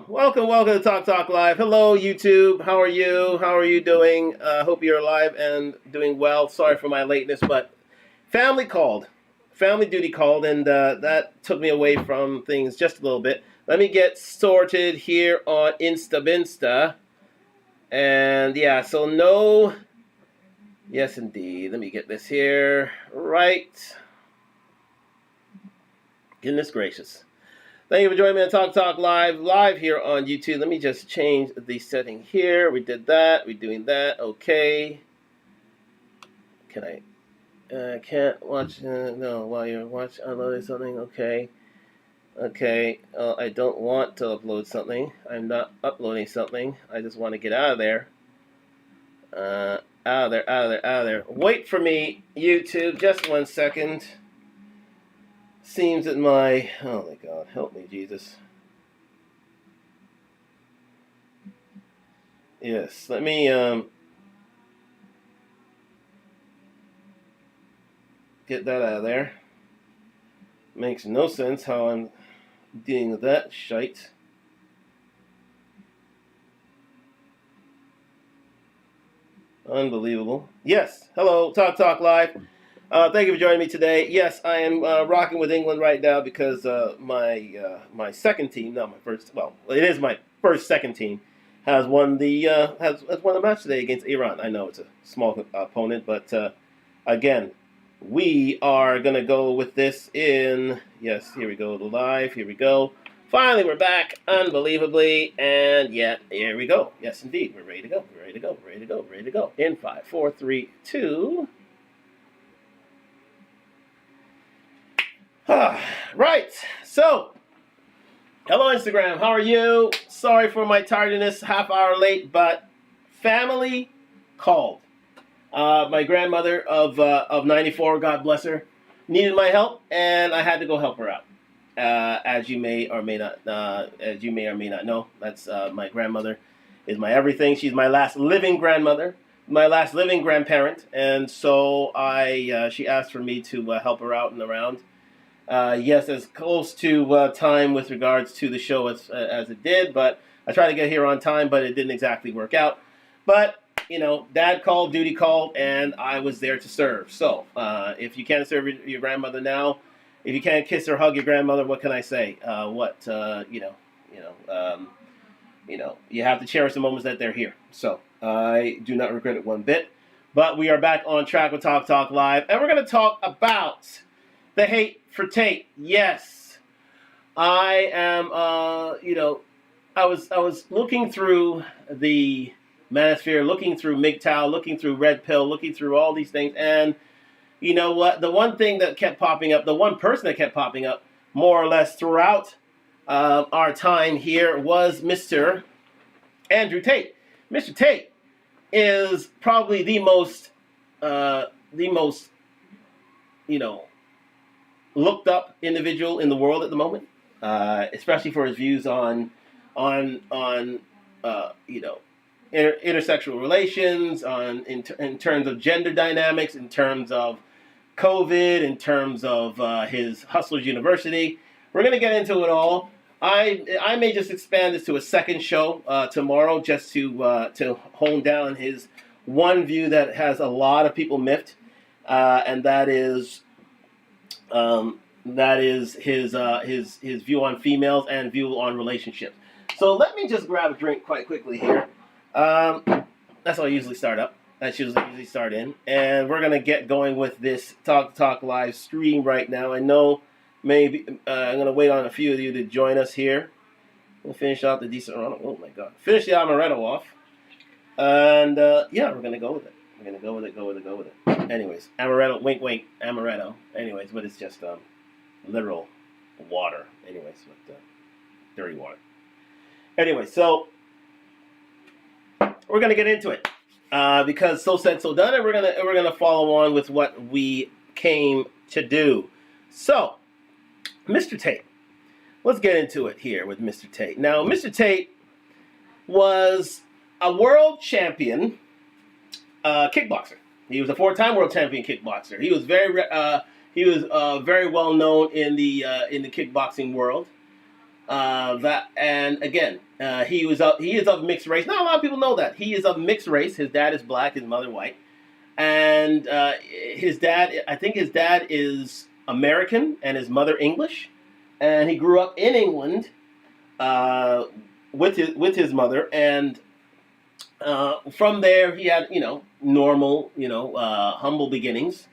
welcome to Talk Talk Live. Hello, YouTube. How are you? How are you doing? Hope you're alive and doing well. Sorry for my lateness, but family duty called, and that took me away from things just a little bit. Let me get sorted here on Insta, and yeah, so no, yes indeed. Let me get this here right. Goodness gracious. Thank you for joining me on Talk Talk live here on YouTube. Let me just change the setting here. We did that. We're doing that. Okay. Can I? Can't watch. No, while you're uploading something. Okay. Okay. I don't want to upload something. I'm not uploading something. I just want to get out of there. Out of there. Wait for me, YouTube. Just 1 second. Seems that oh my God, help me, Jesus. Yes, let me get that out of there. Makes no sense how I'm dealing with that shite. Unbelievable. Yes, hello, Talk Talk Live. Thank you for joining me today. Yes, I am rocking with England right now because my second team, not my first. Well, it is my second team, has won the match today against Iran. I know it's a small opponent, but again, we are gonna go with this in. Yes, here we go. The live. Here we go. Finally, we're back, unbelievably, and yet here we go. Yes, indeed, we're ready to go. We're ready to go. We're ready to go. We're ready to go. In 5, 4, 3, 2. Right, so, hello Instagram, how are you? Sorry for my tardiness, half hour late, but family called. My grandmother of 94, God bless her, needed my help, and I had to go help her out. As you may or may not know, that's my grandmother is my everything. She's my last living grandmother, my last living grandparent, and so she asked for me to help her out and around. Yes, as close to time with regards to the show as it did, but I tried to get here on time, but it didn't exactly work out. But, you know, dad called, duty called, and I was there to serve. So, if you can't serve your grandmother now, if you can't kiss or hug your grandmother, what can I say? You have to cherish the moments that they're here. So, I do not regret it one bit. But we are back on track with Talk Talk Live, and we're going to talk about the hate for Tate. Yes, I am. I was looking through the manosphere, looking through MGTOW, looking through Red Pill, looking through all these things, and you know what? The one thing that kept popping up, the one person that kept popping up, more or less throughout our time here, was Mr. Andrew Tate. Mr. Tate is probably the most, looked up individual in the world at the moment, especially for his views on intersexual relations, in terms of gender dynamics, in terms of COVID, in terms of his Hustlers University. We're gonna get into it all. I may just expand this to a second show tomorrow, just to hone down his one view that has a lot of people miffed, and that is his view on females and view on relationships. So let me just grab a drink quite quickly here. That's how I usually start up. That's usually start in. And we're going to get going with this Talk live stream right now. I know maybe I'm going to wait on a few of you to join us here. We'll finish out the decent run. Oh my God. Finish the amaretto off. And yeah, we're going to go with it. We're going to go with it. Anyways, amaretto, wink, wink, amaretto. Anyways, but it's just literal water. Anyways, with dirty water. Anyway, so we're gonna get into it because so said, so done, and we're gonna follow on with what we came to do. So, Mr. Tate, let's get into it here with Mr. Tate. Now, Mr. Tate was a world champion kickboxer. He was a 4-time world champion kickboxer. He was very well known in the kickboxing world. And again, he is of mixed race. Not a lot of people know that he is of mixed race. His dad is black, his mother white, and his dad. I think his dad is American and his mother English, and he grew up in England with his mother, and from there he had normal humble beginnings,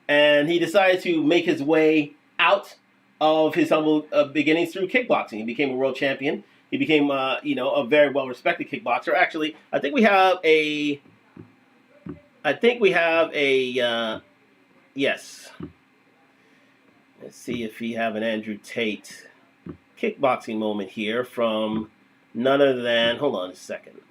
and he decided to make his way out of his humble beginnings through kickboxing. He became a world champion. He became, a very well-respected kickboxer. Actually, I think we have a. Yes. Let's see if we have an Andrew Tate kickboxing moment here from none other than. Hold on a second.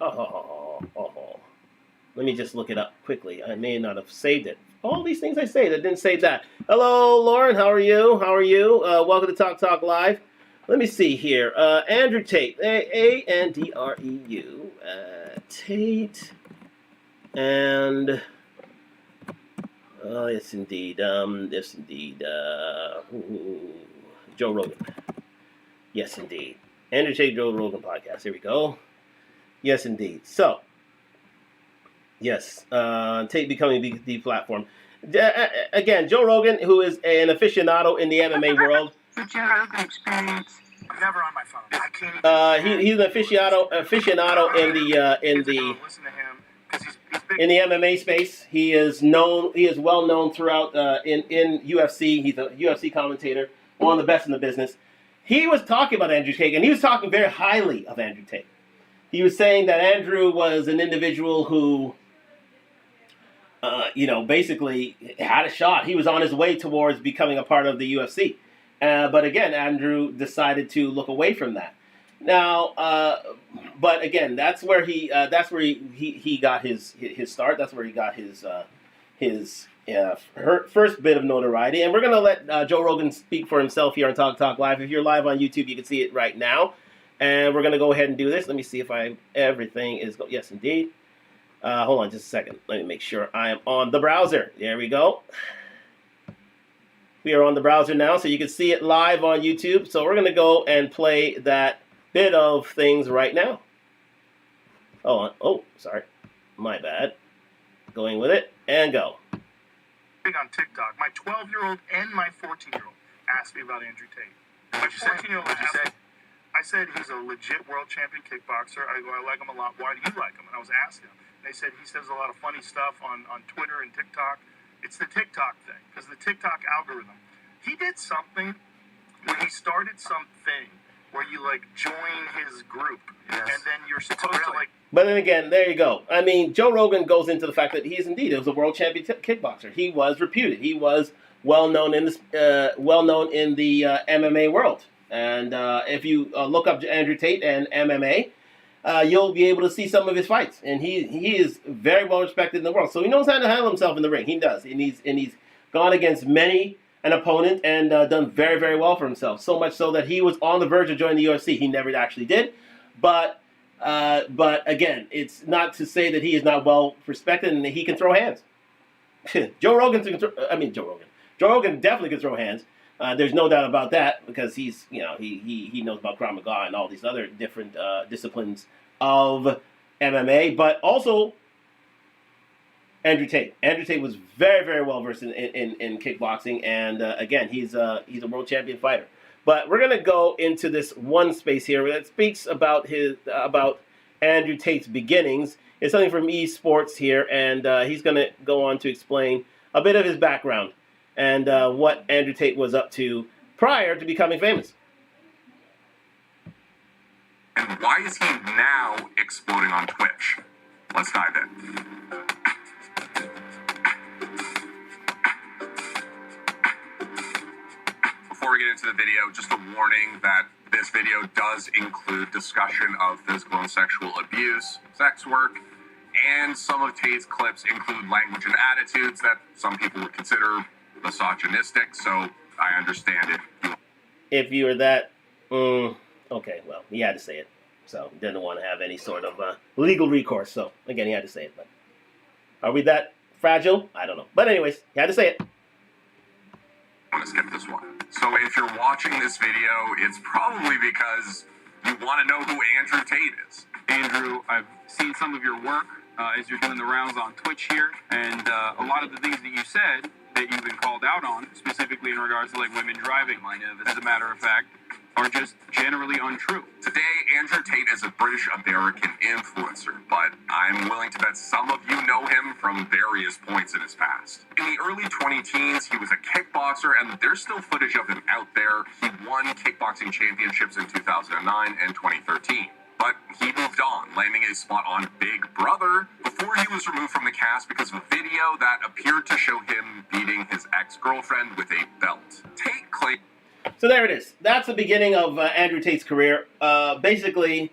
Let me just look it up quickly. I may not have saved it. All these things I say that didn't save that. Hello, Lauren. How are you? Welcome to Talk Talk Live. Let me see here. Andrew Tate. Andreu. Tate. And yes, indeed. Joe Rogan. Yes, indeed. Andrew Tate, Joe Rogan podcast. Here we go. Yes, indeed. So. Yes, Tate becoming the platform. Again, Joe Rogan, who is an aficionado in the MMA world. The Joe Rogan experience. I'm never on my phone. I can't he's an aficionado in the MMA space. He is well known throughout in UFC. He's a UFC commentator, one of the best in the business. He was talking about Andrew Tate, and he was talking very highly of Andrew Tate. He was saying that Andrew was an individual who, basically had a shot. He was on his way towards becoming a part of the UFC. But again, Andrew decided to look away from that. Now, but again, that's where he got his start. That's where he got his first bit of notoriety. And we're going to let Joe Rogan speak for himself here on Talk Talk Live. If you're live on YouTube, you can see it right now. And we're going to go ahead and do this. Let me see if everything is... Yes, indeed. Hold on just a second. Let me make sure I am on the browser. There we go. We are on the browser now, so you can see it live on YouTube. So we're going to go and play that bit of things right now. Oh, sorry. My bad. Going with it, and go. On TikTok, my 12-year-old and my 14-year-old asked me about Andrew Tate. My 14-year-old asked... I said he's a legit world champion kickboxer. I like him a lot. Why do you like him? And I was asking him. They said he says a lot of funny stuff on Twitter and TikTok. It's the TikTok thing, because the TikTok algorithm. He did something where he started something where you join his group, and then you're supposed to But then again, there you go. I mean, Joe Rogan goes into the fact that he is indeed a world champion kickboxer. He was reputed. He was well known in the MMA world. And if you look up Andrew Tate and MMA, you'll be able to see some of his fights. And he is very well respected in the world. So he knows how to handle himself in the ring. He does. And he's gone against many an opponent and done very, very well for himself. So much so that he was on the verge of joining the UFC. He never actually did. But again, it's not to say that he is not well respected and that he can throw hands. Joe Rogan definitely can throw hands. There's no doubt about that, because he's, he knows about Krav Maga and all these other different disciplines of MMA, but also Andrew Tate. Andrew Tate was very, very well versed in kickboxing, and again, he's a world champion fighter. But we're gonna go into this one space here that speaks about Andrew Tate's beginnings. It's something from eSports here, and he's gonna go on to explain a bit of his background and what Andrew Tate was up to prior to becoming famous. And why is he now exploding on Twitch? Let's dive in. Before we get into the video, just a warning that this video does include discussion of physical and sexual abuse, sex work, and some of Tate's clips include language and attitudes that some people would consider misogynistic, so I understand it. If you were that, okay, well, he had to say it. So, didn't want to have any sort of legal recourse. So, again, he had to say it. But are we that fragile? I don't know. But anyways, he had to say it. want to skip this one. So if you're watching this video, it's probably because you want to know who Andrew Tate is. Andrew, I've seen some of your work as you're doing the rounds on Twitch here, and a lot of the things that you said that you've been called out on, specifically in regards to like women driving, as a matter of fact, are just generally untrue. Today, Andrew Tate is a British-American influencer, but I'm willing to bet some of you know him from various points in his past. In the early 20-teens, he was a kickboxer, and there's still footage of him out there. He won kickboxing championships in 2009 and 2013. But he moved on, landing a spot on Big Brother before he was removed from the cast because of a video that appeared to show him beating his ex-girlfriend with a belt. Tate claimed... So there it is. That's the beginning of Andrew Tate's career. Basically,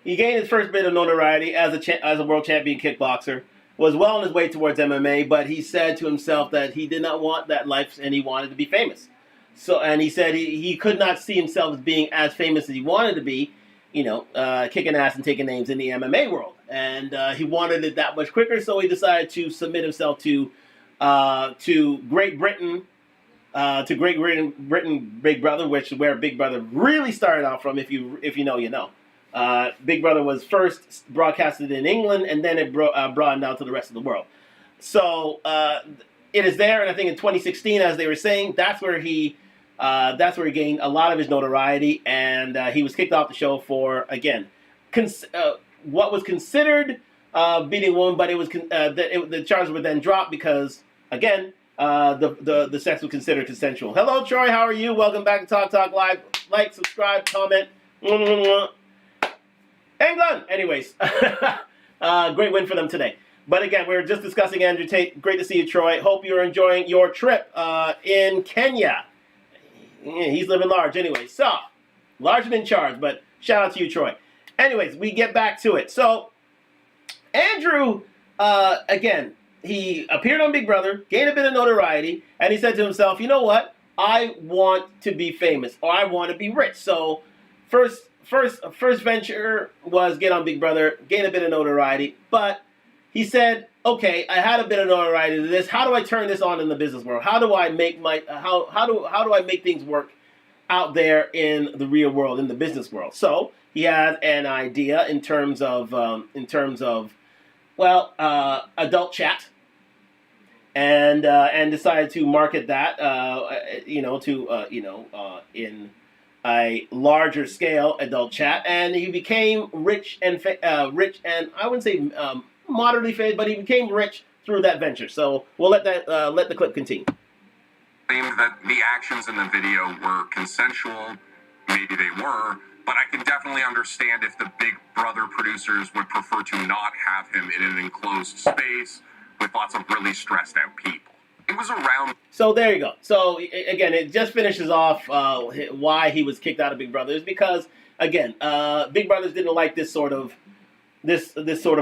he gained his first bit of notoriety as a world champion kickboxer, was well on his way towards MMA, but he said to himself that he did not want that life and he wanted to be famous. So, and he said he could not see himself as being as famous as he wanted to be, kicking ass and taking names in the MMA world. And he wanted it that much quicker, so he decided to submit himself to Great Britain, to Great Britain Big Brother, which is where Big Brother really started out from. If you know, you know. Big Brother was first broadcasted in England, and then it broadened out to the rest of the world. So it is there, and I think in 2016, as they were saying, that's where he gained a lot of his notoriety, and he was kicked off the show for, again, what was considered beating a woman, but it was the charges were then dropped because, again, the sex was considered consensual. Hello, Troy. How are you? Welcome back to Talk Talk Live. Like, subscribe, comment. England. Anyways, great win for them today. But again, we were just discussing Andrew Tate. Great to see you, Troy. Hope you're enjoying your trip in Kenya. Yeah, he's living large anyway. So, large and in charge, but shout out to you, Troy. Anyways, we get back to it. So, Andrew, again, he appeared on Big Brother, gained a bit of notoriety, and he said to himself, you know what? I want to be famous, or I want to be rich. So, first venture was get on Big Brother, gain a bit of notoriety, but he said, okay, I had a bit of notoriety to this. How do I turn this on in the business world? How do I make how do I make things work out there in the real world, in the business world? So he had an idea in terms of adult chat, and decided to market that in a larger scale adult chat, and he became rich and I wouldn't say moderately famous, but he became rich through that venture. So we'll let the clip continue. Claimed that the actions in the video were consensual. Maybe they were, but I can definitely understand if the Big Brother producers would prefer to not have him in an enclosed space with lots of really stressed out people. It was around. So there you go. So again, it just finishes off why he was kicked out of Big Brother is because, again, Big Brothers didn't like this sort of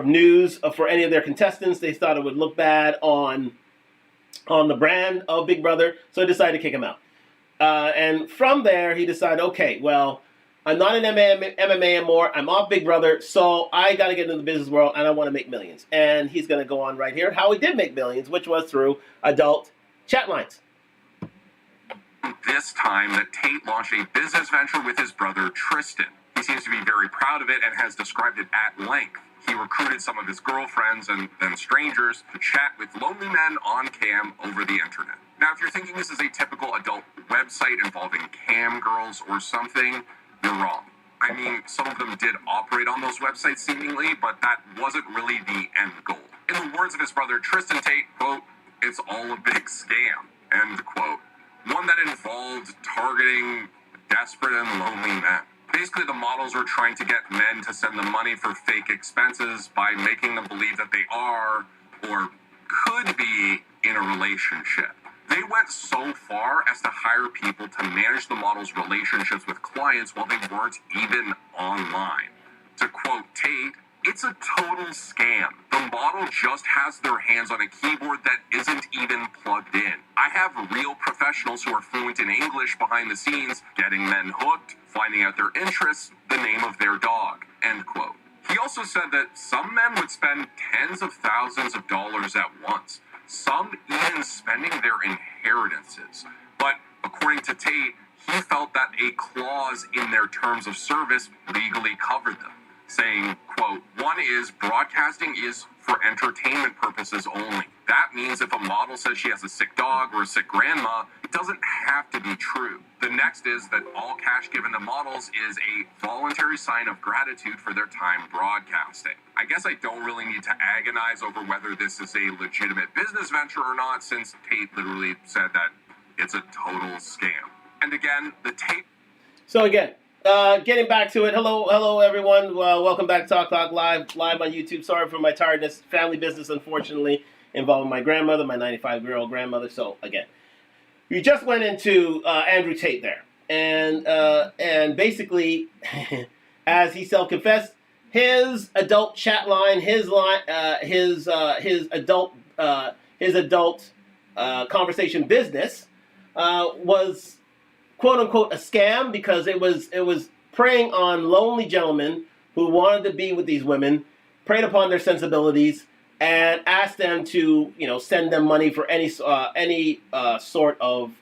news for any of their contestants. They thought it would look bad on the brand of Big Brother, so they decided to kick him out. And from there, he decided, okay, well, I'm not in MMA anymore. I'm off Big Brother, so I got to get into the business world, and I want to make millions. And he's going to go on right here how he did make millions, which was through adult chat lines. This time that Tate launched a business venture with his brother Tristan. He seems to be very proud of it and has described it at length. He recruited some of his girlfriends and then strangers to chat with lonely men on cam over the internet. Now, if you're thinking this is a typical adult website involving cam girls or something, you're wrong. I mean, some of them did operate on those websites seemingly, but that wasn't really the end goal. In the words of his brother Tristan Tate, quote, "It's all a big scam," end quote. One that involved targeting desperate and lonely men. Basically, the models were trying to get men to send them money for fake expenses by making them believe that they are, or could be, in a relationship. They went so far as to hire people to manage the models' relationships with clients while they weren't even online. To quote Tate, "It's a total scam. The model just has their hands on a keyboard that isn't even plugged in. I have real professionals who are fluent in English behind the scenes, getting men hooked, finding out their interests, the name of their dog," end quote. He also said that some men would spend tens of thousands of dollars at once, some even spending their inheritances. But According to Tate, he felt that a clause in their terms of service legally covered them, saying, quote, "One is broadcasting is for entertainment purposes only. That means if a model says she has a sick dog or a sick grandma, it doesn't have to be true. The next is that all cash given to models is a voluntary sign of gratitude for their time broadcasting." I guess I don't really need to agonize over whether this is a legitimate business venture or not, since Tate literally said that it's a total scam. And again, the Tate... So again, getting back to it. Hello everyone. Welcome back to Talkdtalklive, live on YouTube. Sorry for my tiredness. Family business, unfortunately, involving my grandmother, my 95-year-old grandmother. So again, we just went into Andrew Tate there, and basically, as he self-confessed, his adult chat line, his adult conversation business was quote unquote a scam, because it was preying on lonely gentlemen who wanted to be with these women, preyed upon their sensibilities, and asked them to, send them money for any sort of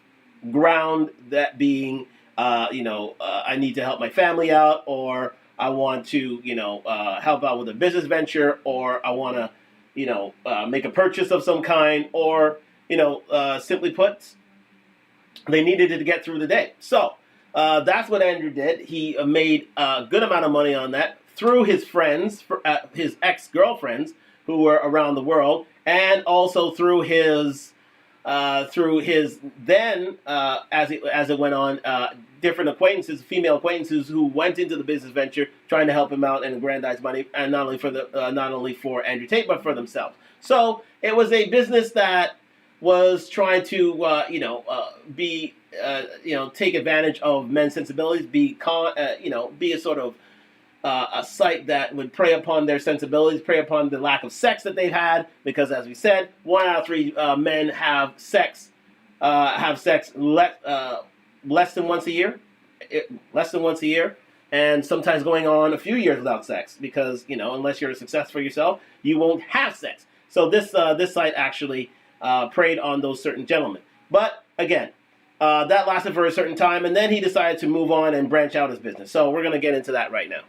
ground, that being, I need to help my family out, or I want to, help out with a business venture, or I want to, make a purchase of some kind, or, simply put, they needed it to get through the day. So that's what Andrew did. He made a good amount of money on that through his friends, his ex-girlfriends who were around the world, and also through his then, as it went on, different acquaintances, female acquaintances who went into the business venture trying to help him out and aggrandize money, and not only for Andrew Tate, but for themselves. So it was a business that was trying to take advantage of men's sensibilities, be a sort of a site that would prey upon their sensibilities, prey upon the lack of sex that they've had, because as we said, 1 out of 3 men have sex less than once a year, and sometimes going on a few years without sex, because unless you're a success for yourself, you won't have sex. So this site actually preyed on those certain gentlemen. But again, that lasted for a certain time, and then he decided to move on and branch out his business. So we're going to get into that right now.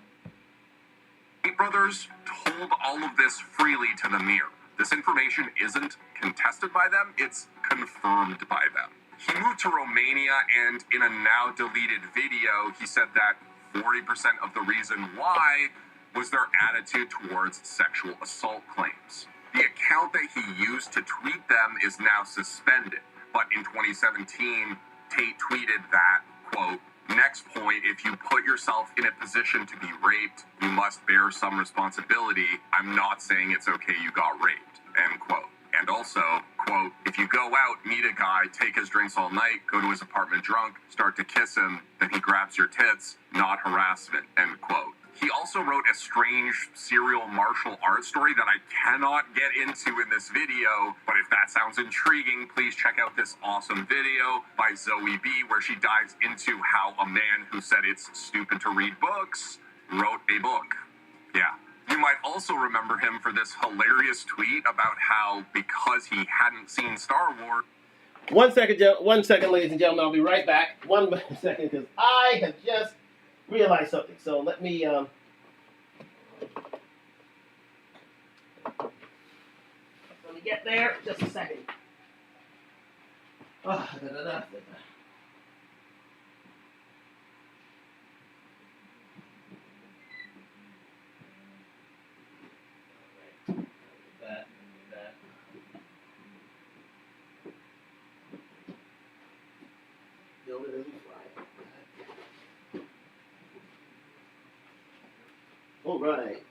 Tate brothers told all of this freely to the Mirror. This information isn't contested by them, it's confirmed by them. He moved to Romania, and in a now deleted video, he said that 40% of the reason why was their attitude towards sexual assault claims. The account that he used to tweet them is now suspended, but in 2017, Tate tweeted that, quote, "Next point, if you put yourself in a position to be raped, you must bear some responsibility. I'm not saying it's okay you got raped," end quote. And also, quote, "If you go out, meet a guy, take his drinks all night, go to his apartment drunk, start to kiss him, then he grabs your tits, not harassment," end quote. He also wrote a strange serial martial arts story that I cannot get into in this video, but if that sounds intriguing, please check out this awesome video by Zoe B, where she dives into how a man who said it's stupid to read books wrote a book. Yeah. You might also remember him for this hilarious tweet about how, because he hadn't seen Star Wars... One second, ladies and gentlemen. I'll be right back. 1 second, because I have just realized something. So let me get there. Just a second. All right.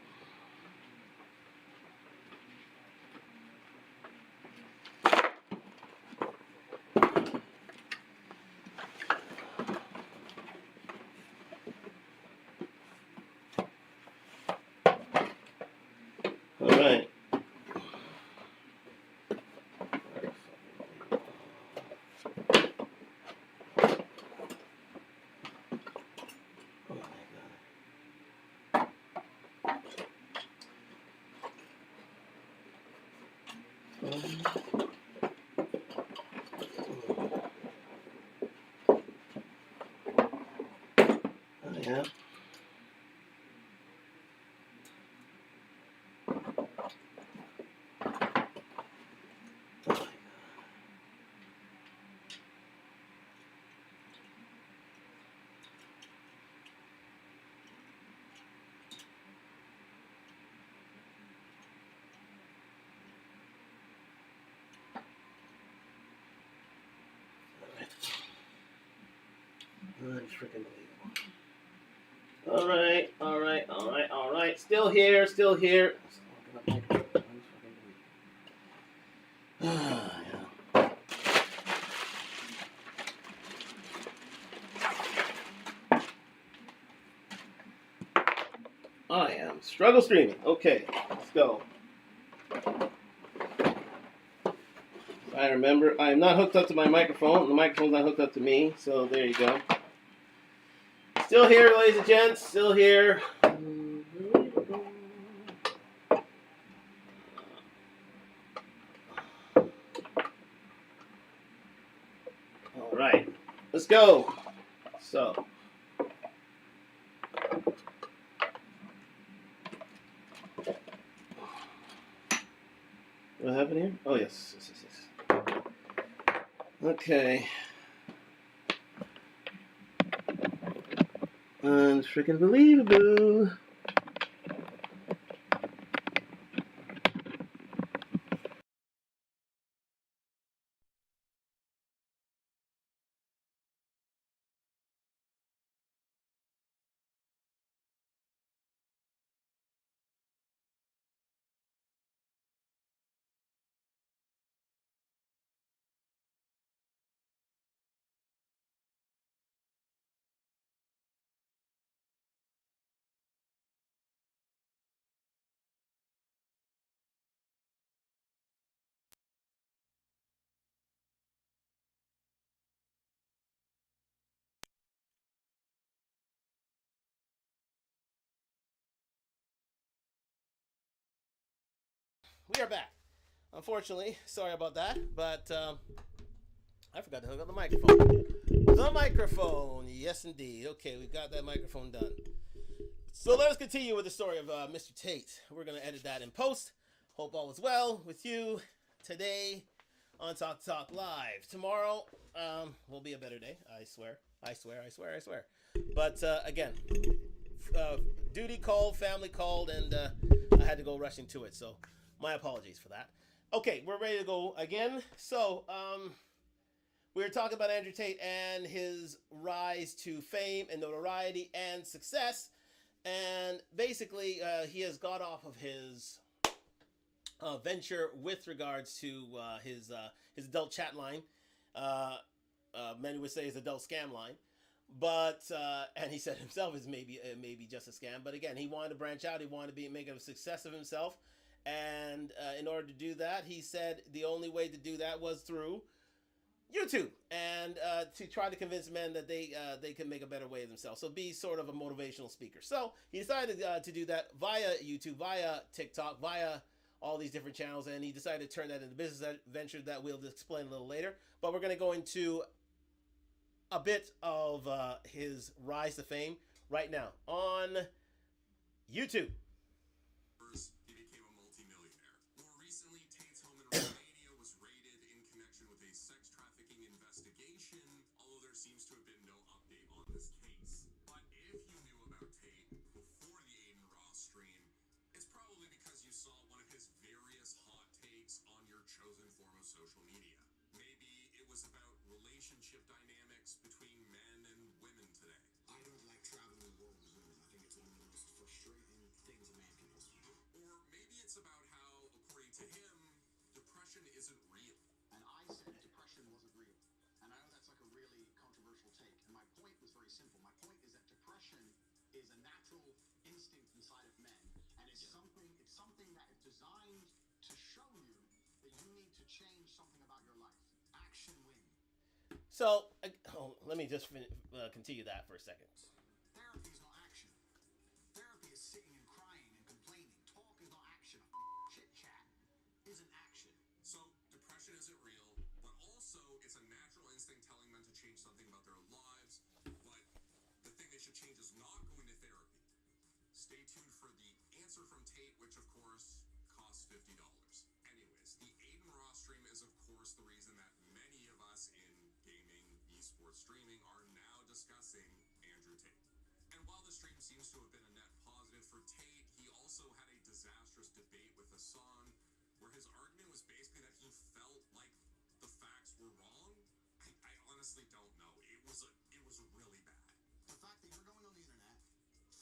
All right. yeah. Unfreaking believable. All right. Still here. Yeah. I am struggle streaming. Okay, let's go. I remember I am not hooked up to my microphone. The microphone's not hooked up to me, so there you go. Still here, ladies and gents. Still here. All right, let's go. So. What happened here? Oh, yes. Okay. Unfreaking believable. We are back. Unfortunately, sorry about that, but I forgot to hook up the microphone. The microphone, yes indeed. Okay, we've got that microphone done. So let us continue with the story of Mr. Tate. We're going to edit that in post. Hope all is well with you today on Talk Live. Tomorrow will be a better day. I swear. But again, duty called, family called, and I had to go rushing to it. So my apologies for that. Okay, we're ready to go again. So we were talking about Andrew Tate and his rise to fame and notoriety and success. And basically, he has got off of his venture with regards to his adult chat line. Many would say his adult scam line. But and he said himself is maybe just a scam. But again, he wanted to branch out. He wanted to make a success of himself. And in order to do that, he said the only way to do that was through YouTube, and to try to convince men that they can make a better way of themselves. So be sort of a motivational speaker. So he decided to do that via YouTube, via TikTok, via all these different channels, and he decided to turn that into a business venture that we'll explain a little later. But we're going to go into a bit of his rise to fame right now on YouTube. He became a multimillionaire. More recently, Tate's home in Romania was raided in connection with a sex trafficking investigation, although there seems to have been no update on this case. But if you knew about Tate before the Aiden Ross stream, it's probably because you saw one of his various hot takes on your chosen form of social media. Maybe it was about relationship dynamics between men and women today. I don't like traveling the world with women. I think it's one of the most frustrating things a man can possibly do. Or maybe it's about how, according to him, depression isn't real. And I said depression wasn't real. And I know that's like a really controversial take. And my point was very simple. My point is that depression is a natural instinct inside of men. And it's something that is designed to show you that you need to change something about your life. Action wins. So let me just continue that for a second. Therapy is not action. Therapy is sitting and crying and complaining. Talk is not action. Chit chat isn't action. So, depression isn't real, but also it's a natural instinct telling men to change something about their lives. But the thing that should change is not going to therapy. Stay tuned for the answer from Tate, which of course costs $50. Anyways, the Aiden Ross stream is of course the reason that many of us in gaming, esports streaming are now discussing Andrew Tate. And while the stream seems to have been a net positive for Tate, he also had a disastrous debate with Hassan, where his argument was basically that he felt like the facts were wrong. I honestly don't know. It was really bad. The fact that you're going on the internet,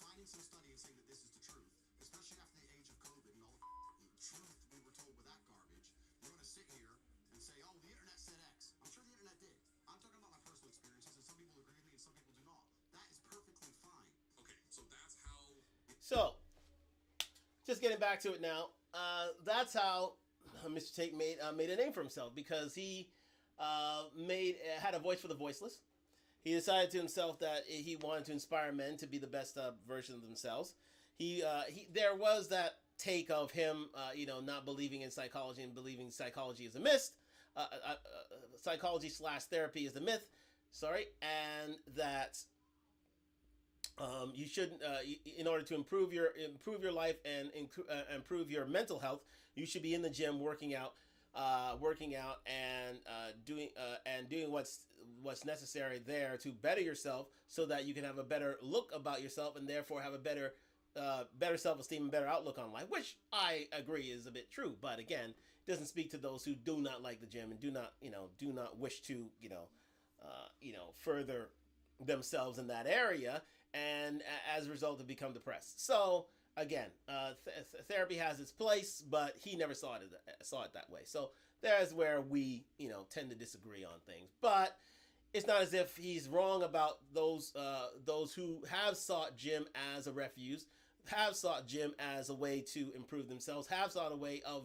finding some study and saying that this is the truth, especially after the age of COVID and all the truth we were told with that garbage, you're going to sit here and say, oh, the internet said X. I'm sure the internet did. I'm talking about my personal experiences, and some people agree with me and some people do not. That is perfectly fine. Okay, so that's how... So, just getting back to it now, that's how Mr. Tate made a name for himself, because he had a voice for the voiceless. He decided to himself that he wanted to inspire men to be the best version of themselves. There was that take of him, not believing in psychology and believing psychology is a myth. Psychology/therapy is a myth. Sorry, and that you shouldn't, in order to improve your life and improve your mental health, you should be in the gym working out and doing what's necessary there to better yourself, so that you can have a better look about yourself and therefore have a better self-esteem and better outlook on life, which I agree is a bit true. But again, it doesn't speak to those who do not like the gym and do not wish to further themselves in that area, and as a result have become depressed. So again, therapy has its place, but he never saw it that way. So there's where we tend to disagree on things. But it's not as if he's wrong about those who have sought gym as a refuge, have sought gym as a way to improve themselves, have sought a way of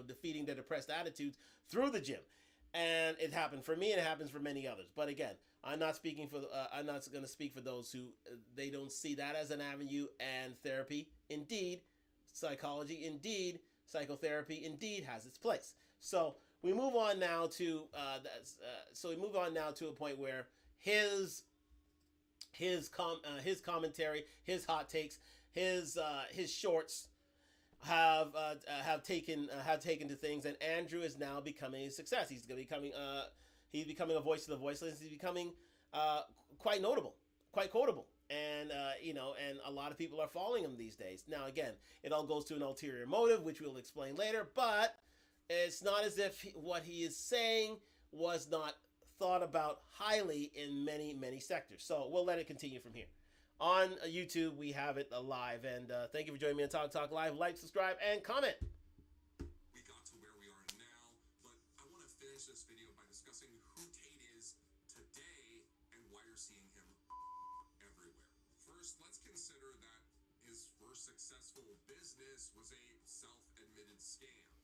defeating their depressed attitudes through the gym. And it happened for me, and it happens for many others. But again, I'm not going to speak for those who they don't see that as an avenue. And therapy, indeed, psychology, indeed, psychotherapy, indeed, has its place. So we move on now to a point where his commentary, his hot takes, his shorts have taken to things, and Andrew is now becoming a success. He's becoming a voice of the voiceless. He's becoming quite notable, quite quotable, and and a lot of people are following him these days. Now again, it all goes to an ulterior motive, which we'll explain later, but it's not as if what he is saying was not thought about highly in many sectors. So we'll let it continue from here. On YouTube, we have it live, and thank you for joining me on Talk Talk Live. Like, subscribe, and comment. We got to where we are now, but I want to finish this video by discussing who Tate is today and why you're seeing him everywhere. First, let's consider that his first successful business was a self-admitted scam.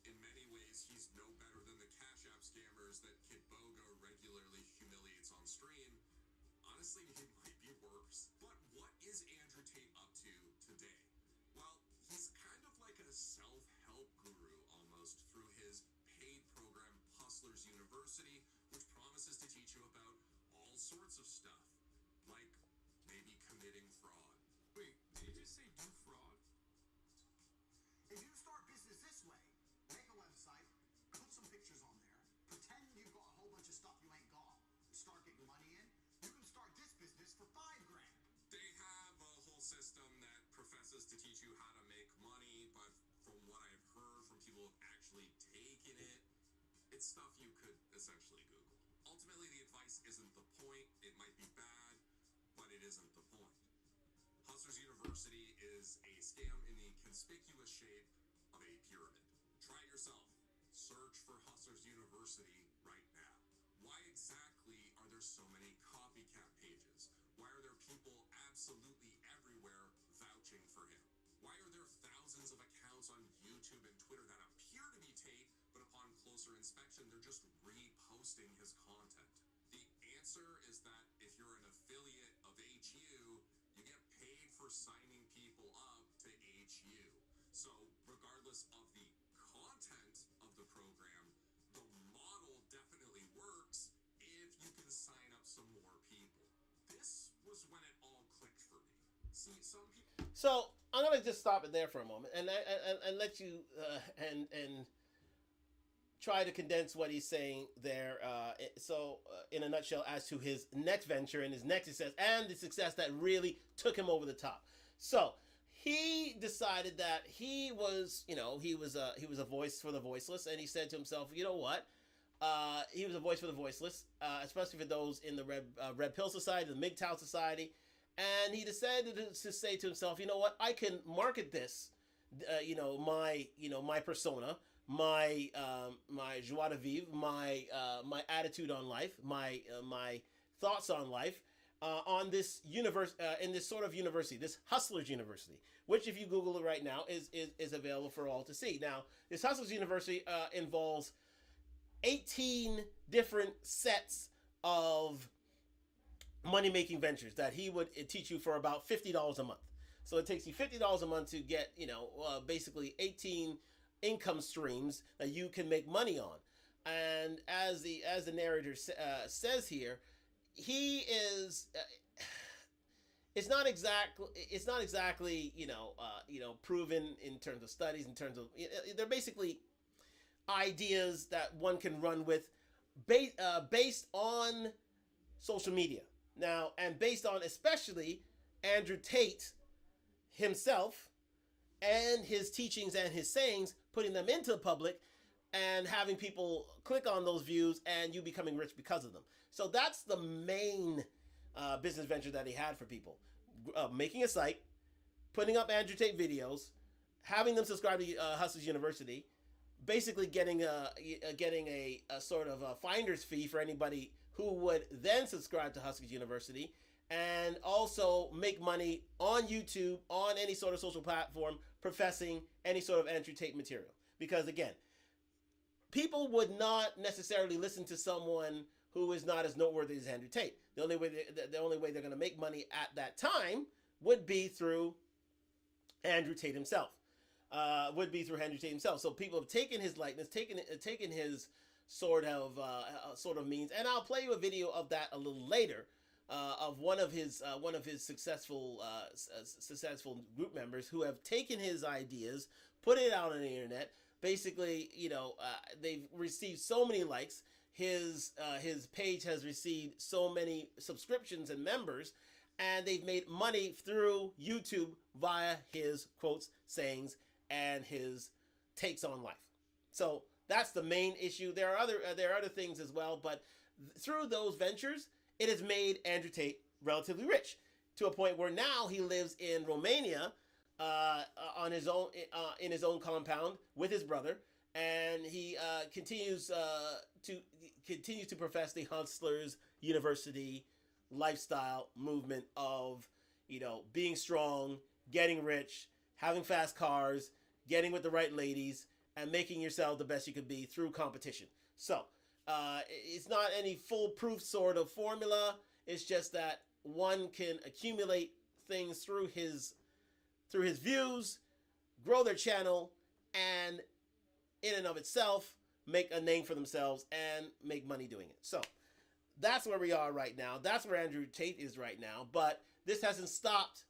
In many ways, he's no better than the Cash App scammers that Kid Boga regularly humiliates on stream. Honestly, he might be worse. But what is Andrew Tate up to today? Well, he's kind of like a self-help guru almost, through his paid program Hustlers University, which promises to teach you about all sorts of stuff, like maybe committing fraud. Wait, did you just say do fraud? If you start business this way, make a website, put some pictures on there, pretend you've got a whole bunch of stuff you ain't got, and start getting money in, you can start this business for $5 grand. They have a whole system that professes to teach you how to make money, but from what I've heard from people who've actually taken it, it's stuff you could essentially Google. Ultimately, the advice isn't the point. It might be bad, but it isn't the point. Hustlers University is a scam in the conspicuous shape of a pyramid. Try it yourself. Search for Hustlers University right now. Why exactly are there so many copycat pages? Why are there people absolutely everywhere vouching for him? Why are there thousands of accounts on YouTube and Twitter that appear to be Tate, but upon closer inspection, they're just reposting his content? The answer is that if you're an affiliate of HU, you get paid for signing people up to HU. So regardless of the content of the program, the model definitely works if you can sign up some more people. This was when it See, some people. So I'm gonna just stop it there for a moment and let you and try to condense what he's saying there. In a nutshell, as to his next venture and his next success and the success that really took him over the top. So he decided that he was a voice for the voiceless, and he said to himself, you know what? He was a voice for the voiceless, especially for those in the Red Pill Society, the MGTOW Society, and he decided to say to himself, you know what? I can market this, my persona, my joie de vivre, my attitude on life, my thoughts on life, on this universe, in this sort of university, this Hustlers University, which if you Google it right now is available for all to see. Now, this Hustlers University involves 18 different sets of money-making ventures that he would teach you for about $50 a month. So it takes you $50 a month to get, basically 18 income streams that you can make money on. And as the narrator says here, he is it's not exactly proven in terms of studies, in terms of they're basically ideas that one can run with based on social media now, and based on especially Andrew Tate himself and his teachings and his sayings, putting them into the public and having people click on those views and you becoming rich because of them. So that's the main business venture that he had for people. Making a site, putting up Andrew Tate videos, having them subscribe to Hustlers University, basically getting a sort of a finder's fee for anybody who would then subscribe to Hustlers University, and also make money on YouTube, on any sort of social platform, professing any sort of Andrew Tate material. Because again, people would not necessarily listen to someone who is not as noteworthy as Andrew Tate. The only way they're going to make money at that time would be through Andrew Tate himself. So people have taken his likeness, taken his sort of means, and I'll play you a video of that a little later, of one of his successful group members who have taken his ideas, put it out on the internet. Basically, they've received so many likes. His page has received so many subscriptions and members, and they've made money through YouTube via his quotes, sayings, and his takes on life. So that's the main issue. There are other things as well, but through those ventures, it has made Andrew Tate relatively rich, to a point where now he lives in Romania, on his own, in his own compound with his brother, and he continues to profess the Hustlers University lifestyle movement of being strong, getting rich, having fast cars, getting with the right ladies, and making yourself the best you could be through competition. So it's not any foolproof sort of formula. It's just that one can accumulate things through his views, grow their channel, and in and of itself make a name for themselves and make money doing it. So that's where we are right now. That's where Andrew Tate is right now. But this hasn't stopped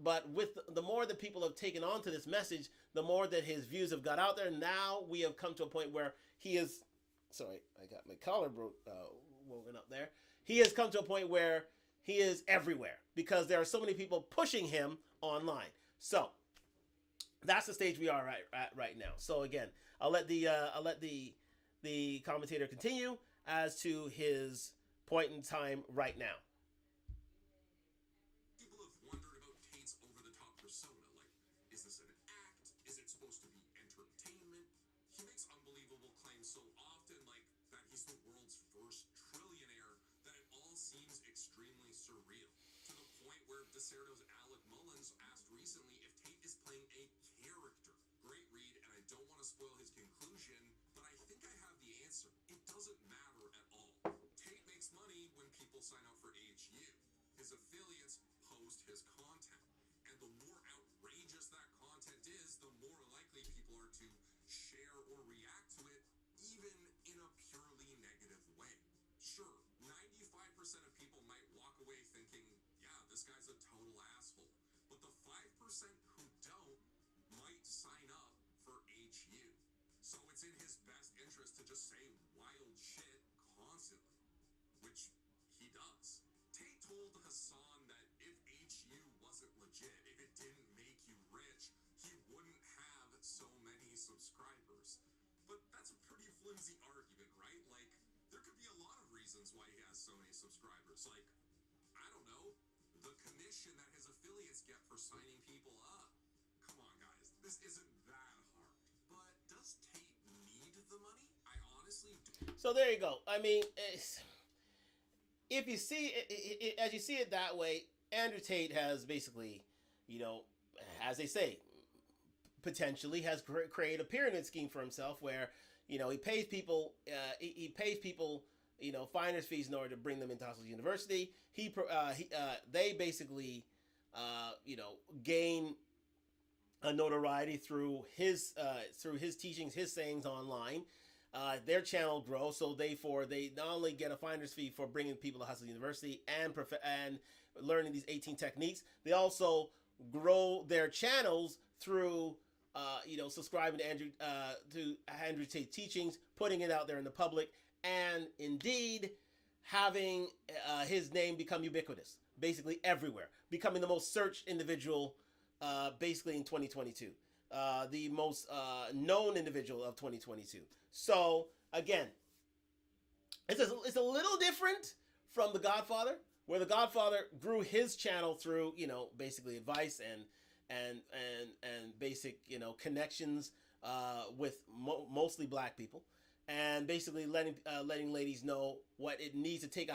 but with the more that people have taken on to this message, the more that his views have got out there. Now we have come to a point where he is... Sorry, I got my collar woven up there. He has come to a point where he is everywhere because there are so many people pushing him online. So that's the stage we are at right now. So again, I'll let the commentator continue as to his point in time right now. People have wondered about Tate's over-the-top persona. Like, is this an act? Is it supposed to be entertainment? He makes unbelievable claims so often, like that he's the world's first trillionaire, that it all seems extremely surreal. To the point where Deserto's Alec Mullins asked recently if Tate is playing a character. Great read, and I don't want to spoil his conclusion, but I think I have the answer. It doesn't matter at all. Tate makes money when people sign up for HU. His affiliates post his content. And the more outrageous that content is, the more likely people are to share or react to it, even in a purely negative way. Sure, 95% of people might walk away thinking, yeah, this guy's a total asshole. But the 5% who don't might sign up for HU. So it's in his best interest to just say wild shit constantly, which he does. Tate told Hassan that if HU wasn't legit, if it didn't make you rich, he wouldn't have so many subscribers. But that's a pretty flimsy argument, right? Like, there could be a lot of reasons why he has so many subscribers. Like, I don't know, the commission that his affiliates get for signing people up. Come on, guys, this isn't that hard. But does Tate need the money? I honestly do. So there you go. I mean, if you see it, as you see it that way, Andrew Tate has basically, you know, as they say, potentially has created a pyramid scheme for himself where, you know, he pays people, you know, finder's fees in order to bring them into Hustle University. They basically, you know, gain a notoriety through his teachings, his sayings online. Their channel grows, so therefore they not only get a finder's fee for bringing people to Hustle University and learning these 18 techniques, they also grow their channels through you know, subscribing to Andrew Tate teachings, putting it out there in the public, and indeed having his name become ubiquitous, basically everywhere, becoming the most searched individual basically in 2022. The most known individual of 2022. So again, it's a little different from The Godfather, where The Godfather grew his channel through, you know, basically advice and basic, you know, connections with mostly black people, and basically letting ladies know what it needs to take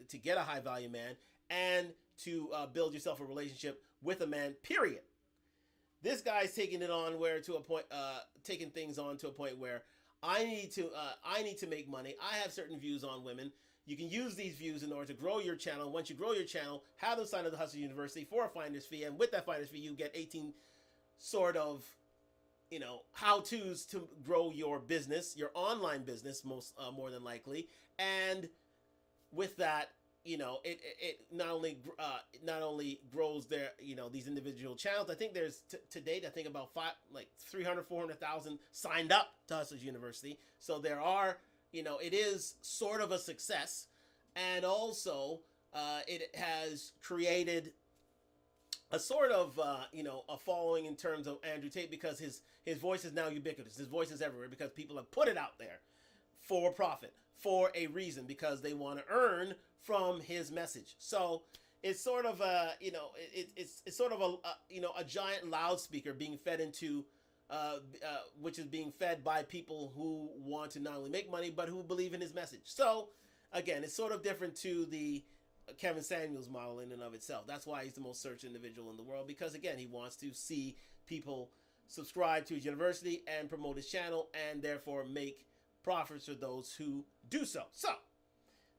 to get a high value man and to build yourself a relationship with a man. Period. This guy's taking it on taking things on to a point where I need to make money. I have certain views on women. You can use these views in order to grow your channel. Once you grow your channel, have them sign up to Hustle University for a finder's fee, and with that finder's fee, you get 18 sort of, you know, how-tos to grow your business, your online business, more than likely. And with that, you know, it not only grows their, you know, these individual channels. I think there's to date, I think about 400,000 signed up to Hustle University. So there are, you know, it is sort of a success, and also it has created a sort of you know, a following in terms of Andrew Tate, because his voice is now ubiquitous. His voice is everywhere because people have put it out there for profit, for a reason, because they want to earn from his message. So it's sort of a, you know, it's sort of a you know, a giant loudspeaker being fed into which is being fed by people who want to not only make money but who believe in his message. So again, it's sort of different to the Kevin Samuels model in and of itself. That's why he's the most searched individual in the world, because again, he wants to see people subscribe to his university and promote his channel, and therefore make profits for those who do so. So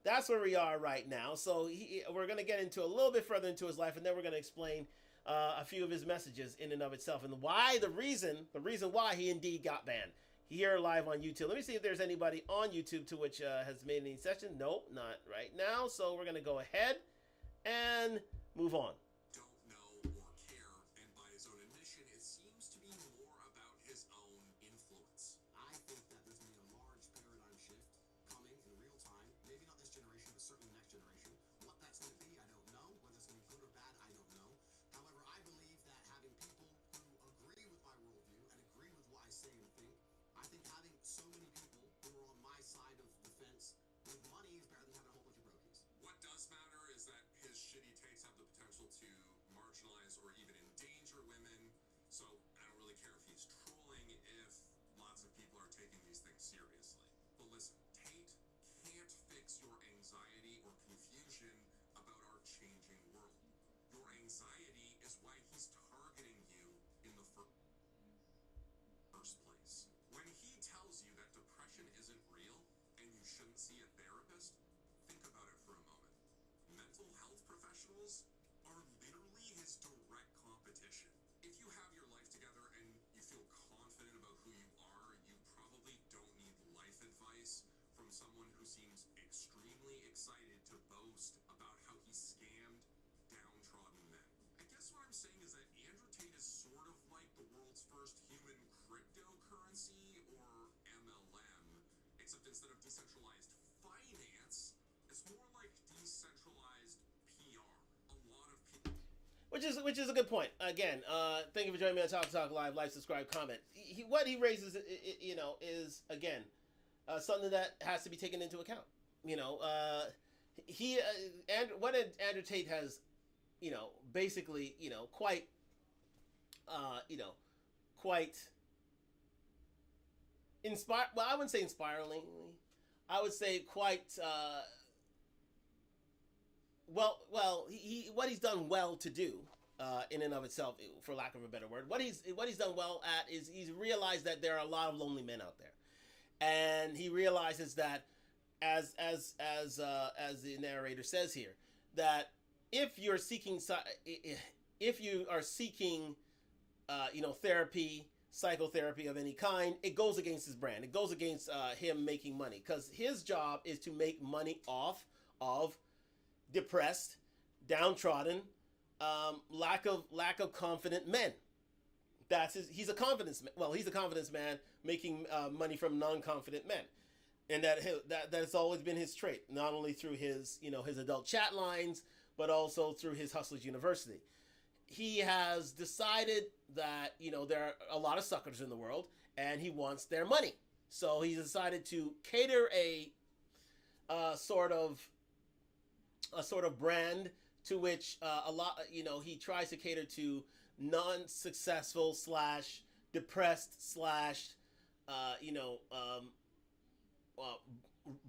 that's where we are right now. So we're going to get into a little bit further into his life, and then we're going to explain a few of his messages in and of itself, and why the reason why he indeed got banned. Here live on YouTube. Let me see if there's anybody on YouTube to which has made any session. Nope, not right now. So we're going to go ahead and move on. Don't know or care, and by his own admission, it seems to be more about his own influence. I think that there's going to be a large paradigm shift coming in real time. Maybe not this generation, but certainly next generation. What that's going to be, I don't know. Whether it's going to be good or bad, I don't know. However, I believe that having people who agree with my worldview and agree with what I say and think, I think having so many people who are on my side of the fence with money is better than having a whole bunch of brokies. What does matter is that his shitty takes have the potential to marginalize or even endanger women. So I don't really care if he's trolling if lots of people are taking these things seriously. But listen, Tate can't fix your anxiety or confusion about our changing world. Your anxiety is why he's targeting you in the first place. When he tells you that depression isn't real and you shouldn't see a therapist, think about it for a moment. Mental health professionals are literally his direct competition. If you have your life together and you feel confident about who you are, you probably don't need life advice from someone who seems extremely excited to boast about how he scammed down guess what I'm saying is that Andrew Tate is sort of like the world's first human cryptocurrency, or MLM, except instead of decentralized finance, it's more like decentralized PR. A lot of people. Which is a good point. Again, thank you for joining me on Talk Talk Live. Like, subscribe, comment. What he raises, is again something that has to be taken into account. And what Andrew Tate has, basically, quite, quite inspire. Well, I wouldn't say inspiringly. I would say quite. He what he's done well to do, in and of itself, for lack of a better word, what he's done well at is he's realized that there are a lot of lonely men out there, and he realizes that, as the narrator says here, that if you are seeking therapy, psychotherapy of any kind, it goes against his brand. It goes against him making money, because his job is to make money off of depressed, downtrodden, lack of confident men. He's a confidence man. Well, he's a confidence man making money from non-confident men, and that's always been his trait. Not only through his his adult chat lines, but also through his Hustlers University. He has decided that there are a lot of suckers in the world, and he wants their money. So he's decided to cater a sort of brand to which he tries to cater to non-successful / depressed /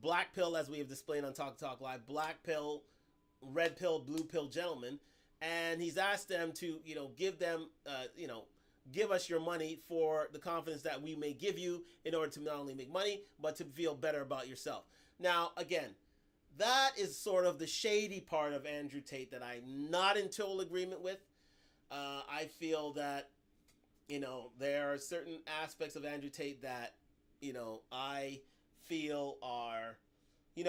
black pill, as we have displayed on Talk Talk Live, black pill, red pill, blue pill gentlemen, and he's asked them to give us your money for the confidence that we may give you in order to not only make money but to feel better about yourself. Now, again, that is sort of the shady part of Andrew Tate that I'm not in total agreement with. I feel that, there are certain aspects of Andrew Tate that, I feel are in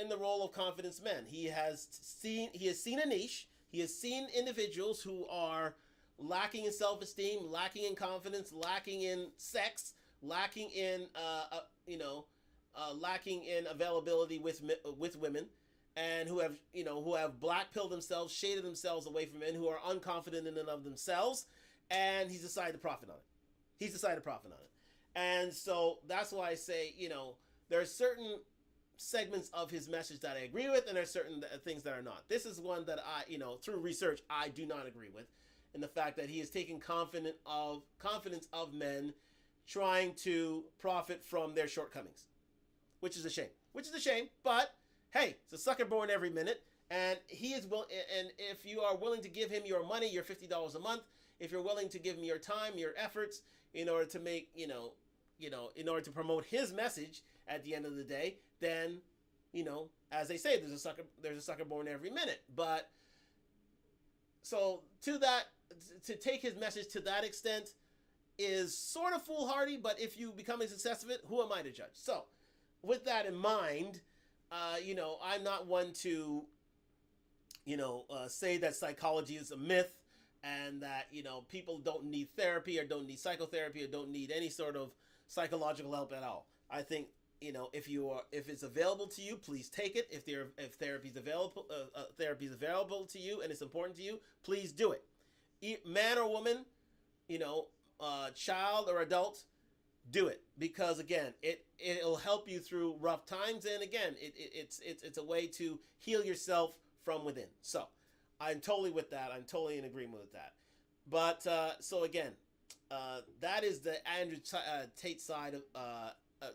the role of confidence men. He has seen a niche. He has seen individuals who are lacking in self-esteem, lacking in confidence, lacking in sex, lacking in lacking in availability with women, and who have black pilled themselves, shaded themselves away from men, who are unconfident in and of themselves, and he's decided to profit on it. And so that's why I say, there are certain segments of his message that I agree with, and there are certain things that are not. This is one that I, through research, I do not agree with, in the fact that he is taking confidence of men trying to profit from their shortcomings, which is a shame. But hey, it's a sucker born every minute, and he is and if you are willing to give him your money, your $50 a month, if you're willing to give him your time, your efforts, in order to make, in order to promote his message at the end of the day, then, as they say, there's a sucker born every minute. But so to take his message to that extent is sort of foolhardy, but if you become a success of it, who am I to judge? So with that in mind, I'm not one to, say that psychology is a myth, and that, people don't need therapy or don't need psychotherapy or don't need any sort of psychological help at all. I think, if it's available to you, please take it. If therapy is available to you and it's important to you, please do it. Man or woman, child or adult, do it, because again, it'll help you through rough times, and again, it's a way to heal yourself from within. So I'm totally with that. I'm totally in agreement with that. But so again, that is the Andrew Tate side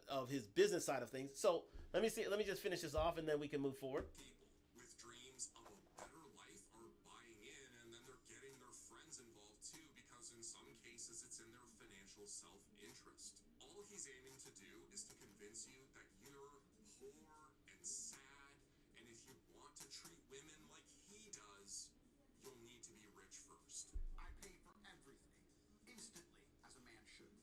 of his business side of things. So let me just finish this off, and then we can move forward. People with dreams of a better life are buying in, and then they're getting their friends involved too, because in some cases it's in their financial self-interest. All he's aiming to do is to convince you that you're poor and sad, and if you want to treat women like he does, you'll need to be rich first. I pay for everything, instantly, as a man should.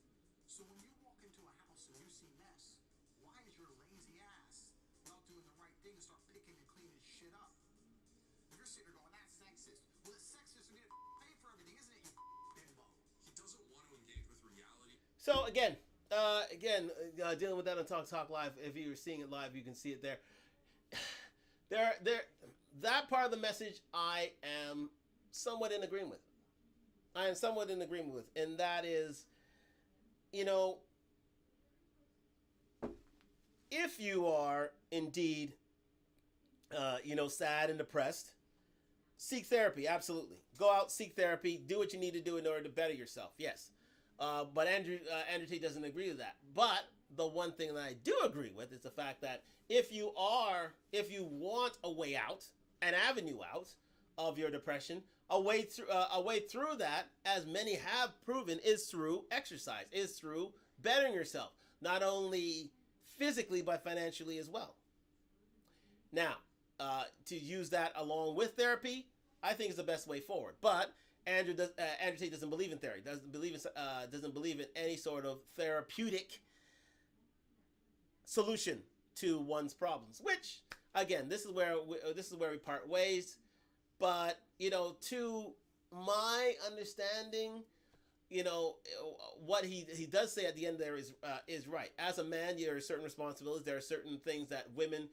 So when you walk into a house and you see mess, why is your lazy ass not doing the right thing and start picking and cleaning shit up? If you're sitting there going, that's sexist. Well, it's sexist So again, dealing with that on Talk Live. If you were seeing it live, you can see it there. That part of the message I am somewhat in agreement with. And that is, if you are indeed, sad and depressed, seek therapy. Absolutely, go out, seek therapy, do what you need to do in order to better yourself. Yes, but Andrew Tate doesn't agree with that. But the one thing that I do agree with is the fact that if you want a way out, an avenue out of your depression, a way through that, as many have proven, is through exercise, is through bettering yourself, not only physically but financially as well. Now, to use that along with therapy, I think is the best way forward. But Andrew Tate doesn't believe in therapy. Doesn't believe in any sort of therapeutic solution to one's problems. Which, again, this is where we part ways. But to my understanding, what he does say at the end there is right. As a man, there are certain responsibilities. There are certain things that women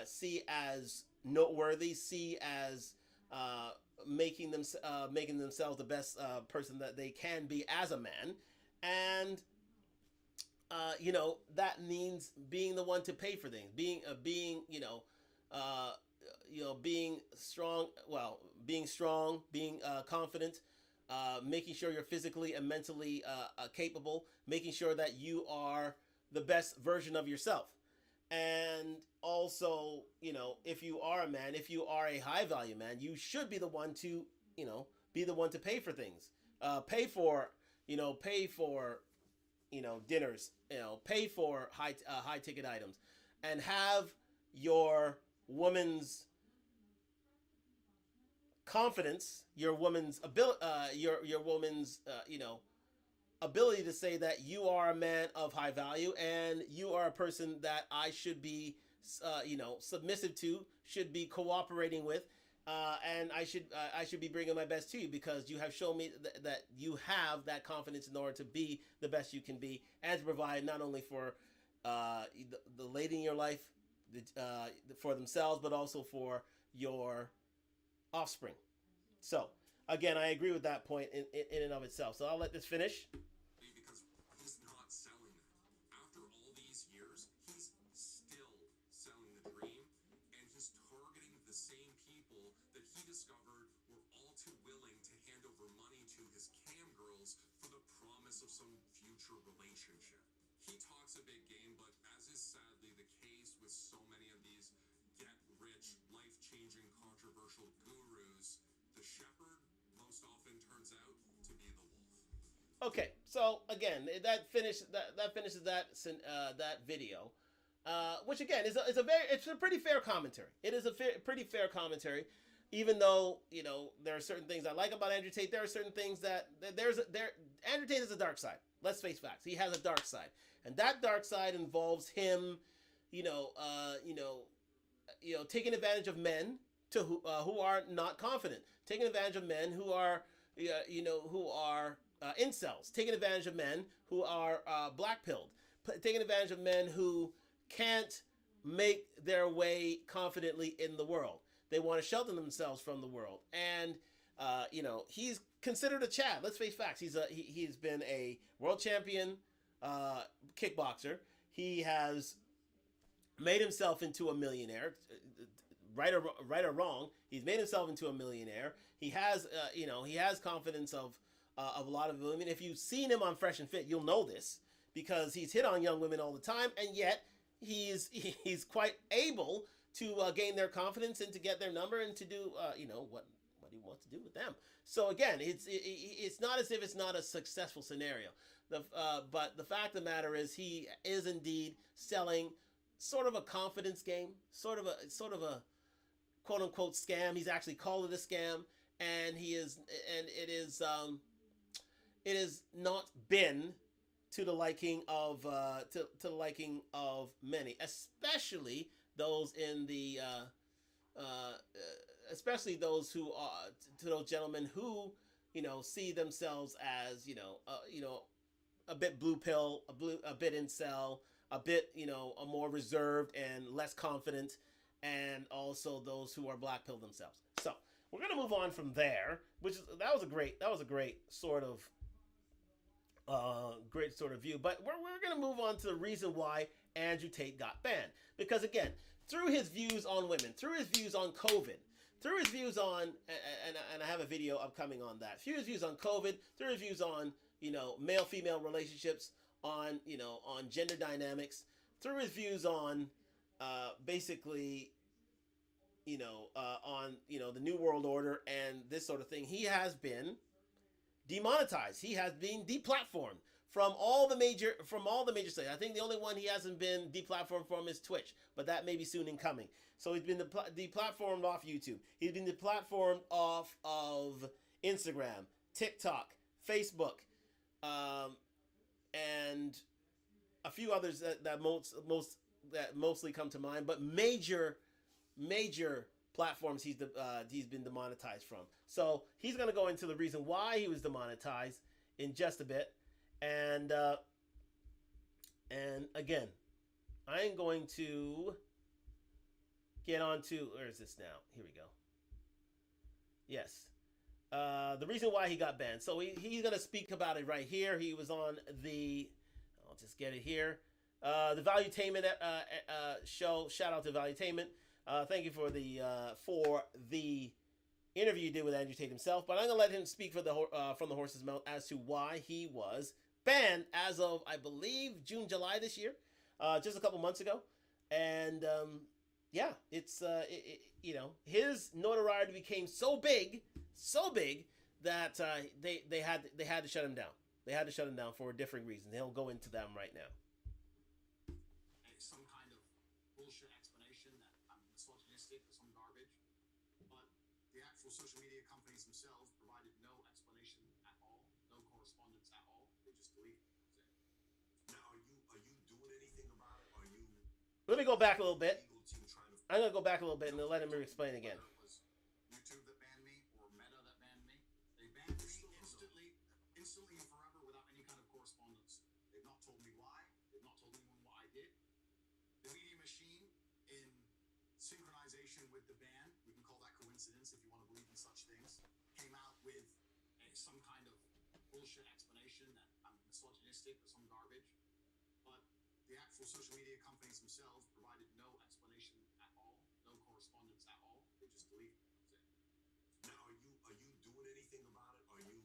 see as noteworthy, see as making themselves the best person that they can be as a man, and that means being the one to pay for things, being strong, being confident, making sure you're physically and mentally capable, making sure that you are the best version of yourself. And also, if you are a man, if you are a high value man, you should be the one to, pay for things, pay for dinners, pay for high ticket items, and have your woman's confidence, your woman's ability, your woman's ability to say that you are a man of high value and you are a person that I should be submissive to, should be cooperating with, and I should be bringing my best to you, because you have shown me that you have that confidence in order to be the best you can be, and to provide not only for the lady in your life, for themselves, but also for your offspring. So again, I agree with that point in and of itself. So I'll let this finish. Because he's not selling that. After all these years, he's still selling the dream, and he's targeting the same people that he discovered were all too willing to hand over money to his cam girls for the promise of some future relationship. He talks a big game, but as is sadly the case with so many of these get-rich, life-changing, controversial gurus, the shepherd most often turns out to be the wolf. Okay, so again, that finishes that video, which again is a pretty fair commentary. It is a pretty fair commentary, even though there are certain things I like about Andrew Tate. There are certain things that Andrew Tate has a dark side. Let's face facts. He has a dark side, and that dark side involves him, taking advantage of men who are not confident, taking advantage of men who are incels, taking advantage of men who are black-pilled, taking advantage of men who can't make their way confidently in the world. They want to shelter themselves from the world, and he's considered a Chad. Let's face facts. He's been a world champion kickboxer. He has made himself into a millionaire. Right or wrong, he's made himself into a millionaire. He has confidence of a lot of women. If you've seen him on Fresh and Fit, you'll know this, because he's hit on young women all the time, and yet he's quite able to gain their confidence and to get their number and to do what he wants to do with them. So again, it's not as if it's not a successful scenario. But the fact of the matter is, he is indeed selling sort of a confidence game, sort of a quote unquote scam. He's actually called it a scam, and it is not been to the liking of to the liking of many, especially those in the especially those who are to those gentlemen who see themselves as a bit blue pill, a bit incel, a bit, a more reserved and less confident, and also those who are black pill themselves. So we're gonna move on from there, that was a great sort of view. But we're gonna move on to the reason why Andrew Tate got banned, because again, through his views on women, through his views on COVID, through his views on, and I have a video upcoming on that, through his views on COVID, through his views on, male-female relationships, on, on gender dynamics, through his views on, basically, on, the New World Order and this sort of thing, he has been demonetized. He has been deplatformed from all the major sites. I think the only one he hasn't been deplatformed from is Twitch, but that may be soon in coming. So he's been deplatformed off YouTube. He's been deplatformed off of Instagram, TikTok, Facebook, and a few others that mostly come to mind. But major platforms he's been demonetized from. So he's going to go into the reason why he was demonetized in just a bit. And again, I am going to get on to, where is this now? Here we go. Yes. The reason why he got banned. So he's going to speak about it right here. He was on I'll just get it here. The Valuetainment show. Shout out to Valuetainment. Thank you for the interview you did with Andrew Tate himself. But I'm gonna let him speak from the horse's mouth as to why he was banned as of, I believe, June, July this year, just a couple months ago. And it's his notoriety became so big that they had to shut him down. They had to shut him down for different reasons. He'll go into them right now. Some kind of bullshit explanation that I'm misogynistic or some garbage, but the actual social media companies themselves provided no explanation at all, no correspondence at all. They just deleted it. Now, are you doing anything about it? Are you? Let me go back a little bit. Legal team trying to? I'm gonna go back a little bit and let him explain again. Whether it was YouTube that banned me or Meta that banned me, they banned me instantly and forever without any kind of correspondence. They've not told me why. They've not told anyone what I did. The media machine, in synchronization with the ban, we can call that coincidence if you want to believe in such things, came out with some kind of bullshit explanation that I'm misogynistic or some garbage. But the actual social media companies themselves provided no explanation at all, no correspondence at all. They just deleted it. Now, are you doing anything about it? Are you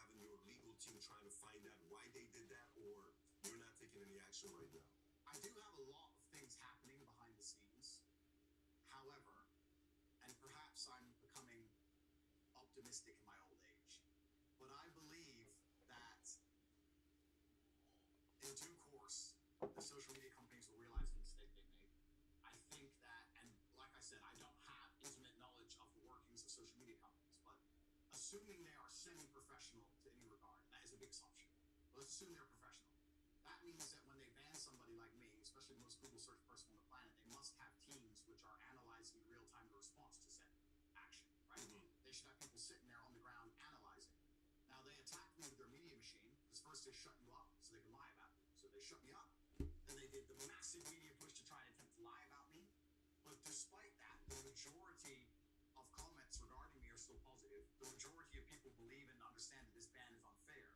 having your legal team trying to find out why they did that, or you're not taking any action right now? I do have a lot of things happening behind the scenes. However, and perhaps I'm becoming optimistic in my old age, but I believe that in due course, the social media companies will realize the mistake they made. I think that, and like I said, I don't have intimate knowledge of the workings of social media companies, but assuming they are semi-professional to any regard, that is a big assumption. But let's assume they're professional. That means that when they ban somebody like me, especially the most Google search person on the planet, they must have teams which are analyzing in real time the response to said action, right? Mm-hmm. They should have people sitting there on the ground analyzing. Now, they attacked me with their media machine, because first they shut you up so they could lie about you. So they shut me up. Then they did the massive media push to try and attempt to lie about me. But despite that, the majority of comments regarding me are still positive. The majority of people believe and understand that this ban is unfair.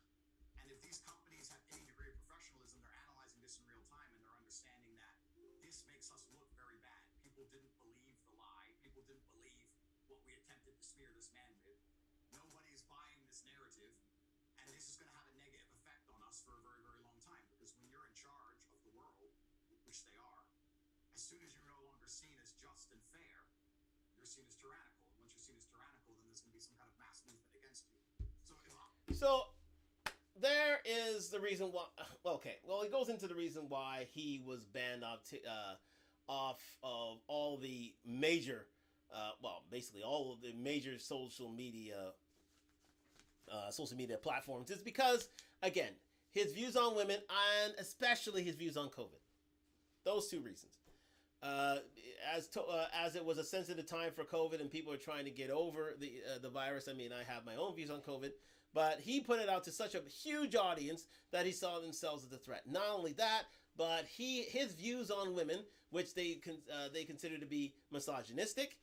And if these companies have any degree of professionalism, they're analyzing this in real time and they're understanding that this makes us look very bad. People didn't believe the lie. People didn't believe what we attempted to smear this man with. Nobody's buying this narrative. And this is going to have a negative effect on us for a very, very long time. Because when you're in charge of the world, which they are, as soon as you're no longer seen as just and fair, you're seen as tyrannical. And once you're seen as tyrannical, then there's going to be some kind of mass movement against you. So there is the reason why. Okay, well, it goes into the reason why he was banned off of all the major, basically all of the major social media platforms. Is because, again, his views on women and especially his views on COVID. Those two reasons. As it was a sensitive time for COVID and people are trying to get over the virus. I mean, I have my own views on COVID, but he put it out to such a huge audience that he saw themselves as a threat. Not only that, but his views on women, which they consider to be misogynistic.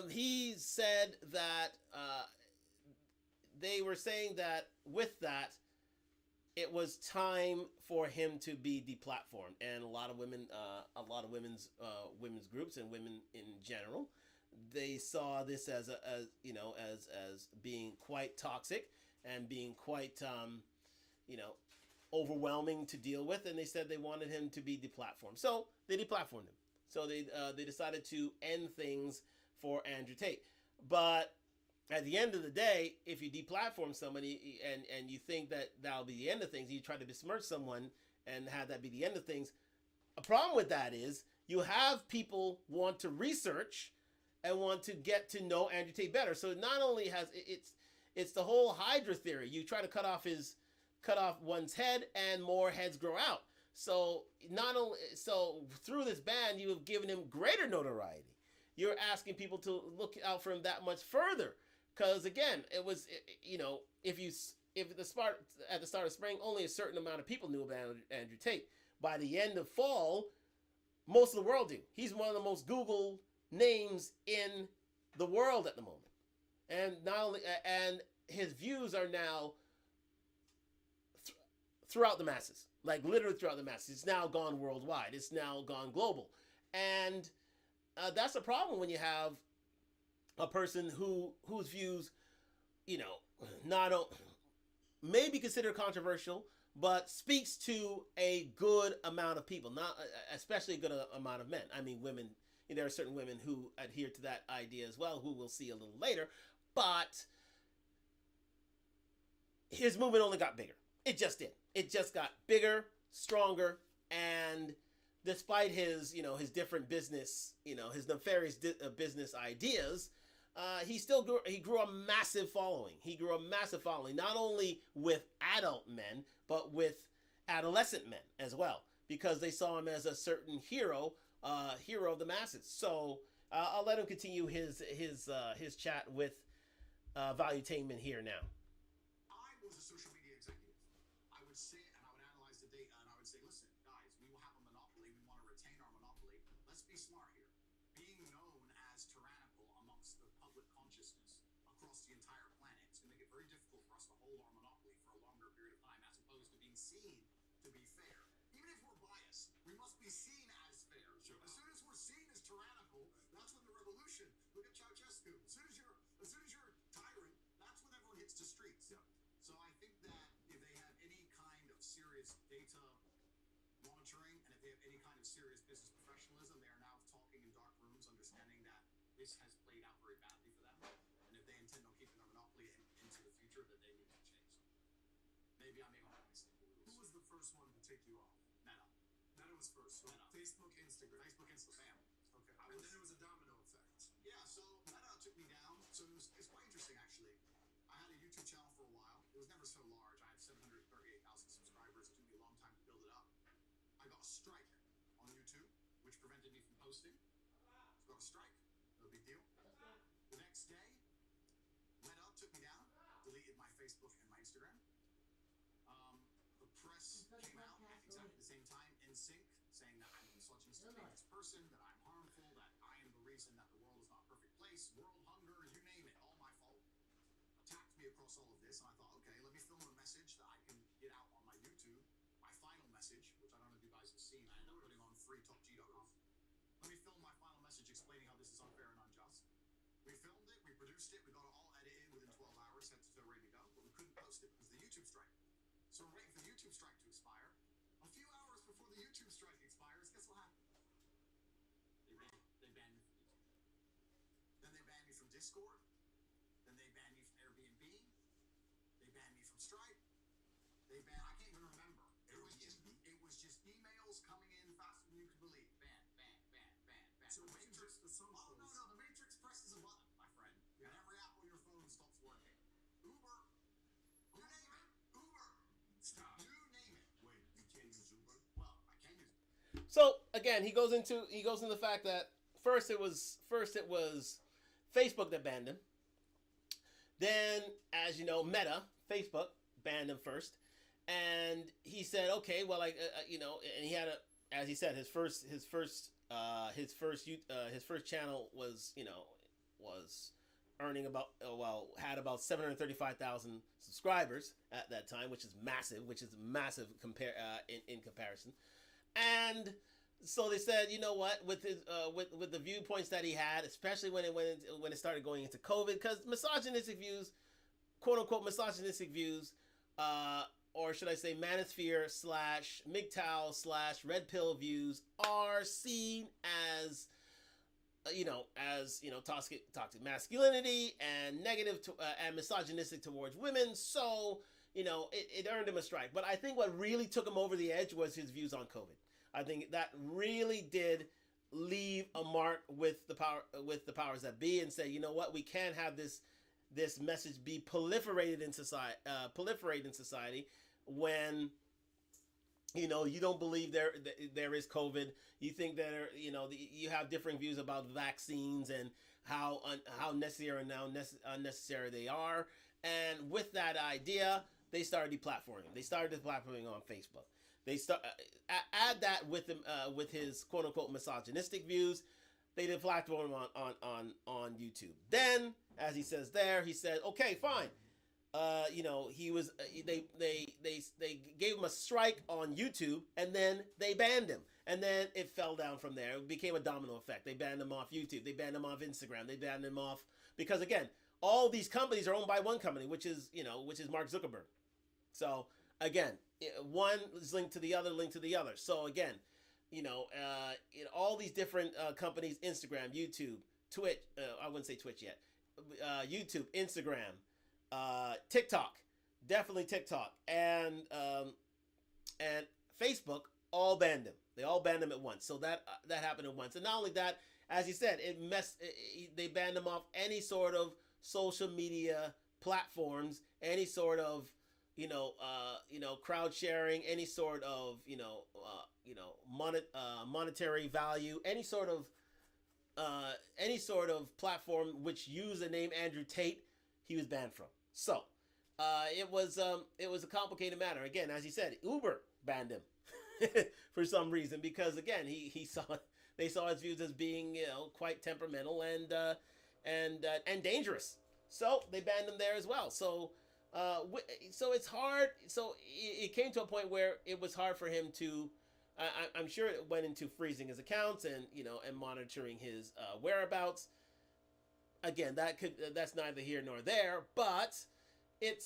He said that they were saying that with that, it was time for him to be deplatformed, and a lot of women's groups and women in general, they saw this as as being quite toxic and being quite overwhelming to deal with, and they said they wanted him to be deplatformed. So they deplatformed him. So they decided to end things for Andrew Tate, but at the end of the day, if you deplatform somebody and you think that that'll be the end of things, you try to besmirch someone and have that be the end of things. A problem with that is you have people want to research and want to get to know Andrew Tate better. So not only it's the whole Hydra theory. You try to cut off one's head and more heads grow out. So through this ban, you have given him greater notoriety. You're asking people to look out for him that much further. Because again, it was, if at the start of spring, only a certain amount of people knew about Andrew Tate. By the end of fall, most of the world do. He's one of the most Googled names in the world at the moment, and not only and his views are now throughout the masses, like literally throughout the masses. It's now gone worldwide. It's now gone global, and that's a problem when you have a person whose views, not may be considered controversial, but speaks to a good amount of people, not especially a good amount of men. I mean, women. There are certain women who adhere to that idea as well, who we'll see a little later. But his movement only got bigger. It just did. It just got bigger, stronger, and despite his, his different business, his nefarious business ideas. He grew a massive following. He grew a massive following, not only with adult men, but with adolescent men as well, because they saw him as a certain hero of the masses. So I'll let him continue his chat with Valuetainment here now. I was a social media executive. I would sit and I would analyze the data and I would say, listen, guys, we will have a monopoly. We want to retain our monopoly. Let's be smart here. Being known as tyrannical amongst the public consciousness across the entire planet is going to make it very difficult for us to hold our monopoly for a longer period of time, as opposed to being seen to be fair. Even if we're biased, we must be seen as fair. Sure. As soon as we're seen as tyrannical, that's when the revolution. Look at Ceausescu. As soon as you're tyrant, that's when everyone hits the streets. Yeah. So I think that if they have any kind of serious data monitoring, and if they have any kind of serious business professionalism, they are now talking in dark rooms, understanding that this has played out very badly for them. And if they intend on keeping their monopoly into the future, that they need to change. Maybe I made my mistake. Who was the first one to take you off? Meta. Meta was first. So Meta. Facebook, Instagram. Bam. Okay. And then it was a domino effect. Yeah, so Meta took me down. So it's quite interesting, actually. I had a YouTube channel for a while. It was never so large. I had 738,000 subscribers. It took me a long time to build it up. I got a strike on YouTube, which prevented me from posting. So got a strike. No big deal. The next day, Meta took me down, deleted my Facebook and my Instagram. The press came out at exactly the same time in sync, saying that I'm a misogynistic person, that I'm harmful, that I am the reason that the world is not a perfect place, world hunger, you name it, all my fault. Attacked me across all of this, and I thought, okay, let me film a message that I can get out on my YouTube. My final message, which I don't know if you guys have seen, I ended up putting on freetalkg.com. Let me film my final message explaining how this is unfair and unjust. We filmed it, we produced it, we got it all edited within 12 hours, had it ready to go, but we couldn't post it because of the YouTube strike. So we're waiting for the YouTube strike to expire. A few hours before the YouTube strike expires, guess what happened? They banned me from YouTube. Then they banned me from Discord. Then they banned me from Airbnb. They banned me from Stripe. I can't even remember. It was just emails coming in faster than you could believe. Ban. So Matrix for some Oh folks. no, the Matrix presses a button, my friend. Yeah. And every app on your phone stops working. Uber. You name it. Uber. Stop. You name it. Wait, you can't use Uber? Well, I can use it. So again, he goes into the fact that first it was Facebook that banned him. Then, as you know, Meta, Facebook banned him first, and he said, okay, well, like and he had as he said, his first channel was was earning about had about 735,000 subscribers at that time, which is massive in comparison. And so they said, you know what, with his with the viewpoints that he had, especially when it started going into COVID, because misogynistic views, quote unquote misogynistic views, or should I say manosphere / MGTOW / red pill views are seen as toxic masculinity and negative and misogynistic towards women. So, it earned him a strike. But I think what really took him over the edge was his views on COVID. I think that really did leave a mark with the powers that be, and say, you know what, we can't have this message be proliferate in society when you don't believe there is COVID. You think that you have different views about vaccines and how necessary and how unnecessary they are. And with that idea, they started deplatforming. They started deplatforming on Facebook. They add that with him with his quote unquote misogynistic views. They deplatform him on YouTube. Then, as he says there, he said, okay, fine. He was they gave him a strike on YouTube, and then they banned him, and then it fell down from there. It became a domino effect. They banned him off YouTube, they banned him off Instagram, they banned him off, because again, all these companies are owned by one company, which is Mark Zuckerberg. So again, one is linked to the other. So again, all these different companies, Instagram, YouTube, Twitch, I wouldn't say Twitch yet, YouTube, Instagram, TikTok, definitely TikTok, and Facebook all banned him. They all banned him at once. So that happened at once. And not only that, as he said, they banned him off any sort of social media platforms, any sort of crowd sharing, any sort of monetary value, any sort of platform which used the name Andrew Tate, he was banned from. So it was a complicated matter. Again, as he said, Uber banned him for some reason, because again, they saw his views as being quite temperamental and dangerous. So they banned him there as well. So it's hard. So it came to a point where it was hard for him to. I'm sure it went into freezing his accounts and monitoring his whereabouts. Again, that's neither here nor there. But it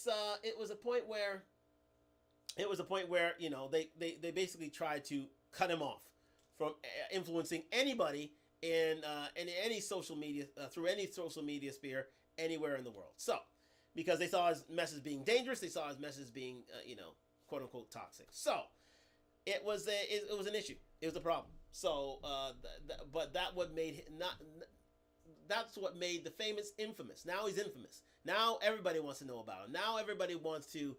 was a point where they basically tried to cut him off from influencing anybody in any social media through any social media sphere anywhere in the world. So, because they saw his message being dangerous, they saw his message being quote unquote toxic. So it was an issue. It was a problem. So but that's what made the famous infamous. Now he's infamous. Now everybody wants to know about him. Now everybody wants to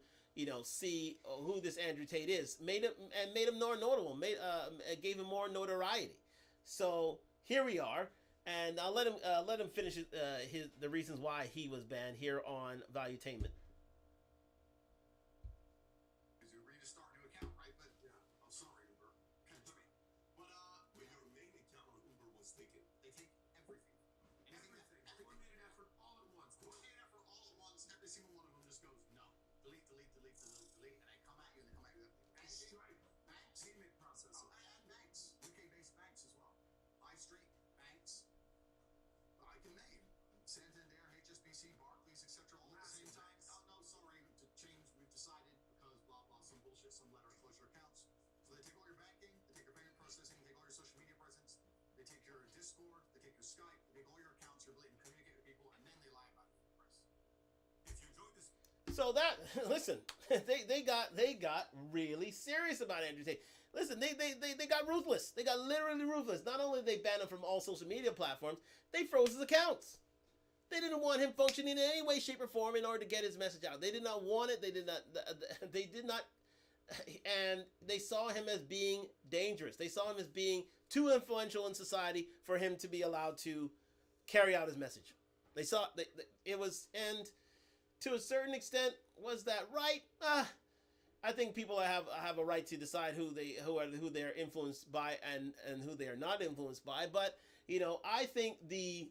see who this Andrew Tate is. Made him more notable. Gave him more notoriety. So here we are. And I'll let him finish the reasons why he was banned here on Valuetainment. You read a start new account, right? But yeah, I'm sorry, Uber. Can't do it. But your main account on Uber was taken. They take everything. Everything. Coordinated effort all at once. Every single one of them just goes no. Delete, and they come at you and they come at you. Banks, payment processing. Oh, and banks. UK-based banks as well. High Street banks. I can name Santander, HSBC, Barclays, etc. all at the same time. No, sorry, to change. We've decided because blah blah, some bullshit, some letter, close your accounts. So they take all your banking, they take your payment processing, they take all your social media presence, they take your Discord, they take your Skype, they take all your accounts, your ability to communicate with people, and then they lie about it. If you enjoyed this. So that listen, they got really serious about Andrew Tate. Listen, they got ruthless. They got literally ruthless. Not only did they ban him from all social media platforms, they froze his accounts. They didn't want him functioning in any way, shape, or form in order to get his message out. They did not want it. They did not, and they saw him as being dangerous. They saw him as being too influential in society for him to be allowed to carry out his message. They saw it was, and to a certain extent, was that right? I think people have a right to decide who they're influenced by and who they are not influenced by. But I think the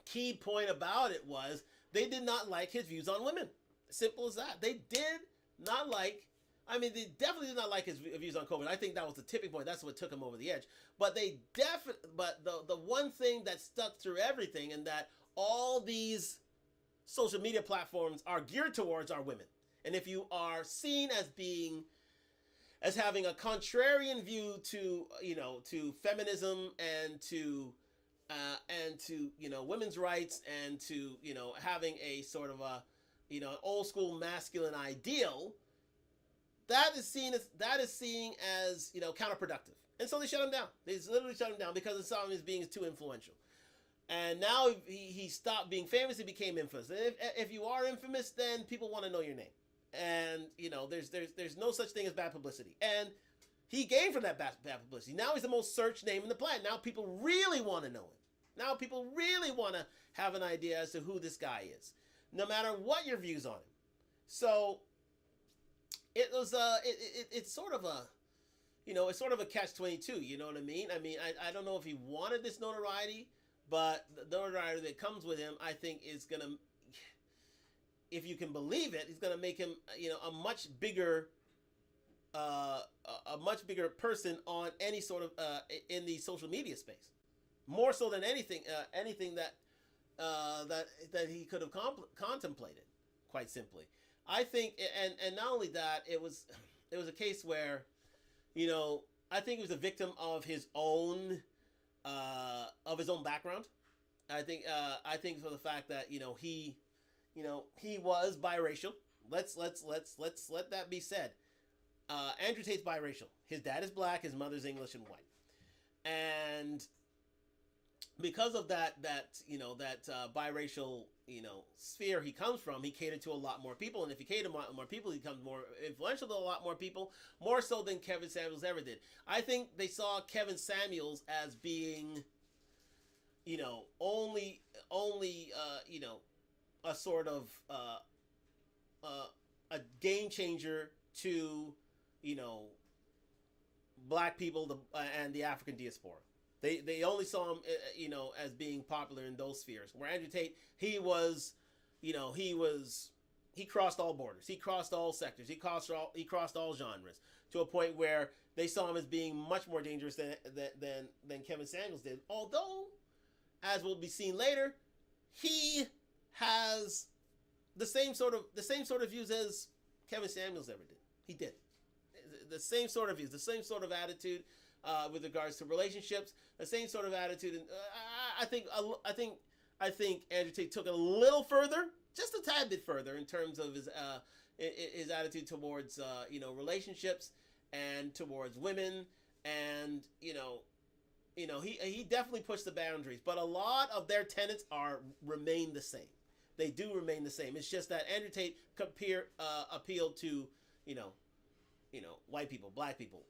key point about it was they did not like his views on women. Simple as that. They did not like. I mean, they definitely did not like his views on COVID. I think that was the tipping point. That's what took him over the edge. But the one thing that stuck through everything, and that all these social media platforms are geared towards, are women. And if you are seen as having a contrarian view to feminism and to women's rights and to having a sort of a an old school masculine ideal, that is seen as counterproductive. And so they shut him down. They literally shut him down because they saw him as being too influential. And now he stopped being famous. He became infamous. And if you are infamous, then people want to know your name. And there's no such thing as bad publicity. And he gained from that bad publicity. Now he's the most searched name in the planet. Now people really want to know him. Now people really want to have an idea as to who this guy is, no matter what your views on him. So it was it's sort of a catch-22. You know what I mean? I mean, I don't know if he wanted this notoriety, but the notoriety that comes with him, I think, is gonna, if you can believe it, is gonna make him a much bigger person on any sort of in the social media space, more so than anything that he could have contemplated. Quite simply, I think, and not only that, it was a case where, I think he was a victim of his own background. I think for the fact that he was biracial. Let's let that be said. Andrew Tate's biracial. His dad is black, his mother's English and white, and because of that biracial sphere he comes from, he catered to a lot more people, and if he catered to more people, he becomes more influential to a lot more people, more so than Kevin Samuels ever did. I think they saw Kevin Samuels as being only a sort of a game changer to black people and the African diaspora. They only saw him as being popular in those spheres. Where Andrew Tate, he crossed all borders. He crossed all sectors. He crossed all genres, to a point where they saw him as being much more dangerous than Kevin Samuels did. Although, as will be seen later, he has the same sort of views as Kevin Samuels ever did. He did the same sort of views, the same sort of attitude with regards to relationships, the same sort of attitude. And I think Andrew Tate took it a little further, just a tad bit further, in terms of his attitude towards relationships and towards women, and he definitely pushed the boundaries. But a lot of their tenets remain the same. They do remain the same. It's just that Andrew Tate appealed to white people, black people,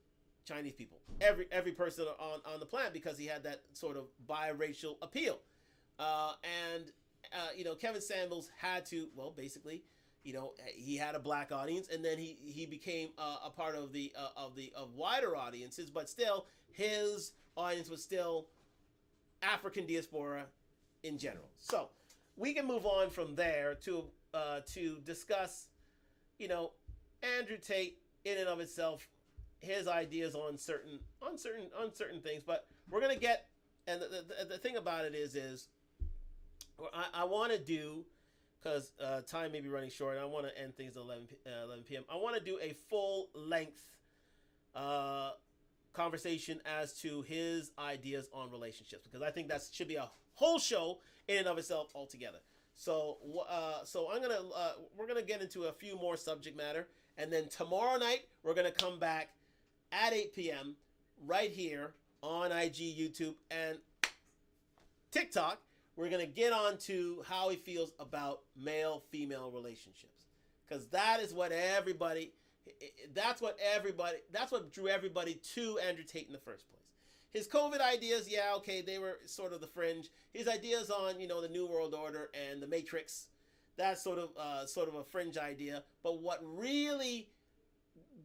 Chinese people, every person on the planet, because he had that sort of biracial appeal. Kevin Samuels had to, basically, he had a black audience, and then he became a part of wider audiences, but still his audience was still African diaspora in general. So we can move on from there to discuss, Andrew Tate in and of itself, his ideas on certain things. But we're gonna get, and the thing about it is I want to do, because time may be running short, I want to end things at 11 p.m. I want to do a full length conversation as to his ideas on relationships, because I think that should be a whole show in and of itself altogether. So we're gonna get into a few more subject matter, and then tomorrow night we're gonna come back at 8 p.m. right here on IG, YouTube, and TikTok. We're gonna get on to how he feels about male-female relationships, because that's what drew everybody to Andrew Tate in the first place. his COVID ideas, yeah, okay, they were sort of the fringe. His ideas on, the New World Order and the Matrix, that's sort of a fringe idea. But what really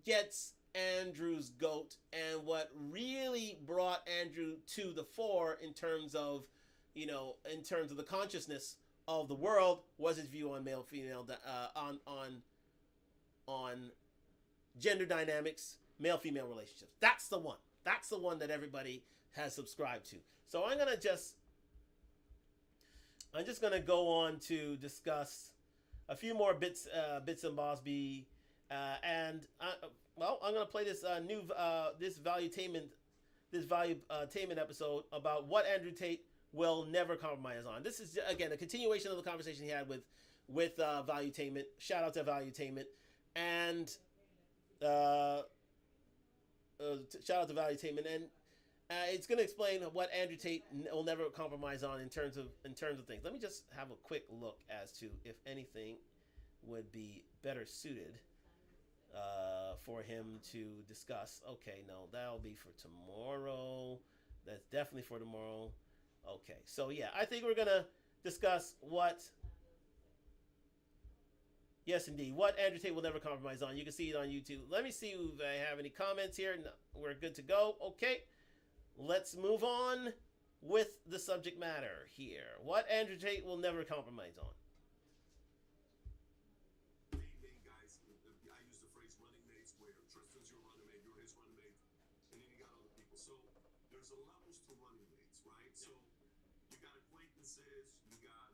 gets Andrew's goat and what really brought Andrew to the fore in terms of the consciousness of the world was his view on male female on gender dynamics, male female relationships. That's the one that everybody has subscribed to. So I'm just gonna go on to discuss a few more bits and bobs. I'm gonna play this this valuetainment episode about what Andrew Tate will never compromise on. This is again a continuation of the conversation he had with valuetainment. Shout out to valuetainment and it's going to explain what Andrew Tate will never compromise on in terms of things. Let me just have a quick look as to if anything would be better suited for him to discuss. Okay, no, that'll be for tomorrow. That's definitely for tomorrow. Okay, so yeah, I think we're going to discuss what... Yes, indeed. What Andrew Tate will never compromise on. You can see it on YouTube. Let me see if I have any comments here. No, we're good to go. Okay. Let's move on with the subject matter here. What Andrew Tate will never compromise on. Main guys, I use the phrase running mates, where Tristan's your running mate, you're his running mate, and then you got other people. So there's levels to running mates, right? So you got acquaintances, you got,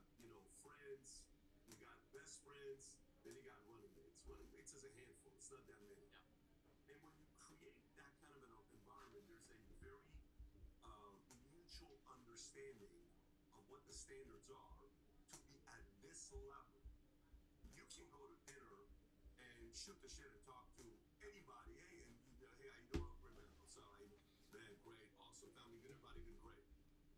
friends, you got best friends, then you got running mates. Running mates is a handful. It's not that many. Yeah. And when you create that kind of an environment, there's a very mutual understanding of what the standards are to be at this level. You can go to dinner and shoot the shit and talk to anybody. Hey, hey, how you doing? So, man, great, awesome, family good, everybody good, great.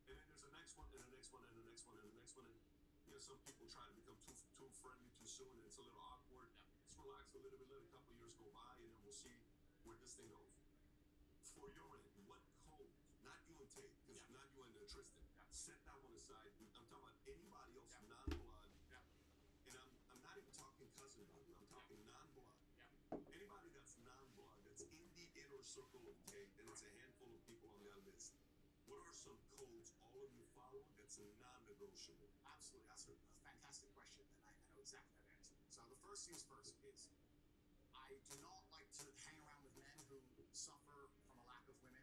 And then there's the next one, and the next one, and the next one, and the next one, and some people try to become too friendly too soon, and it's a little awkward. Yeah. Let's relax a little bit, let a couple years go by, and then we'll see where this thing goes. For your end, what code, not you and Tate, because not you and Tristan, set that one aside. I'm talking about anybody else, non-blood, and I'm not even talking cousin blood, I'm talking non-blood. Anybody that's non-blood, that's in the inner circle of Tate, and it's a handful of people on that list. What are some codes all of you follow that's non-negotiable? Absolutely, that's a fantastic question, and I know exactly how to answer. So the first things first is, I do not like to hang around with men who suffer from a lack of women,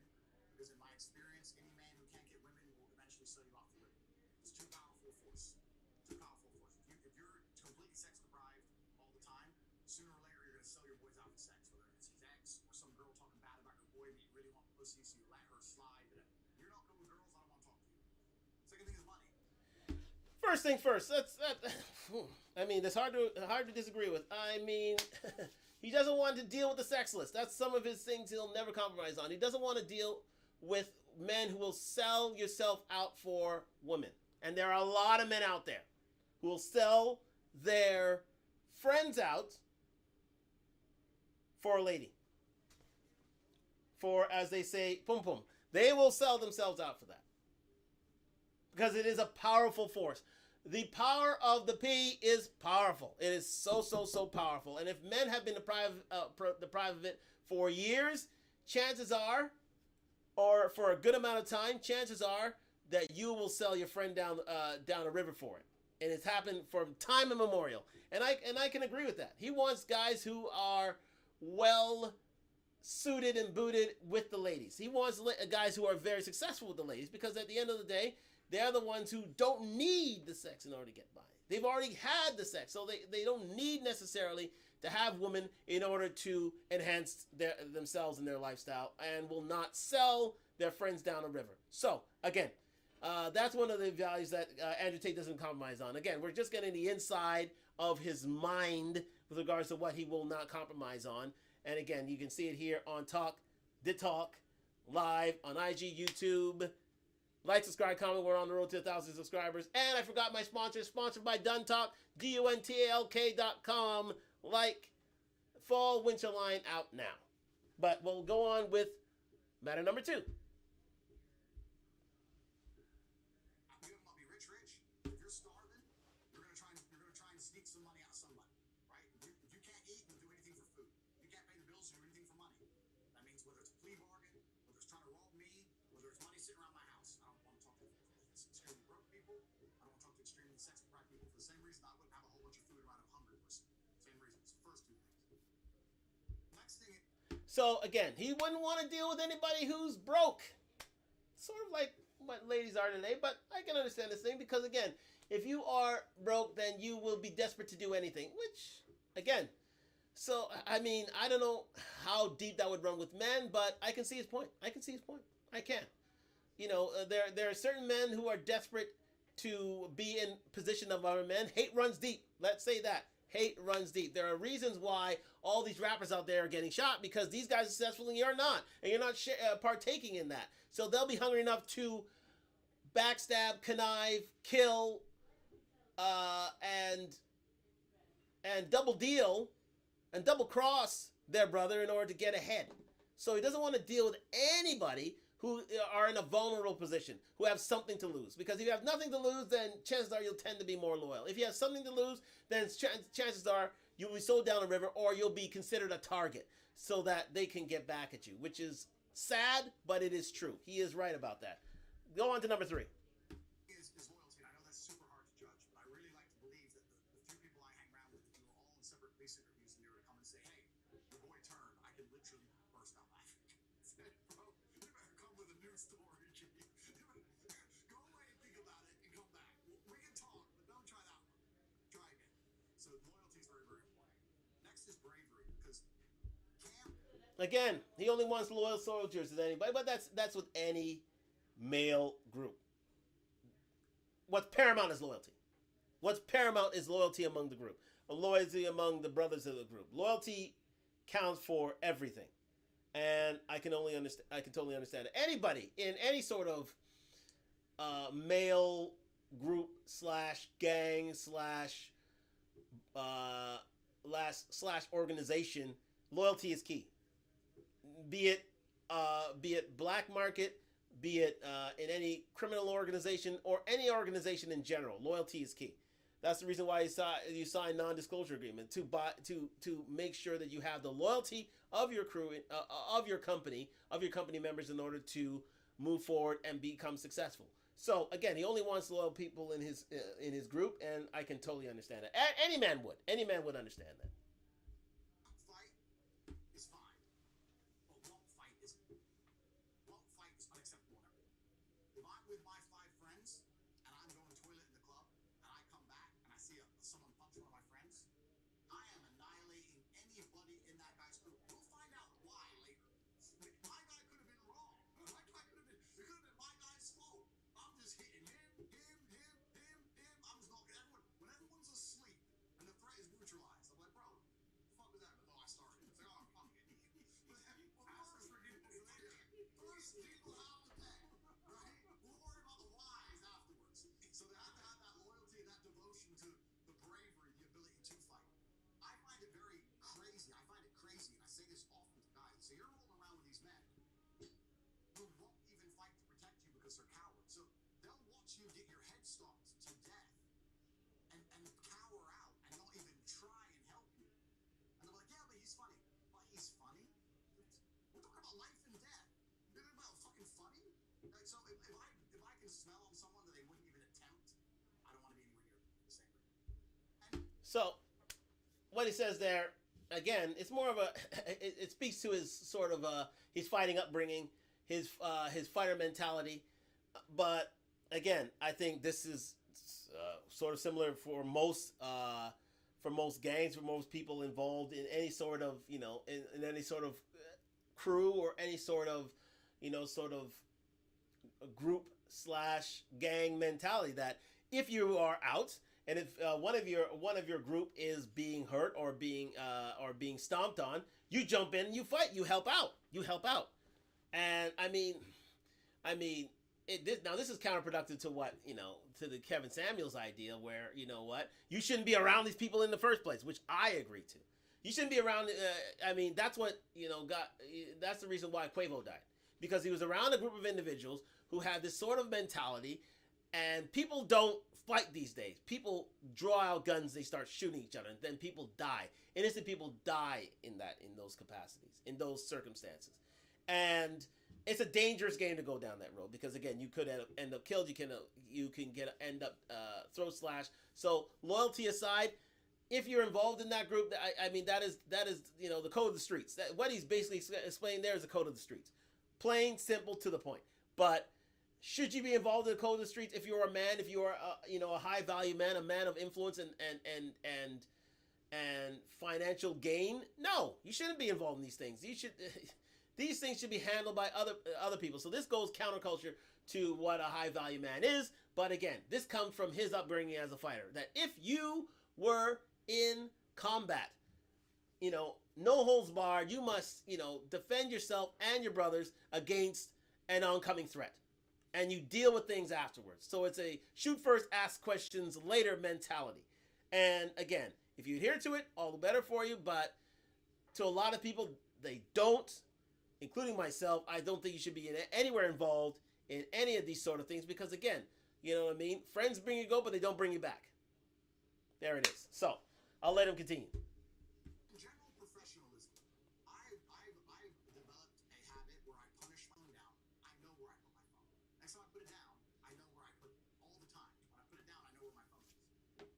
because in my experience, any man who can't get women will eventually sell you off to women. It's too powerful a force. Too powerful a force. If you're completely sex deprived all the time, sooner or later you're going to sell your boys out for sex, whether it's his ex or some girl talking bad about your boy, but you really want pussy, so you let her slide. But you're not good with girls, I don't want to talk to you. Second thing is money. First thing first. That's hard to disagree with. I mean, he doesn't want to deal with the sex list. That's some of his things he'll never compromise on. He doesn't want to deal with men who will sell yourself out for women. And there are a lot of men out there who will sell their friends out for a lady. For, as they say, pum pum. They will sell themselves out for that. Because it is a powerful force. The power of the P is powerful. It is so powerful. And if men have been deprived of it for years, chances are, or for a good amount of time, chances are that you will sell your friend down a river for it. And it's happened from time immemorial. And I can agree with that. He wants guys who are well suited and booted with the ladies. He wants guys who are very successful with the ladies, because at the end of the day, they're the ones who don't need the sex in order to get by. They've already had the sex, so they don't need necessarily to have women in order to enhance themselves and their lifestyle, and will not sell their friends down a river. So, again, that's one of the values that Andrew Tate doesn't compromise on. Again, we're just getting the inside of his mind with regards to what he will not compromise on. And again, you can see it here on Talkdtalklive on IG, YouTube. Like, subscribe, comment. We're on the road to 1,000 subscribers. And I forgot my sponsor, sponsored by Duntalk, DUNTALK.com. Like, fall winter line out now. But we'll go on with matter number 2. sitting around my house. I don't want to talk to extremely broke people. I don't want to talk to extremely sex deprived people for the same reason I wouldn't have a whole bunch of food around a hungry person. Same reasons. First two things. Next thing. So again, he wouldn't want to deal with anybody who's broke. Sort of like what ladies are today, but I can understand this thing because again, if you are broke, then you will be desperate to do anything. Which, again, so I mean, I don't know how deep that would run with men, but I can see his point. I can. You know, there are certain men who are desperate to be in position of other men. Hate runs deep. Let's say that. Hate runs deep. There are reasons why all these rappers out there are getting shot because these guys are successful and you're not. And you're not partaking in that. So they'll be hungry enough to backstab, connive, kill, and double deal and double cross their brother in order to get ahead. So he doesn't want to deal with anybody who are in a vulnerable position, who have something to lose. Because if you have nothing to lose, then chances are you'll tend to be more loyal. If you have something to lose, then chances are you'll be sold down a river or you'll be considered a target so that they can get back at you, which is sad, but it is true. He is right about that. Go on to number 3. Is loyalty. And I know that's super hard to judge, but I really like to believe that the few people I hang around with, if you were all in separate police interviews and they were to come and say, hey, your boy turned, I can literally burst out laughing. Bro, you better come with a new story, G. Go away and think about it and come back. We can talk, but don't try that one. Try again. So loyalty is very, very important. Next is bravery, because again, he only wants loyal soldiers with anybody, but that's with any male group. What's paramount is loyalty. What's paramount is loyalty among the group. Loyalty among the brothers of the group. Loyalty counts for everything. And I can totally understand it. Anybody in any sort of male group / gang / organization, loyalty is key. Be it black market, be it in any criminal organization or any organization in general, loyalty is key. That's the reason why you sign non-disclosure agreement to make sure that you have the loyalty of your crew, of your company members in order to move forward and become successful. So again, he only wants loyal people in his group, and I can totally understand that. Any man would understand that. fight is fine, but won't fight is unacceptable. If I'm with my 5 friends and I'm going to toilet in the club and I come back and I see someone punch one of my friends, I am annihilating anybody in that guy's group. We'll find out why later. My guy could have been wrong. It could have been my guy's fault. I'm just hitting him. I'm just knocking everyone. When everyone's asleep and the threat is neutralized, I'm like, bro, what the fuck was that? Oh, I started. It's like, oh, I'm pumping. First, people have to pay, right? We'll worry about the whys afterwards. So they have to have that loyalty and that devotion to the bravery, the ability to fight. I find it very crazy. I find it crazy, and I say this often to guys. So you're rolling around with these men who won't even fight to protect you because they're cowards. So they'll watch you get your head stomped to death and cower out and not even try and help you. And they're like, yeah, but he's funny. But he's funny? We're talking about life and death. You're talking about fucking funny? Like, so if I can smell on someone that they wouldn't even attempt, I don't want to be anywhere near the same group. So, what he says there, again, it's more of it speaks to his sort of his fighting upbringing, his fighter mentality. But again, I think this is sort of similar for most gangs, for most people involved in any sort of, in any sort of crew or any sort of, a group / gang mentality, that if you are out and if one of your group is being hurt or being stomped on, you jump in and you fight, you help out. And I mean this is counterproductive to what, to the Kevin Samuels idea where, you shouldn't be around these people in the first place, which I agree to. You shouldn't be around, that's what, that's the reason why Quavo died. Because he was around a group of individuals who had this sort of mentality, and people don't fight these days. People draw out guns, they start shooting each other, and then people die. Innocent people die in those capacities, in those circumstances. And it's a dangerous game to go down that road because again, you could end up killed. You can end up throat slash. So loyalty aside, if you're involved in that group, I mean that is the code of the streets. What he's basically explaining there is the code of the streets, plain simple to the point. But should you be involved in the code of the streets if you're a man, if you are a high value man, a man of influence and financial gain? No, you shouldn't be involved in these things. You should. These things should be handled by other people. So this goes counterculture to what a high value man is. But again, this comes from his upbringing as a fighter. That if you were in combat, no holds barred, you must, defend yourself and your brothers against an oncoming threat. And you deal with things afterwards. So it's a shoot first, ask questions later mentality. And again, if you adhere to it, all the better for you. But to a lot of people, they don't. Including myself, I don't think you should be anywhere involved in any of these sort of things because, again, you know what I mean? Friends bring you go, but they don't bring you back. There it is. So, I'll let him continue. In general professionalism, I've developed a habit where I punish my phone down. I know where I put my phone. Next time I put it down, I know where I put it all the time. When I put it down, I know where my phone is.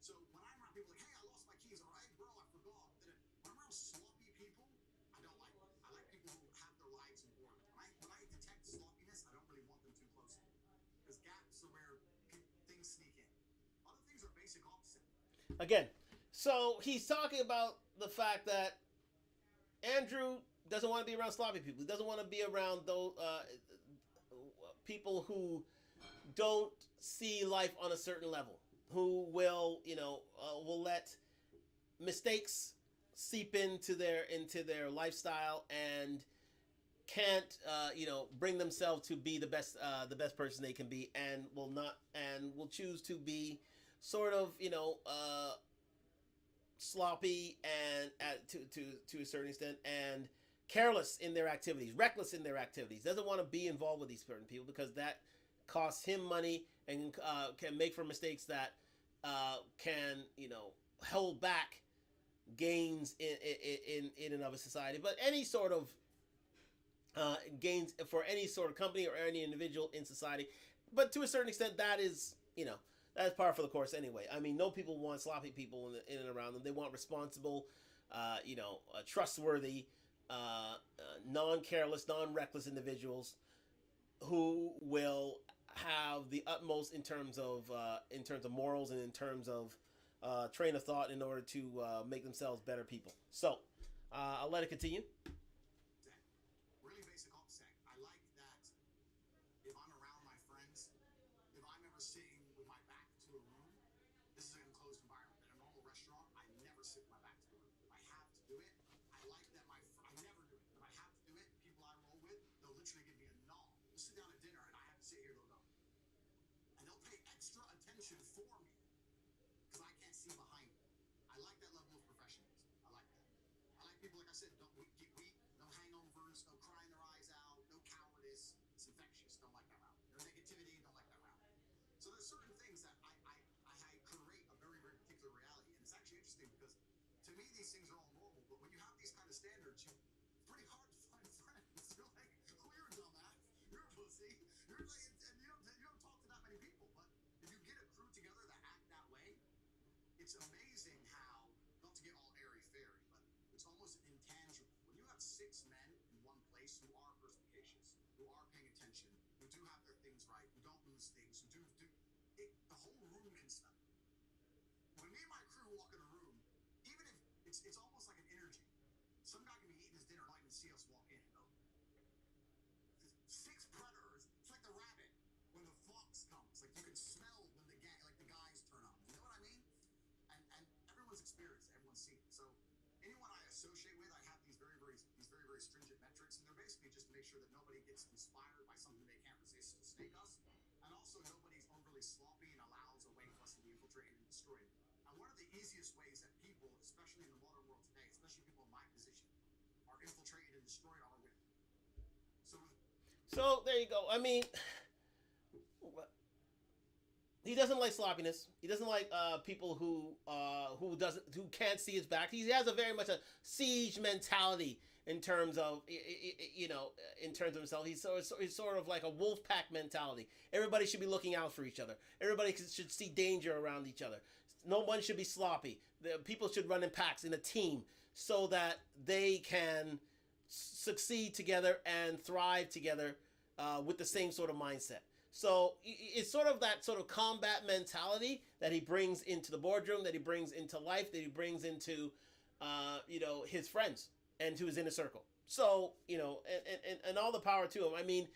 So, when I'm around people like, hey, I lost my keys, all right, bro, I forgot. When I'm around sloppy people, I don't like it. I like people who have their lives in order. When I detect sloppiness, I don't really want them too close to me. Because gaps are where things sneak in. Other things are basic opposite. Again, so he's talking about the fact that Andrew doesn't want to be around sloppy people. He doesn't want to be around those people who don't see life on a certain level, who will, will let mistakes seep into their lifestyle and can't bring themselves to be the best person they can be, and will choose to be sort of sloppy and to a certain extent and careless in their activities, reckless in their activities. Doesn't want to be involved with these certain people because that costs him money and can make for mistakes that can hold back gains in and of a society. But any sort of gains for any sort of company or any individual in society. But to a certain extent, that is that's par for the course anyway. I mean, no people want sloppy people in and around them. They want responsible, trustworthy, non-careless, non-reckless individuals who will have the utmost in terms of morals and in terms of train of thought in order to make themselves better people. So I'll let it continue. Really basic opsec. I like that if I'm around my friends, if I'm ever sitting with my back to a room, this is an enclosed environment. In a normal restaurant, I never sit with my back to the room. If I have to do it, I like that I never do it. If I have to do it, people I roll with, they'll literally give me a nod. We'll sit down at dinner and I have to sit here, they'll go. And they'll pay extra attention for me because I can't see behind me. I like that level of professionalism. I like that. I like people, like I said, don't get weak, no hangovers, no crying their eyes out, no cowardice. It's infectious. Don't like that route. No negativity. Don't like that route. So there's certain things that I create a very, very particular reality. And it's actually interesting because to me, these things are all normal. But when you have these kind of standards, it's pretty hard to find friends. You're like, oh, you're a dumbass. You're a pussy. You're like, and you don't talk to that many people. But if you get a crew together that act that way, it's amazing how, not to get all airy-fairy, but it's almost intangible. When you have 6 men in one place who are perspicacious, who are paying attention, who do have their things right, who don't lose things, who do it, the whole room instant. When me and my crew walk in a room, even if it's almost like an energy. Some guy can be eating his dinner and not even see us walk in and go, 6 predators. It's like the rabbit when the fox comes. Like you can smell when the guys turn up. You know what I mean? And everyone's experienced, everyone's seen it. So anyone I associate with, I have these very, very stringent metrics, and they're basically just to make sure that nobody gets inspired by something they can't resist to snake us, and also nobody's overly sloppy and allows a way for us to be infiltrated and destroyed. And one of the easiest ways that people, especially in the modern world today, especially people in my position, are infiltrated and destroyed are women. So there you go. I mean, he doesn't like sloppiness. He doesn't like people who can't see his back. He has a very much a siege mentality in terms of in terms of himself. He's sort of like a wolf pack mentality. Everybody should be looking out for each other. Everybody should see danger around each other. No one should be sloppy. The people should run in packs in a team so that they can succeed together and thrive together with the same sort of mindset. So it's sort of that sort of combat mentality that he brings into the boardroom, that he brings into life, that he brings into his friends and to his inner circle. So and all the power to him. I mean,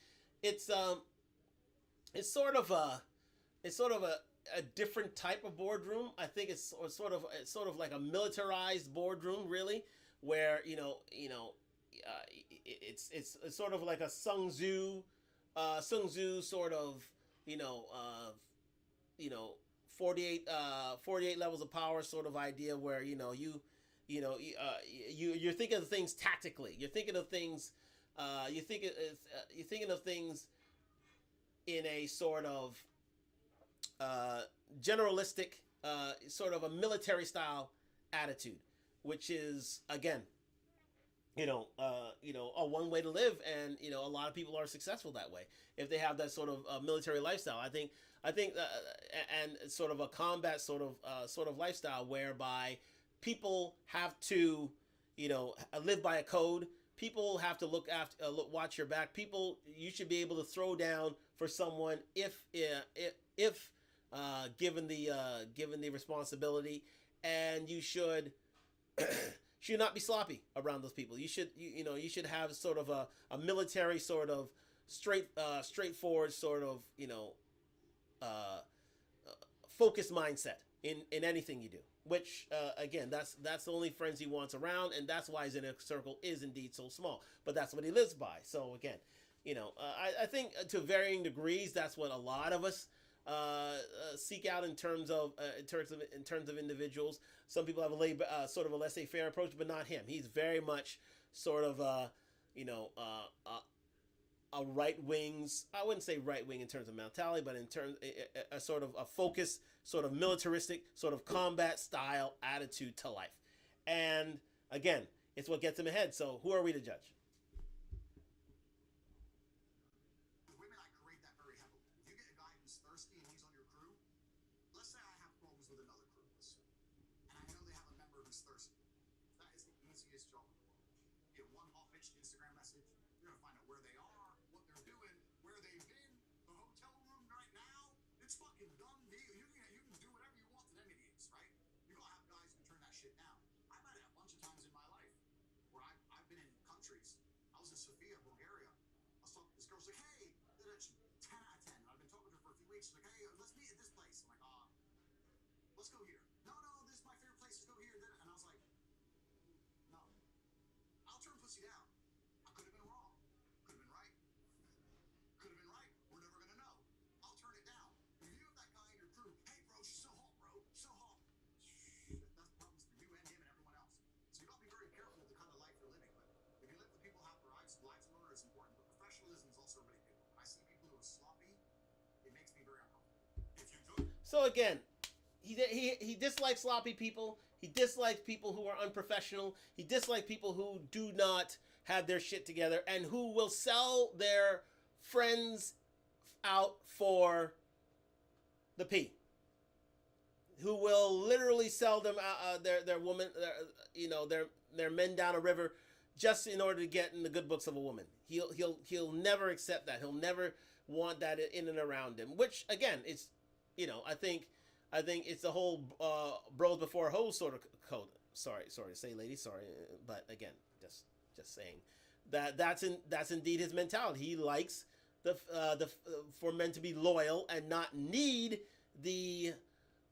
it's sort of a different type of boardroom. I think it's sort of like a militarized boardroom, really, where it's sort of like a Sun Tzu sort of 48 levels of power sort of idea, where you're thinking of things tactically. You're thinking of things you're thinking of things in a sort of generalistic sort of a military style attitude, which is, again, a one way to live, and a lot of people are successful that way if they have that sort of military lifestyle. I think, and sort of a combat sort of lifestyle whereby people have to, live by a code. People have to watch your back. You should be able to throw down for someone if given the responsibility, and you should not be sloppy around those people. You should have sort of a military sort of straightforward sort of focused mindset in anything you do. Which again, that's the only friends he wants around, and that's why his inner circle is indeed so small. But that's what he lives by. So again, I think to varying degrees, that's what a lot of us seek out in terms of individuals. Some people have sort of a laissez-faire approach, but not him. He's very much sort of a right wings. I wouldn't say right wing in terms of mentality, but in terms a sort of a focused, sort of militaristic, sort of combat style attitude to life. And again, it's what gets him ahead. So who are we to judge? Women, I create that very heavily. If you get a guy who's thirsty and he's on your crew, let's say I have problems with another crew, and I know they have a member who's thirsty. That is the easiest job in the world. Get one hot bitch Instagram message. You're gonna find out where they are, what they're doing, where they've been, the hotel room right now. It's fucking done deal. You can do whatever you want to them idiots, right? You're gonna have guys who turn that shit down. I've had it a bunch of times in my life where I've been in countries. I was in Sofia, Bulgaria. I was talking to this girl. She's like, hey, 10 out of 10. I've been talking to her for a few weeks. She's like, hey, let's meet at this place. I'm like, let's go here. No, this is my favorite place. Let's go here. And I was like, no. I'll turn pussy down. I could have been wrong. Could have been right. Could have been right. We're never going to know. I'll turn it down. If you have that guy in your crew, hey, bro, she's so hot, bro. So hot. That's problems for you and him and everyone else. So you got to be very careful with the kind of life you're living. But if you let the people have their lives in order, it's important. But professionalism is also really big. When I see people who are sloppy, it makes me very uncomfortable. If you do. So again, he dislikes sloppy people. He dislikes people who are unprofessional. He dislikes people who do not have their shit together and who will sell their friends out for the P. Who will literally sell them their woman, their men down a river, just in order to get in the good books of a woman. He'll never accept that. He'll never want that in and around him. Which again, it's I think it's the whole bros before hoes sort of code. Sorry to say, ladies. Sorry, but again, just saying that's indeed his mentality. He likes for men to be loyal and not need the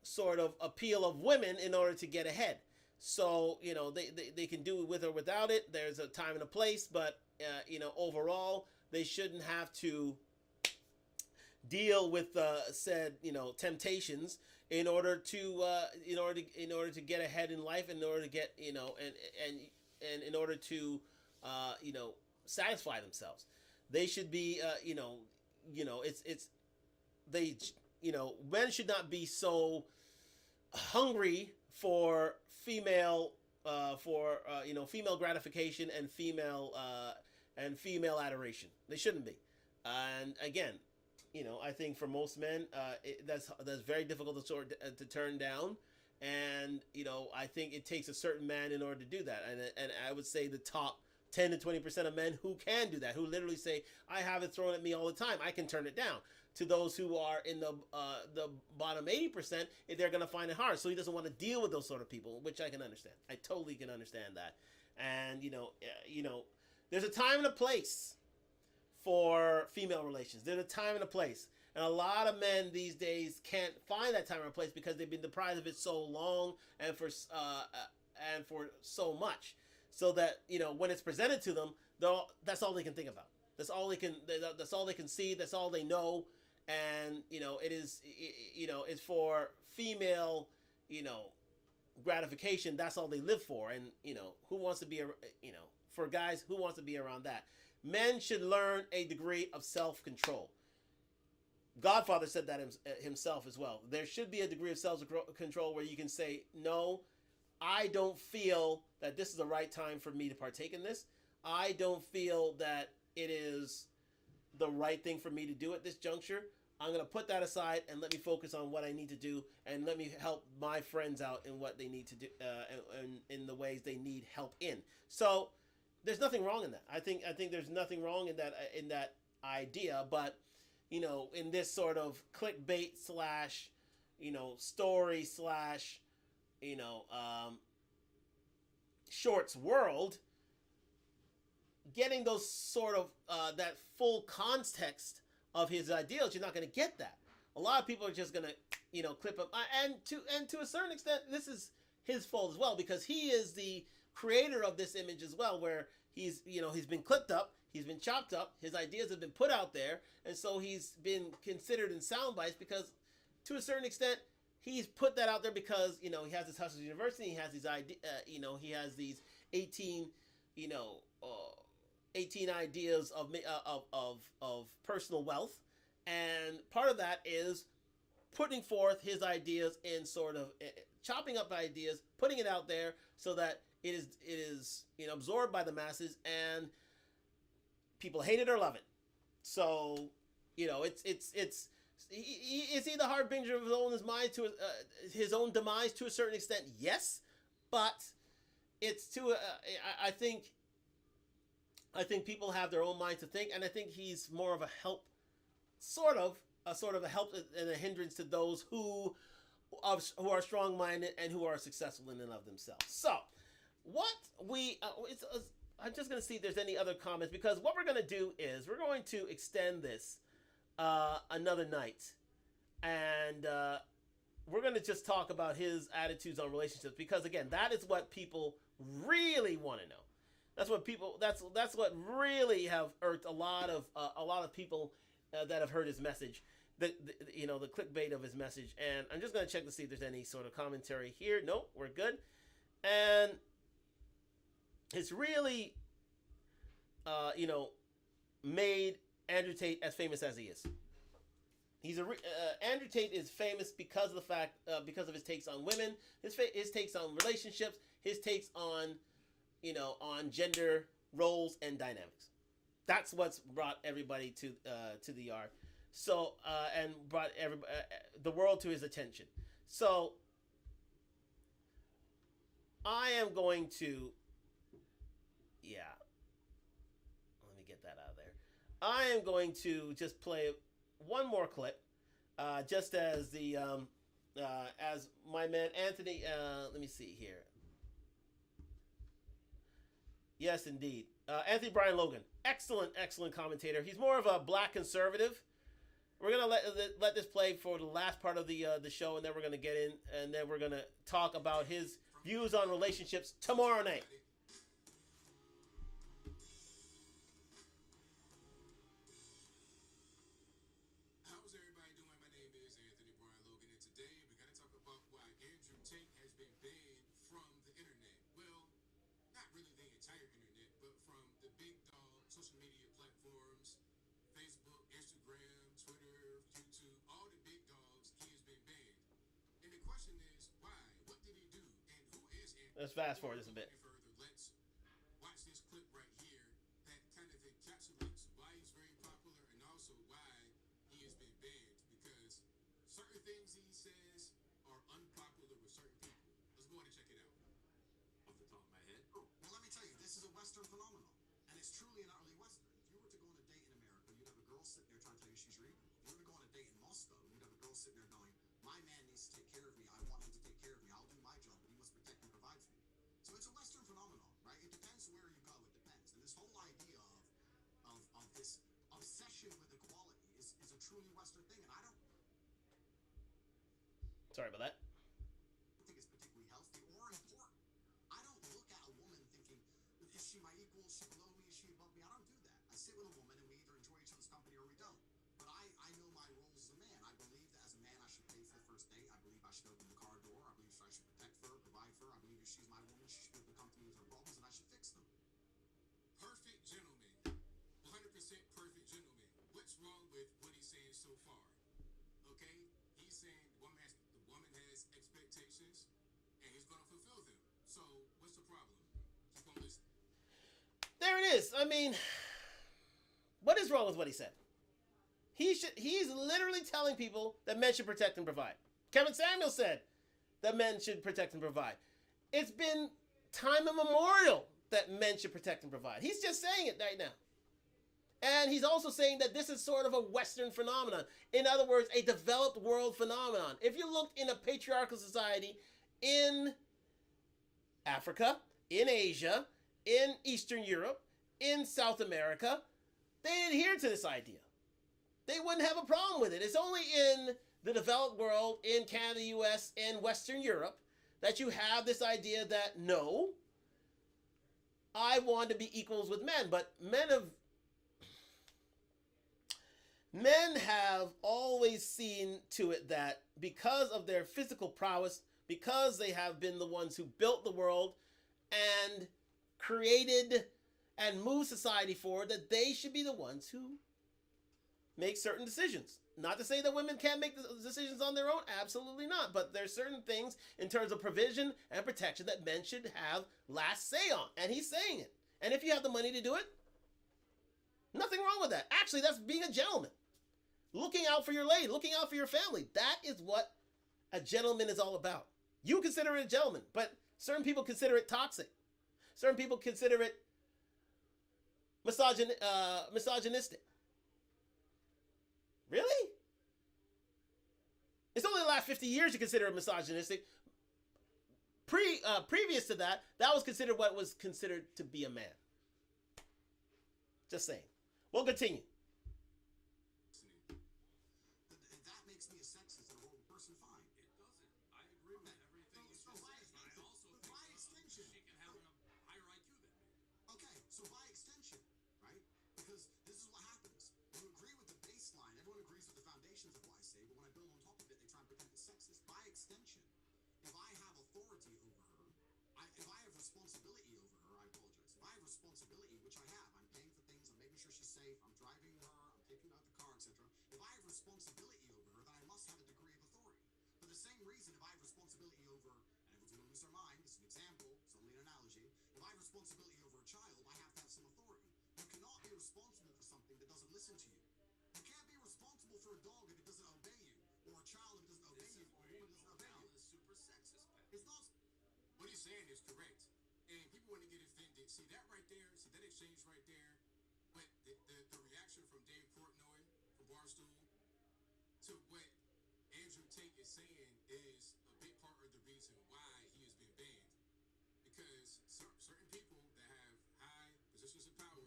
sort of appeal of women in order to get ahead. So they can do it with or without it. There's a time and a place, but overall they shouldn't have to deal with said temptations in order to get ahead in life, in order to get and in order to satisfy themselves. They should be men should not be so hungry for female female gratification and female adoration. They shouldn't be. And again, I think for most men, that's very difficult to turn down. And I think it takes a certain man in order to do that. And I would say the top 10 to 20% of men who can do that, who literally say, I have it thrown at me all the time, I can turn it down. To those who are in the bottom 80%, they're going to find it hard. So he doesn't want to deal with those sort of people, which I can understand. I totally can understand that. And, there's a time and a place for female relations. There's a time and a place. And a lot of men these days can't find that time and place because they've been deprived of it so long and for so much. So that, when it's presented to them, that's all they can think about. That's all they can see. That's all they know. And, it's for female, gratification. That's all they live for. And, who wants to be, for guys, who wants to be around that? Men should learn a degree of self-control. Godfather said that himself as well. There should be a degree of self-control where you can say, no, I don't feel that this is the right time for me to partake in this. I don't feel that it is the right thing for me to do at this juncture. I'm going to put that aside and let me focus on what I need to do, and let me help my friends out in what they need to do, in the ways they need help in. So there's nothing wrong in that. I think there's nothing wrong in that idea, but in this sort of clickbait slash, story slash, shorts world, getting those sort of that full context of his ideals, you're not going to get that. A lot of people are just going to, clip him, and to a certain extent, this is his fault as well, because he is the creator of this image as well, where he's been clipped up, he's been chopped up, his ideas have been put out there, and so he's been considered in sound bites because, to a certain extent, he's put that out there because he has this Hustlers University, he has these he has these 18 ideas of personal wealth, and part of that is putting forth his ideas in sort of chopping up ideas, putting it out there so that it is absorbed by the masses, and people hate it or love it. So it's is he the harbinger of his own demise to a certain extent? Yes, but it's I think people have their own mind to think, and I think he's more of a help, sort of a help and a hindrance to those who are strong-minded and who are successful in and of themselves. So, I'm just going to see if there's any other comments, because what we're going to do is we're going to extend this another night, and we're going to just talk about his attitudes on relationships, because again, that is what people really want to know. That's what really have irked a lot of people that have heard his message, the clickbait of his message. And I'm just going to check to see if there's any sort of commentary here. Nope, we're good. And it's really made Andrew Tate as famous as he is. Andrew Tate is famous because of the fact because of his takes on women, his takes on relationships, his takes on gender roles and dynamics. That's what's brought everybody to the yard. So and brought the world to his attention. So I am going to, let me get that out of there. I am going to just play one more clip, just as as my man Anthony. Let me see here. Yes, indeed. Anthony Brian Logan, excellent commentator. He's more of a black conservative. We're gonna let this play for the last part of the show, and then we're gonna get in, and then we're gonna talk about his views on relationships tomorrow night. How's everybody doing? My name is Anthony Brian Logan, and today we're going to talk about why Andrew Tate has been banned from the internet. Well, not really the entire internet, but from the big dog social media platforms, Facebook, Instagram, Twitter, YouTube, all the big dogs, he has been banned. And the question is, why? What did he do? And who is Let's fast forward this a bit. Further, let's watch this clip right here that kind of encapsulates why he's very popular and also why he has been banned. Because certain things he says are unpopular with certain people. Let's go ahead and check it out. Off the top of my head. Well, let me tell you, this is a Western phenomenon. And it's truly and utterly Western. If you were to go on a date in America, you'd have a girl sitting there trying to tell you she's your equal. If you were to go on a date in Moscow, you'd have a girl sitting there going, my man needs to take care of me. I want him to take care of me. I'll do my job, but he must protect and provide for me. So it's a Western phenomenon, right? It depends where you go. It depends. And this whole idea of this obsession with equality is a truly Western thing. And I don't Sorry about that. think it's particularly healthy or important. I don't look at a woman thinking, is she my equal? Is she below me? Is she above me? I don't do that. I sit with a woman and we either enjoy each other's company or we don't. But I know my roles as a man. I believe that as a man I should pay for the first date. I believe I should open the car door. I believe I should protect her, provide for her. I believe if she's my woman, she should be able to come to me with her problems and I should fix them. Perfect gentleman. 100% perfect gentleman. What's wrong with what he's saying so far? Okay? He's saying the woman has expectations and he's going to fulfill them. So what's the problem? Keep on listening. There it is. I mean, what is wrong with what he said? He's literally telling people that men should protect and provide. Kevin Samuel said that men should protect and provide. It's been time immemorial that men should protect and provide. He's just saying it right now. And he's also saying that this is sort of a Western phenomenon. In other words, a developed world phenomenon. If you looked in a patriarchal society in Africa, in Asia, in Eastern Europe, in South America, they adhere to this idea. They wouldn't have a problem with it. It's only in the developed world, in Canada, US, and Western Europe, that you have this idea that, no, I want to be equals with men. But men have always seen to it that because of their physical prowess, because they have been the ones who built the world and created and moved society forward, that they should be the ones who make certain decisions. Not to say that women can't make the decisions on their own, absolutely not. But there's certain things in terms of provision and protection that men should have last say on. And he's saying it. And if you have the money to do it, nothing wrong with that. Actually, that's being a gentleman. Looking out for your lady, looking out for your family. That is what a gentleman is all about. You consider it a gentleman, but certain people consider it toxic. Certain people consider it misogynistic. Really? It's only the last 50 years you consider it misogynistic. Previous to that, that was considered what was considered to be a man. Just saying. We'll continue. That makes me a sexist and a horrible person. Fine. It doesn't. I agree with everything you So just by said, but I also think extension, she can have a higher IQ than me. okay, so by extension, right? Because this is what happens. You agree with the baseline. Everyone agrees with the foundations of what I say, but when I build on top of it, they try and pretend it's sexist. By extension, if I have authority over her, if I have responsibility over her, I apologize. If I have responsibility, which I have, I'm paying for things, I'm making sure she's safe, I'm driving her, I'm taking her out the car, etc. If I have responsibility over her, then I must have a degree of authority. For the same reason, if I have responsibility over, and everyone's going to lose their mind, this is an example, it's only an analogy. If I have responsibility over a child, I have to have some authority. You cannot be responsible for something that doesn't listen to you. You can't be responsible for a dog if it doesn't obey you, or a child if it doesn't obey you, or a woman doesn't obey you. Is super sexist, Pat. It's not. What he's saying is correct. And people want to get offended. See that right there? See that exchange right there? But the reaction from Dave Portnoy, from Barstool, to what Andrew Tate is saying is a big part of the reason why he has been banned. Because certain people that have high positions of power,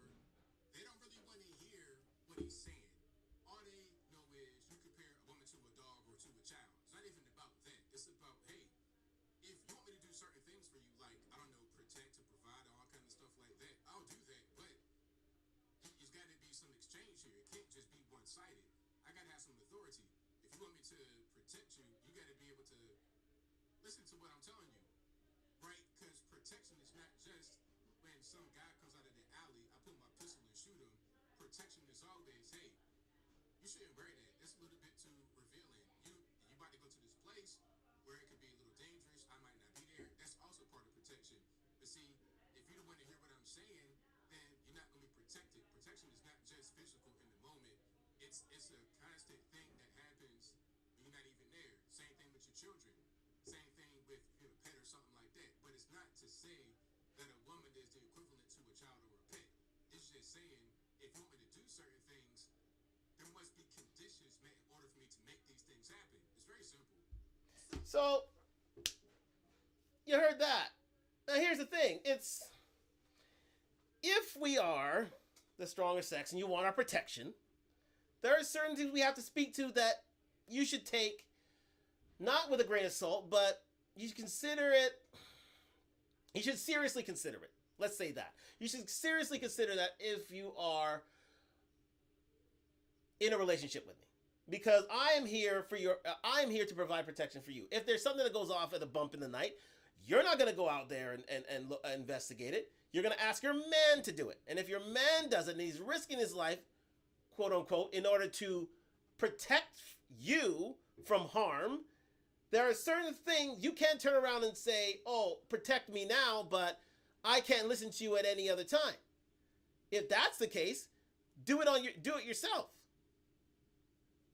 they don't really want to hear what he's saying. All they know is you compare a woman to a dog or to a child. It's not even about that. It's about, hey, if you want me to do certain things for you, like, I don't know, protect or provide, all kind of stuff like that, I'll do that. But there's got to be some exchange here. It can't just be one-sided. I got to have some authority. If you want me to protect you, you got to be able to listen to what I'm telling you, right? Because protection is not just when some guy comes out of the alley, I put my pistol and shoot him. Protection is always, hey, you shouldn't wear that. It's a little bit too revealing. You about to go to this place where it could be a little dangerous. I might not be there. That's also part of protection. see, if you don't want to hear what I'm saying, then you're not going to be protected. Protection is not just physical in the moment. It's a constant thing that happens when you're not even there. Same thing with your children. Same thing with a pet or something like that. But it's not to say that a woman is the equivalent to a child or a pet. It's just saying, if you want me to do certain things, there must be conditions met in order for me to make these things happen. It's very simple. So, you heard that. Now here's the thing. It's, if we are the stronger sex and you want our protection, there are certain things we have to speak to that you should take, not with a grain of salt, but you should consider it, you should seriously consider it. Let's say that. You should seriously consider that if you are in a relationship with me. Because I am here to provide protection for you. If there's something that goes off at a bump in the night, you're not going to go out there and investigate it. You're going to ask your man to do it. And if your man does it and he's risking his life, quote unquote, in order to protect you from harm, there are certain things you can't turn around and say, oh, protect me now, but I can't listen to you at any other time. If that's the case, do it yourself.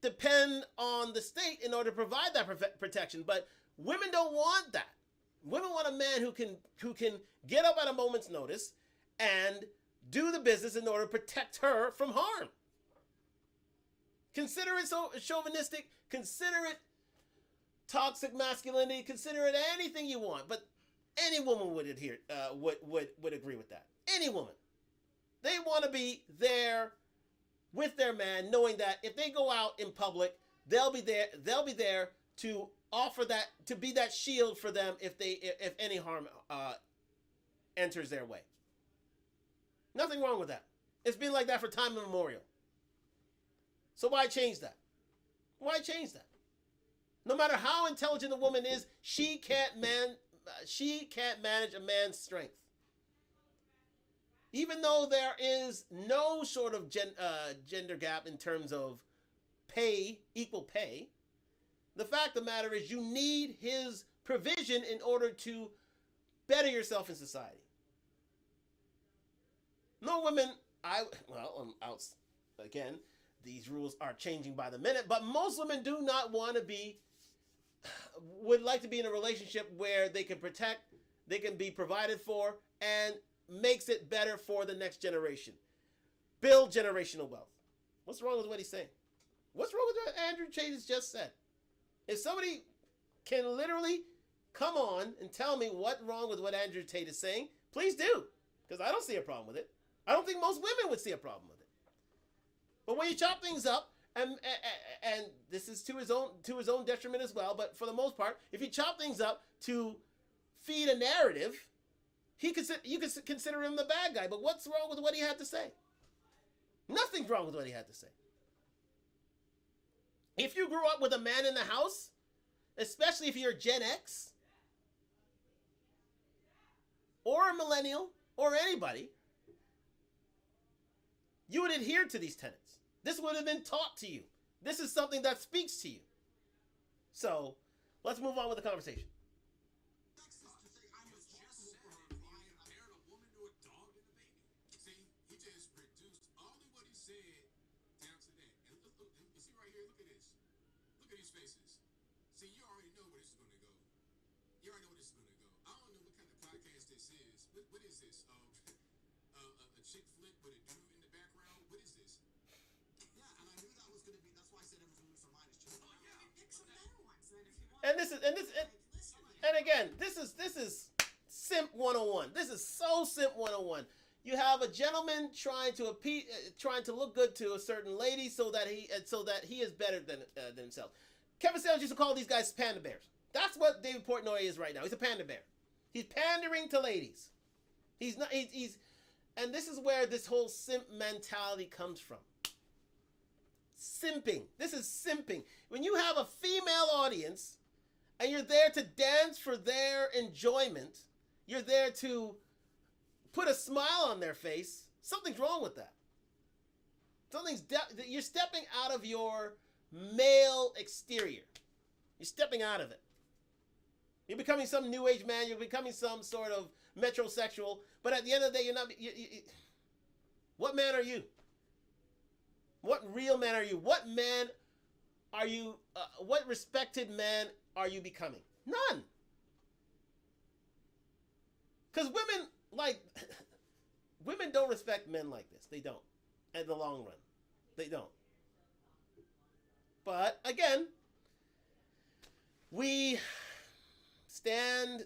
Depend on the state in order to provide that protection. But women don't want that. Women want a man who can get up at a moment's notice and do the business in order to protect her from harm. Consider it so chauvinistic. Consider it toxic masculinity. Consider it anything you want. But any woman would agree with that. Any woman. They want to be there with their man, knowing that if they go out in public, they'll be there to offer that, to be that shield for them if any harm enters their way. Nothing wrong with that. It's been like that for time immemorial. So why change that? Why change that? No matter how intelligent a woman is, she can't manage a man's strength. Even though there is no sort of gender gap in terms of pay, equal pay, the fact of the matter is you need his provision in order to better yourself in society. No women, again, these rules are changing by the minute, but most women do not want to would like to be in a relationship where they can be provided for, and makes it better for the next generation. Build generational wealth. What's wrong with what he's saying? What's wrong with what Andrew Tate has just said? If somebody can literally come on and tell me what's wrong with what Andrew Tate is saying, please do. Because I don't see a problem with it. I don't think most women would see a problem with it. But when you chop things up, and this is to his own detriment as well, but for the most part, if you chop things up to feed a narrative, you could consider him the bad guy. But what's wrong with what he had to say? Nothing's wrong with what he had to say. If you grew up with a man in the house, especially if you're Gen X, or a millennial, or anybody, you would adhere to these tenets. This would have been taught to you. This is something that speaks to you. So, let's move on with the conversation. Faces. See, you already know where this is going to go. You already know where this is going to go. I don't know what kind of podcast this is. What is this? A chick flick with a dude in the background? What is this? Yeah, and I knew that was going to be, that's why I said everything for mine is just. Oh, yeah. Pick some better ones. Then if you want. And again, this is Simp 101. This is so Simp 101. You have a gentleman trying to look good to a certain lady so that he is better than himself. Kevin Samuels used to call these guys panda bears. That's what David Portnoy is right now. He's a panda bear. He's pandering to ladies. He's not. And this is where this whole simp mentality comes from. Simping. This is simping. When you have a female audience and you're there to dance for their enjoyment, you're there to put a smile on their face, something's wrong with that. You're stepping out of your male exterior. You're stepping out of it. You're becoming some new age man. You're becoming some sort of metrosexual. But at the end of the day, you're not. What man are you? What real man are you? What man are you? What respected man are you becoming? None. Because women women don't respect men like this. They don't. In the long run, they don't. But again, we stand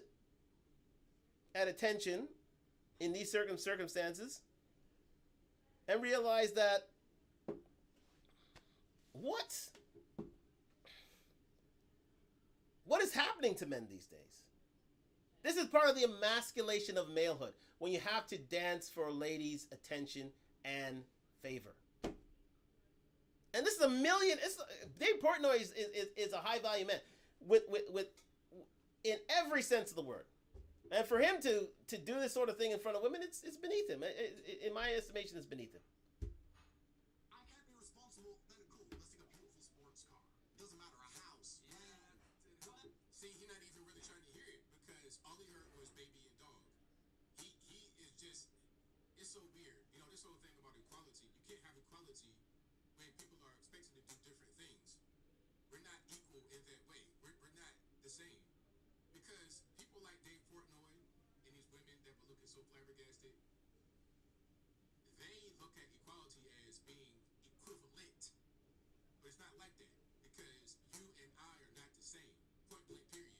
at attention in these circumstances and realize that what is happening to men these days? This is part of the emasculation of malehood, when you have to dance for a lady's attention and favor. And this is Dave Portnoy is a high value man with in every sense of the word. And for him to do this sort of thing in front of women, it's beneath him. In my estimation, it's beneath him. I can't be responsible. Then cool. Let's take a beautiful sports car. Doesn't matter, a house. Yeah. See, he's not even really trying to hear it because all he heard was baby and dog. He is just, it's so weird. You know, this whole thing about equality, you can't have equality when people are expected to do different things. We're not equal in that way. We're not the same. Because people like Dave Portnoy and these women that were looking so flabbergasted, they look at equality as being equivalent. But it's not like that because you and I are not the same. Point blank, period.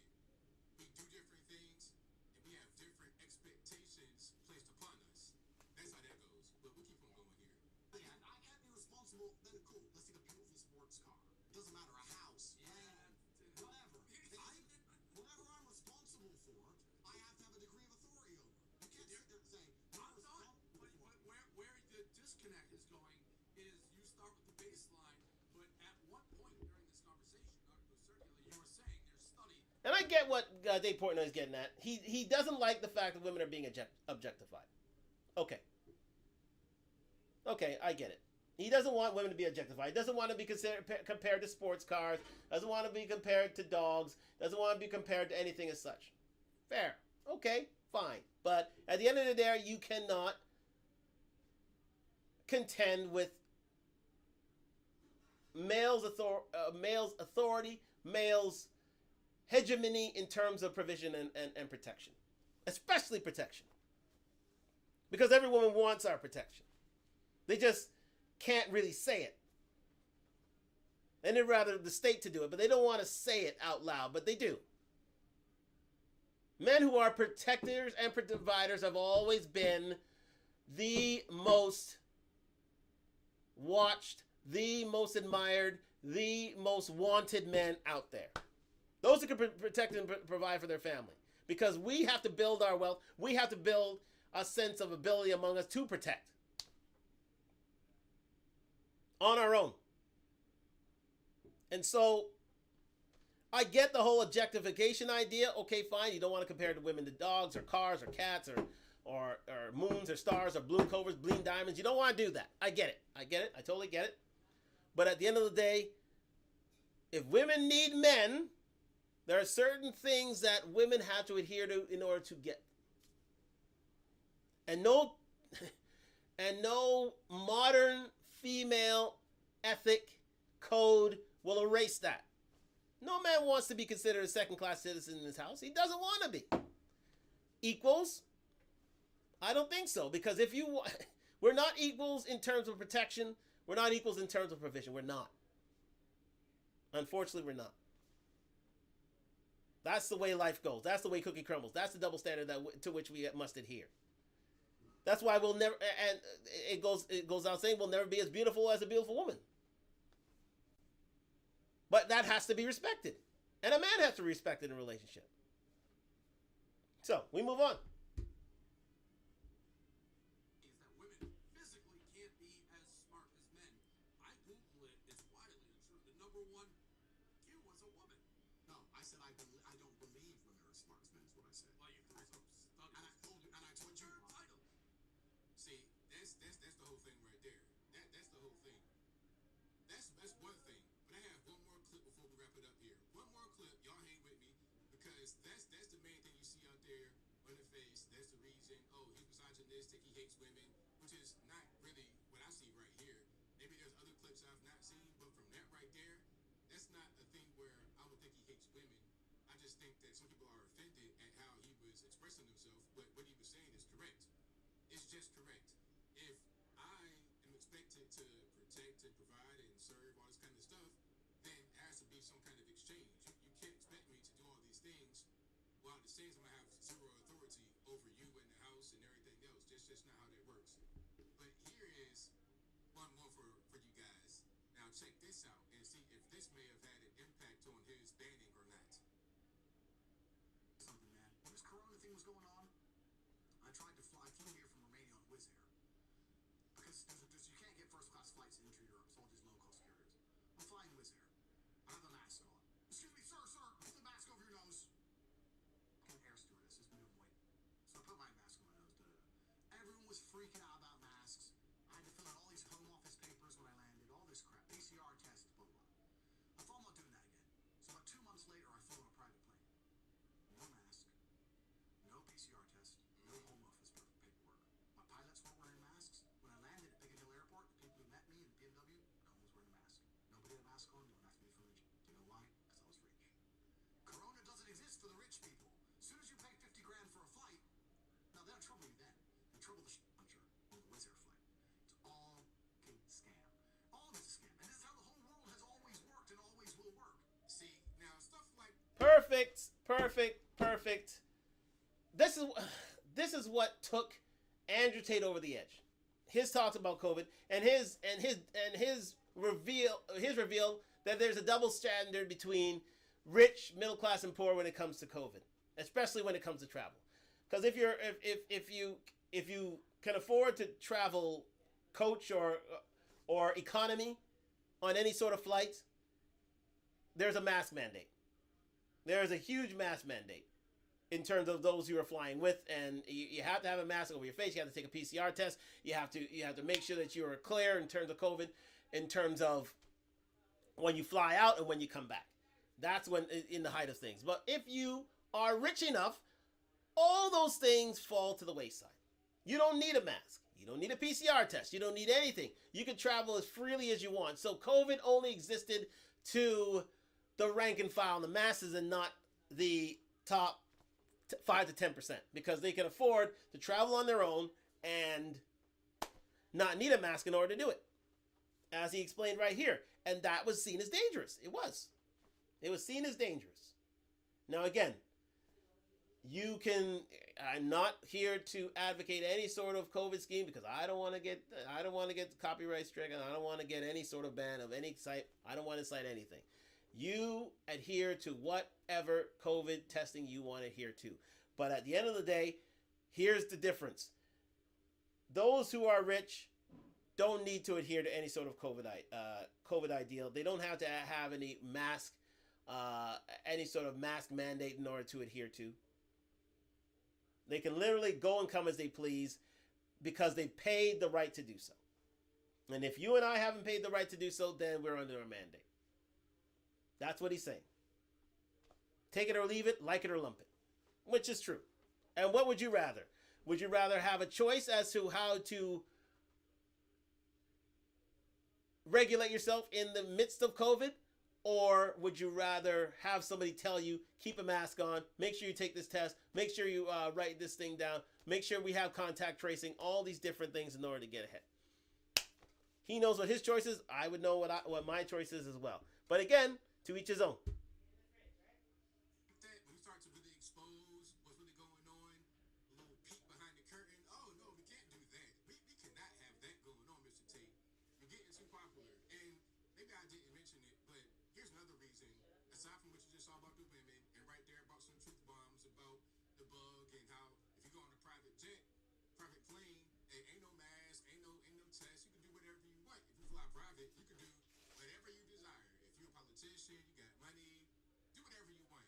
We do different things and we have different expectations placed upon us. That's how that goes. But we'll keep on going here. Yeah, I can't be responsible. Then cool. Let's take a beautiful sports car. Doesn't matter, a house. Yeah. Whatever. Whatever I'm responsible for, I have to have a degree of authority over. You can't sit there and say, I'm not. But where the disconnect is going is you start with the baseline, but at one point during this conversation, Dr. Circular, you were saying there's study. And I get what Dave Portnoy is getting at. He doesn't like the fact that women are being objectified. Okay, I get it. He doesn't want women to be objectified. He doesn't want to be compared to sports cars. Doesn't want to be compared to dogs. Doesn't want to be compared to anything as such. Fair. Okay, fine. But at the end of the day, you cannot contend with males' authority, males' hegemony in terms of provision and protection. Especially protection. Because every woman wants our protection. They just can't really say it. And they'd rather the state to do it, but they don't want to say it out loud, but they do. Men who are protectors and providers have always been the most watched, the most admired, the most wanted men out there. Those who can protect and provide for their family. Because we have to build our wealth. We have to build a sense of ability among us to protect. On our own. And so, I get the whole objectification idea. Okay, fine. You don't want to compare the women to dogs or cars or cats or moons or stars or blue clovers, bling diamonds. You don't want to do that. I get it. I totally get it. But at the end of the day, if women need men, there are certain things that women have to adhere to in order to get. And no modern female ethic code will erase that. No man wants to be considered a second-class citizen in his house. He doesn't want to be. Equals? I don't think so. Because we're not equals in terms of protection. We're not equals in terms of provision. We're not. Unfortunately, we're not. That's the way life goes. That's the way cookie crumbles. That's the double standard to which we must adhere. That's why we'll never, and it goes out saying we'll never be as beautiful as a beautiful woman. But that has to be respected. And a man has to be respected in a relationship. So, we move on. Is that women physically can't be as smart as men. I Google it, it's widely true. The number one Q was a woman. no, I said I don't believe women are as smart as men is what I said. Well, you threw some studies. And I told you Your why. title. See, that's the whole thing right there. That's the whole thing. That's one thing. But I have one more clip before we wrap it up here. One more clip. Y'all hang with me because that's hates women, which is not really what I see right here. Maybe there's other clips I've not seen, but from that right there, that's not a thing where I would think he hates women. I just think that some people are offended at how he was expressing himself, but what he was saying is correct. It's just correct. If I am expected to protect and provide and serve all this kind of stuff, then there has to be some kind of exchange. You can't expect me to do all these things while at the same time I have zero authority over you and the house and everything else. That's just not how that works. But here is one more for you guys. Now check this out and see if this may have had an impact on his banning or not. Something, man. When this corona thing was going on, I tried to fly. I flew here from Romania on Wizz Air. Because you can't get first class flights into Europe, so all these low cost carriers. I'm flying Wizz Air. I have a mask on. Excuse me, sir, put the mask over your nose. An air stewardess is moving weight. So I put my mask on my nose. Everyone was freaking out about masks. I had to fill out all these home office papers when I landed, all this crap. PCR test, blah, blah. I thought I'm not doing that again. So about 2 months later, I flew on a private plane. No mask, no PCR test, no home office paperwork. My pilots weren't wearing masks. When I landed at Biggin Hill Airport, the people who met me in BMW, no one was wearing a mask. Nobody had a mask on, you don't have to be from Asia. Do you know why? Because I was rich. Corona doesn't exist for the rich people. As soon as you pay 50 grand for a flight, now they'll trouble you then. They'll trouble the puncher on the Wizz Air flight. It's all a scam. All of it's a scam. And this is how the whole world has always worked and always will work. See, now stuff like Perfect. This is what took Andrew Tate over the edge. His talks about COVID and his reveal that there's a double standard between rich, middle class, and poor when it comes to COVID, especially when it comes to travel. Because if you can afford to travel coach or economy on any sort of flight, there's a mask mandate. There's a huge mask mandate in terms of those you are flying with, and you have to have a mask over your face. You have to take a PCR test. You have to make sure that you are clear in terms of COVID, in terms of when you fly out and when you come back. That's when in the height of things. But if you are rich enough, all those things fall to the wayside. You don't need a mask. You don't need a PCR test. You don't need anything. You can travel as freely as you want. So COVID only existed to the rank and file and the masses, and not the top 5 to 10%, because they can afford to travel on their own and not need a mask in order to do it, as he explained right here. And that was seen as dangerous. It was seen as dangerous. Now again, I'm not here to advocate any sort of COVID scheme, because I don't want to get copyright stricken. I don't want to get any sort of ban of any site. I don't want to cite anything. You adhere to whatever COVID testing you want to adhere to. But at the end of the day, here's the difference. Those who are rich don't need to adhere to any sort of COVID ideal. They don't have to have any sort of mask mandate in order to adhere to. They can literally go and come as they please because they paid the right to do so. And if you and I haven't paid the right to do so, then we're under a mandate. That's what he's saying. Take it or leave it, like it or lump it. Which is true. And what would you rather? Would you rather have a choice as to how to regulate yourself in the midst of COVID? Or would you rather have somebody tell you, keep a mask on, make sure you take this test, make sure you write this thing down, make sure we have contact tracing, all these different things in order to get ahead? He knows what his choice is. I would know what my choice is as well. But again, to each his own. when you start to really expose what's really going on, a little peek behind the curtain. Oh no, we can't do that. We cannot have that going on, Mr. Tate. You're getting too popular. And maybe I didn't mention it, but here's another reason, aside from what you just saw about the women, and right there about some truth bombs about the bug and how if you go on a private jet, private plane, ain't no mask, ain't no test. You can do whatever you want. If you fly private, you can do whatever you desire. If you're a politician, you got money, do whatever you want.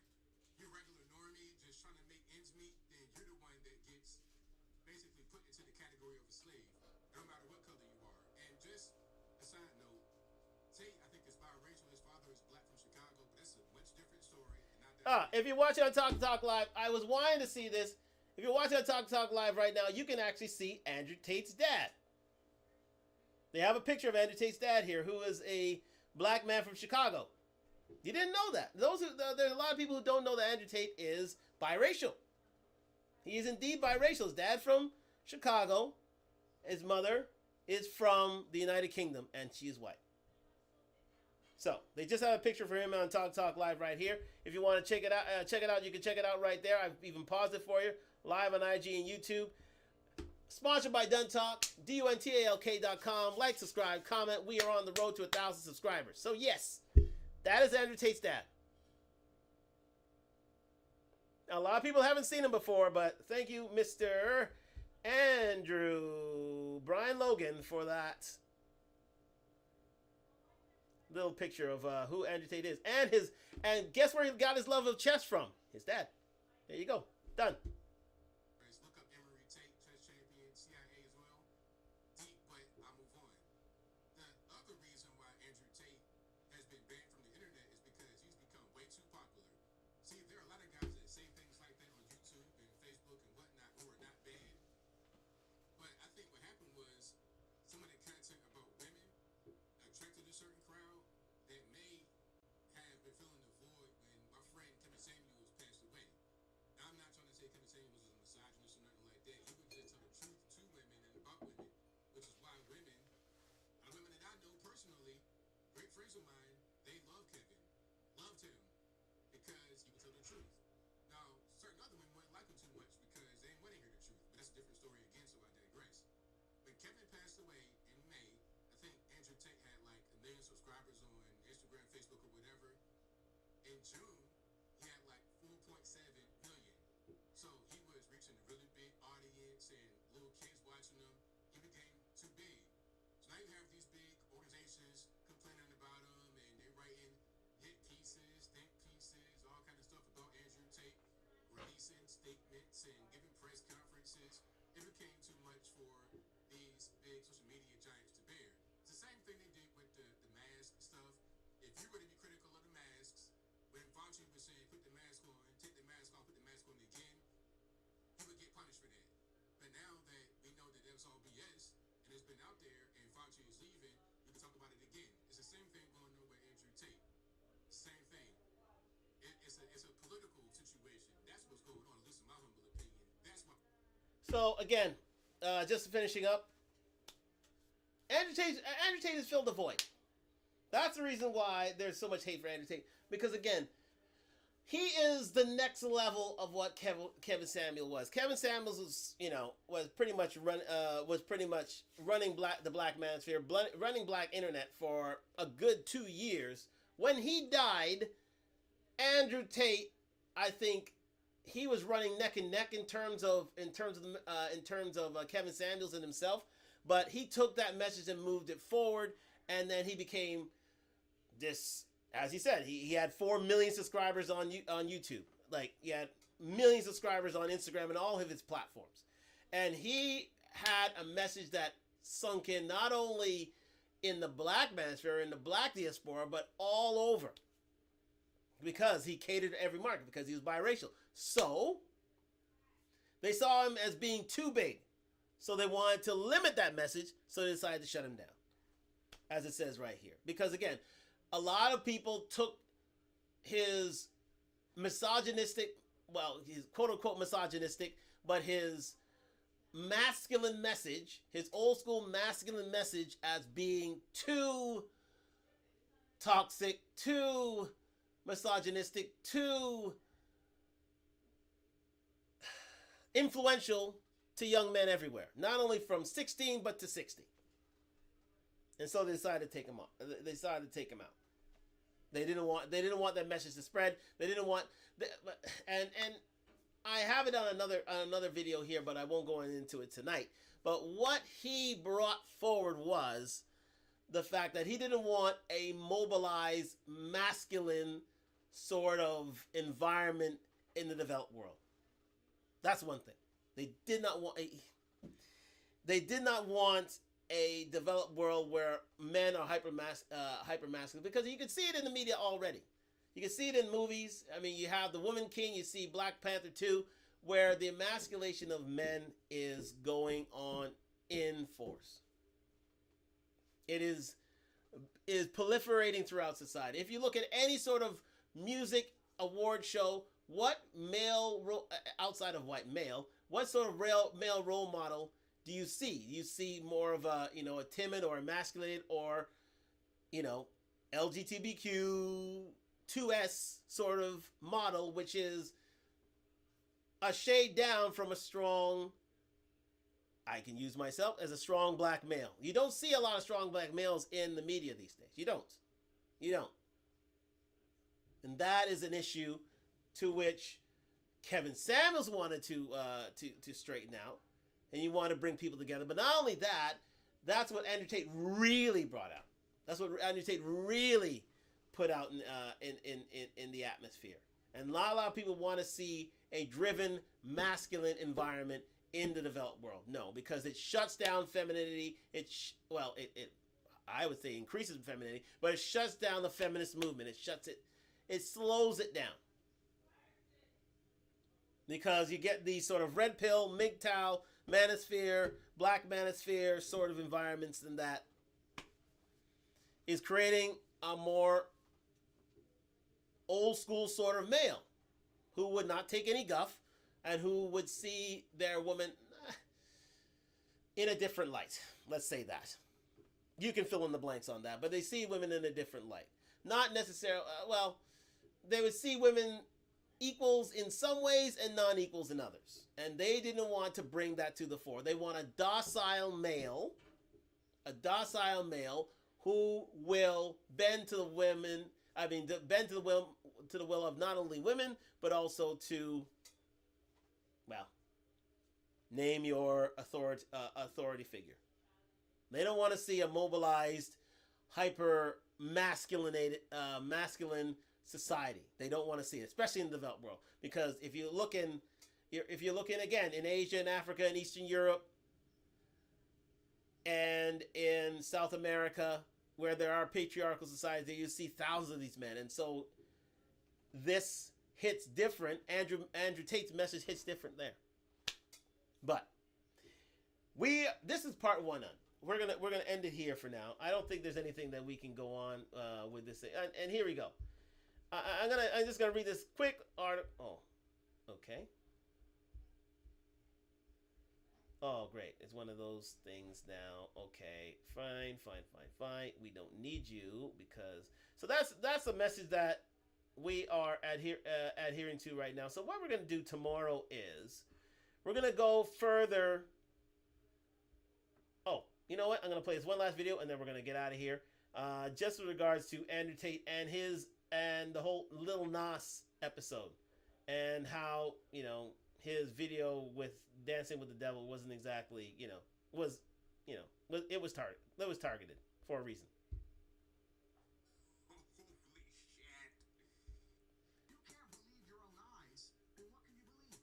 You're a regular normie, just trying to make ends meet, then you're the one that gets basically put into the category of a slave, no matter what color you are. And just a side note, Tate, I think, is biracial. His father is black from Chicago, but that's a much different story. And not that If you're watching on Talk Live, I was wanting to see this, if you're watching on Talk Talk Live right now, you can actually see Andrew Tate's dad. They have a picture of Andrew Tate's dad here, who is a black man from Chicago. You didn't know that. There's a lot of people who don't know that Andrew Tate is biracial. He is indeed biracial. His dad's from Chicago. His mother is from the United Kingdom, and she is white. So they just have a picture for him on Talk Talk Live right here. If you want to check it out, you can check it out right there. I've even paused it for you live on IG and YouTube. Sponsored by Duntalk, DUNTALK.com. Like, subscribe, comment. We are on the road to 1,000 subscribers. So yes, that is Andrew Tate's dad. Now, a lot of people haven't seen him before, but thank you, Mr. Andrew Brian Logan, for that little picture of who Andrew Tate is. And guess where he got his love of chess from? His dad. There you go. Done. Look up Emery Tate, chess champion, CIA as well. Deep, but I'll move on. The other reason why Andrew Tate has been banned from the internet is because he's become way too popular. See, there are a lot of guys that say things like that on YouTube and Facebook and whatnot who are not banned. But I think what happened was some of the content about women attracted a certain crowd that may have been filling the void when my friend Kevin Samuels passed away. Now, I'm not trying to say Kevin Samuels was a misogynist or nothing like that. He would just tell the truth to women and about women, which is why women that I know personally, great friends of mine, they love Kevin, loved him, because he would tell the truth. Now, certain other women wouldn't like him too much because they didn't want to hear the truth, but that's a different story again, so I digress. When Kevin passed away in May, I think Andrew Tate had like 1 million subscribers on Instagram, Facebook, or whatever. In June, he had like 4.7 million. So he was reaching a really big audience and little kids watching him. He became too big. So now you have these big organizations complaining about him, and they're writing hit pieces, think pieces, all kind of stuff about Andrew Tate, releasing statements and giving press conferences. It became too much for these big social media giants to bear. It's the same thing they did with the mask stuff. If you were to be critical of the masks, when Fauci was saying put the mask on, take the mask off, put the mask on again, he would get punished for that. But now that we know that was all BS and it's been out there and Fauci is leaving, we can talk about it again. It's the same thing going on with Andrew Tate. Same thing. It's a political situation. That's what's going on, at least in my humble opinion. That's why. So again, just finishing up, Andrew Tate has filled the void. That's the reason why there's so much hate for Andrew Tate. Because again, he is the next level of what Kevin Samuel was. Kevin Samuels was pretty much running the black manosphere, running black internet for a good 2 years. When he died, Andrew Tate, I think, he was running neck and neck in terms of Kevin Samuels and himself, but he took that message and moved it forward, and then he became this. As he said, he had 4 million subscribers on YouTube. Like, he had million subscribers on Instagram and all of his platforms, and he had a message that sunk in not only in the black manosphere, in the black diaspora, but all over. Because he catered to every market, because he was biracial. So, they saw him as being too big. So they wanted to limit that message, so they decided to shut him down. As it says right here. Because again, a lot of people took his misogynistic, well, his quote-unquote misogynistic, but his masculine message, his old school masculine message, as being too toxic, too misogynistic, too influential to young men everywhere. Not only from 16, but to 60. And so they decided to take him off. They decided to take him out. They didn't want that message to spread. They didn't want, and I have it on another video here, but I won't go into it tonight. But what he brought forward was the fact that he didn't want a mobilized, masculine sort of environment in the developed world. That's one thing. They did not want a developed world where men are hyper masculine, because you can see it in the media already. You can see it in movies. I mean, you have The Woman King, you see Black Panther 2, where the emasculation of men is going on in force. It is proliferating throughout society. If you look at any sort of music award show, what male, outside of white male, what sort of male role model do you see? You see more of a, a timid or emasculated or, LGBTQ 2S sort of model, which is a shade down from a strong, I can use myself as a strong black male. You don't see a lot of strong black males in the media these days. You don't. And that is an issue to which Kevin Samuels wanted to straighten out, and you want to bring people together. But not only that, that's what Andrew Tate really brought out. That's what Andrew Tate really put out in the atmosphere. And not a lot of people want to see a driven, masculine environment in the developed world. No, because it shuts down femininity. I would say increases femininity, but it shuts down the feminist movement. It slows it down. Because you get these sort of red pill, MGTOW, manosphere, black manosphere sort of environments, and that is creating a more old school sort of male who would not take any guff and who would see their woman in a different light. Let's say that. You can fill in the blanks on that, but they see women in a different light. Not necessarily, they would see women equals in some ways and non-equals in others. And they didn't want to bring that to the fore. They want a docile male who will bend to the women, bend to the will of not only women, but also to, name your authority figure. They don't want to see a mobilized, hyper masculine society. They don't want to see it, especially in the developed world. Because if you're looking again in Asia and Africa and Eastern Europe and in South America, where there are patriarchal societies, you see thousands of these men. And so this hits different. Andrew Tate's message hits different there. But this is part one. We're gonna end it here for now. I don't think there's anything that we can go on with this thing. And here we go. I'm just gonna read this quick article. Oh, okay. Oh, great. It's one of those things now. Okay, fine. We don't need you because... So that's the message that we are adhering to right now. So what we're going to do tomorrow is we're going to go further. Oh, you know what? I'm going to play this one last video and then we're going to get out of here. Just with regards to Andrew Tate and the whole Lil Nas episode and how, his video with Dancing with the Devil wasn't exactly, it was targeted for a reason. Holy shit. You can't believe your own eyes. Then what can you believe?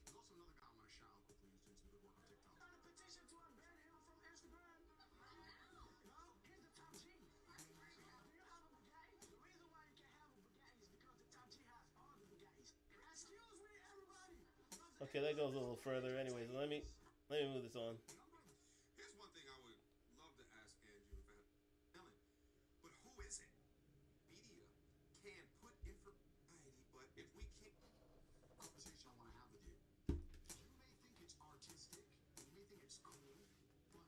There's also another guy I want to shout out quickly who's doing some good work on TikTok. Got a petition to unban him from Instagram. No, he's the top G. Do you have a Bugatti? The reason why you can't have a Bugatti is because the top G has all the Bugattis. Excuse me, everybody. Okay, that goes a little further. Anyways, let me move this on. Here's one thing I would love to ask Andrew about. Ellen, but who is it? Media can put information, but if we can't... Conversation I want to have with you. You may think it's artistic, you may think it's cool, but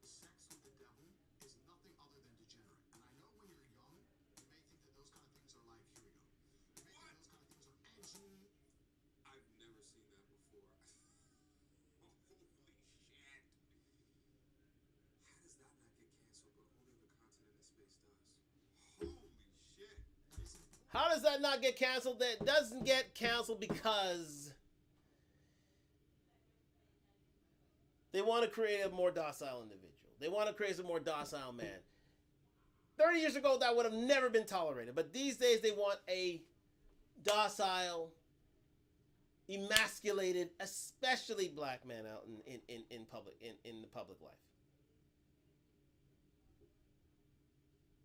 sex with the devil is nothing other than degenerate. And I know when you're young, you may think that those kind of things are like, here we go. You may think those kind of things are edgy. I've never seen that before. Holy shit. How does that not get canceled, but only the content in this space does? Holy shit. How does that not get canceled? That doesn't get canceled because they want to create a more docile individual. They want to create a more docile man. 30 years ago, that would have never been tolerated. But these days, they want a docile, emasculated, especially black man out in the public life.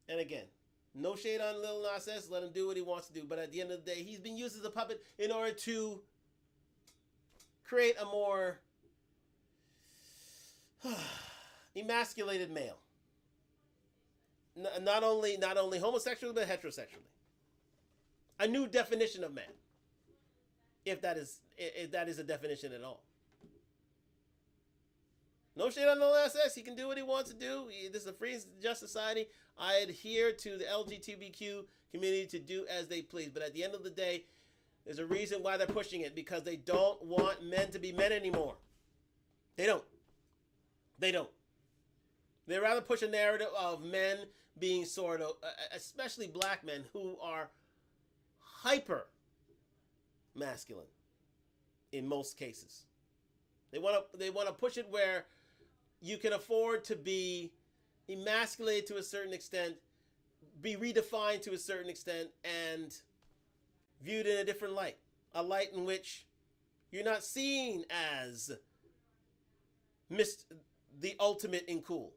And again, no shade on Lil Nas X. Let him do what he wants to do. But at the end of the day, he's been used as a puppet in order to create a more emasculated male. Not only homosexually, but heterosexually. A new definition of man, if that is a definition at all. No shade on the LSS. He can do what he wants to do. This is a free and just society. I adhere to the LGBTQ community to do as they please. But at the end of the day, there's a reason why they're pushing it, because they don't want men to be men anymore. They don't. They rather push a narrative of men being sort of, especially black men, who are hyper masculine in most cases. They want to push it where you can afford to be emasculated to a certain extent, be redefined to a certain extent, and viewed in a different light. A light in which you're not seen as the ultimate in cool.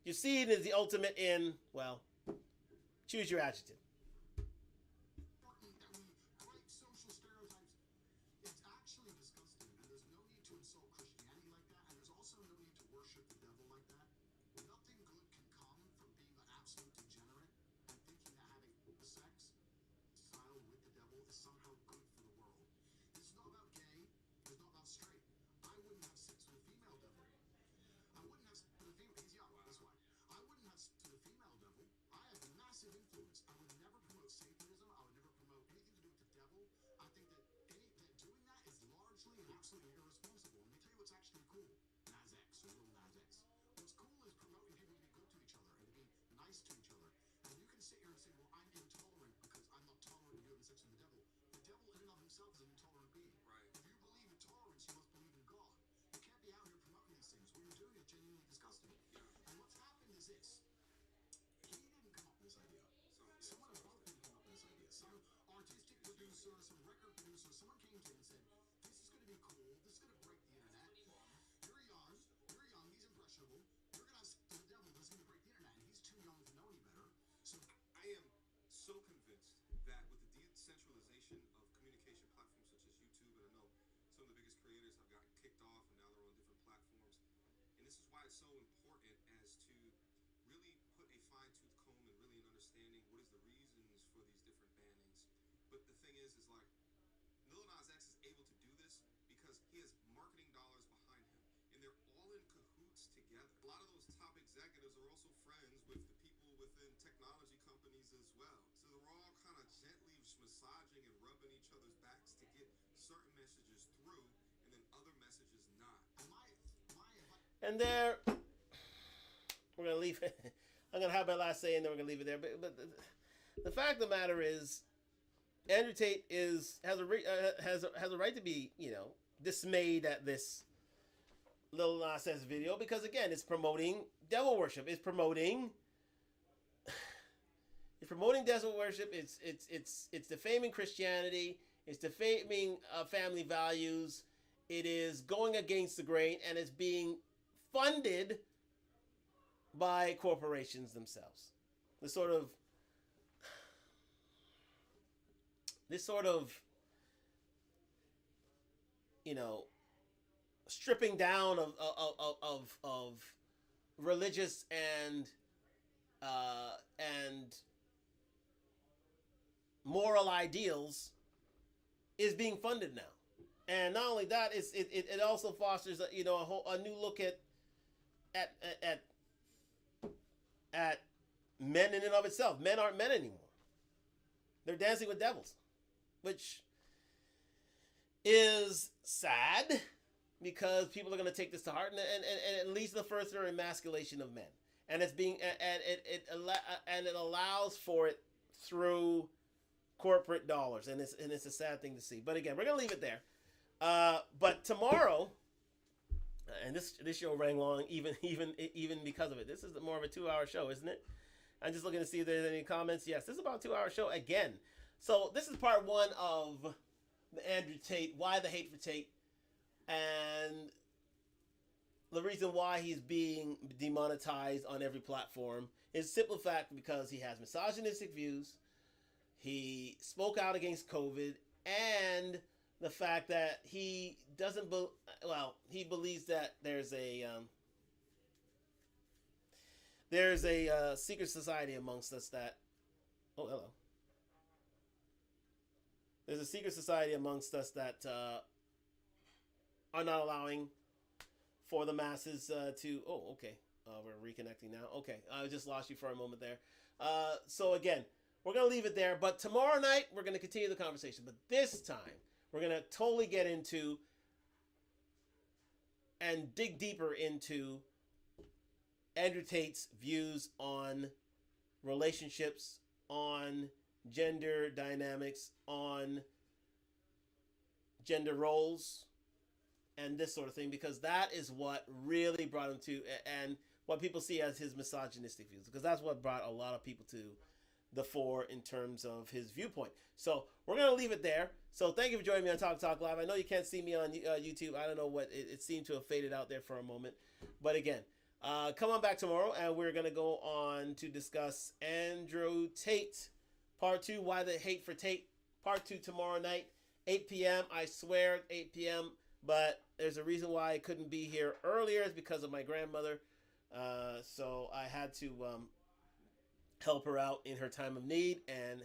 You're seen as the ultimate in, well, choose your adjective. Great social stereotypes. It's actually disgusting, and there's no need to insult Christianity like that, and there's also no need to worship the devil like that. Nothing good can come from being an absolute degenerate and thinking that having sex style with the devil is somehow good for the world. It's not about gay. It's not about straight. I wouldn't have sex with a female devil. I wouldn't have sex with a female. He's young. That's why. I wouldn't have sex with a female devil. I have massive influence. I would never promote Satanism. I would never promote anything to do with the devil. I think that doing that is largely and absolutely irresponsible. And let me tell you what's actually cool. Nas-X, or little Nas-X. What's cool is promoting people to be good to each other and to be nice to each other. And you can sit here and say, well, I'm intolerant because I'm not tolerant of you having sex with the devil. The devil in and of himself is an intolerant being. Right. If you believe in tolerance, you must believe in God. You can't be out here promoting these things. What you're doing is genuinely disgusting. Yeah. And what's happened is this. He didn't come up with this idea. Someone above him came up with this idea. Some artistic producer, some record producer, someone came to him and said, this is going to be cool. This is going to break the internet. You're young, he's impressionable. You're going to have the devil that's going to break the internet, and he's too young to know any better. So I am so convinced that with the decentralization of communication platforms such as YouTube, and I know some of the biggest creators have gotten kicked off and now they're on different platforms, and this is why it's so important as to really put a fine-tooth comb and really an understanding what is the reasons for these different bannings. But the thing is like Lil Nas X is able to do this because he has marketing dollars behind him, and they're all in cahoots together. A lot of those top executives are also friends with the people within technology companies as well. So they're all kind of gently massaging and rubbing each other's backs to get certain messages through, and then other messages not. And there, we're going to leave it. I'm going to have my last say, and then we're going to leave it there. But the fact of the matter is, Andrew Tate has a right to be, dismayed at this Lil Nas X video, because again, it's promoting devil worship. It's promoting devil worship. It's defaming Christianity. It's defaming family values. It is going against the grain, and it's being funded by corporations themselves. This sort of stripping down of religious and moral ideals is being funded now. And not only that, it also fosters a new look at men in and of itself. Men aren't men anymore. They're dancing with devils, which is sad, because people are going to take this to heart, and it leads to the further emasculation of men, and it allows for it through corporate dollars, and it's a sad thing to see. But again, we're going to leave it there. But tomorrow, and this show ran long, even because of it. This is more of a 2-hour show, isn't it? I'm just looking to see if there's any comments. Yes, this is about a 2-hour show again. So this is part 1 of the Andrew Tate, why the hate for Tate, and the reason why he's being demonetized on every platform is simple fact because he has misogynistic views. He spoke out against COVID, and the fact that he doesn't he believes that there's a secret society amongst us that hello. There's a secret society amongst us that are not allowing for the masses to. Oh, okay. We're reconnecting now. Okay, I just lost you for a moment there. So again, we're gonna leave it there. But tomorrow night we're gonna continue the conversation. But this time we're gonna totally get into and dig deeper into Andrew Tate's views on relationships, on gender dynamics, on gender roles, and this sort of thing, because that is what really brought him to, and what people see as his misogynistic views, because that's what brought a lot of people to the fore in terms of his viewpoint. So we're going to leave it there. So thank you for joining me on Talk Talk Live. I know you can't see me on YouTube. I don't know what, it seemed to have faded out there for a moment. But again, come on back tomorrow, and we're going to go on to discuss Andrew Tate, Part 2, Why the Hate for Tate, Part 2 tomorrow night, 8 p.m. I swear, 8 p.m., but there's a reason why I couldn't be here earlier. It's because of my grandmother. So I had to help her out in her time of need, and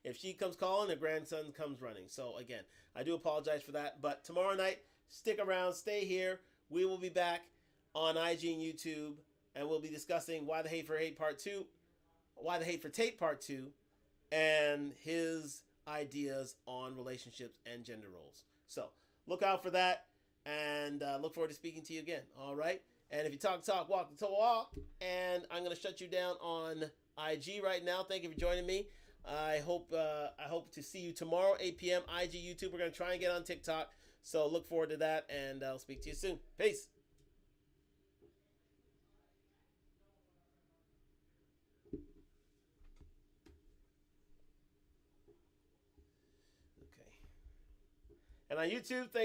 if she comes calling, her grandson comes running. So again, I do apologize for that. But tomorrow night, stick around, stay here. We will be back on IG and YouTube, and we'll be discussing Why the Hate for Hate Part 2, Why the Hate for Tate Part 2, and his ideas on relationships and gender roles. So look out for that, and look forward to speaking to you again. All right. And if you talk, walk the walk. And I'm going to shut you down on IG right now. Thank you for joining me. I hope to see you tomorrow, 8 p.m. IG, YouTube. We're going to try and get on TikTok. So look forward to that, and I'll speak to you soon. Peace. Okay. And on YouTube, thank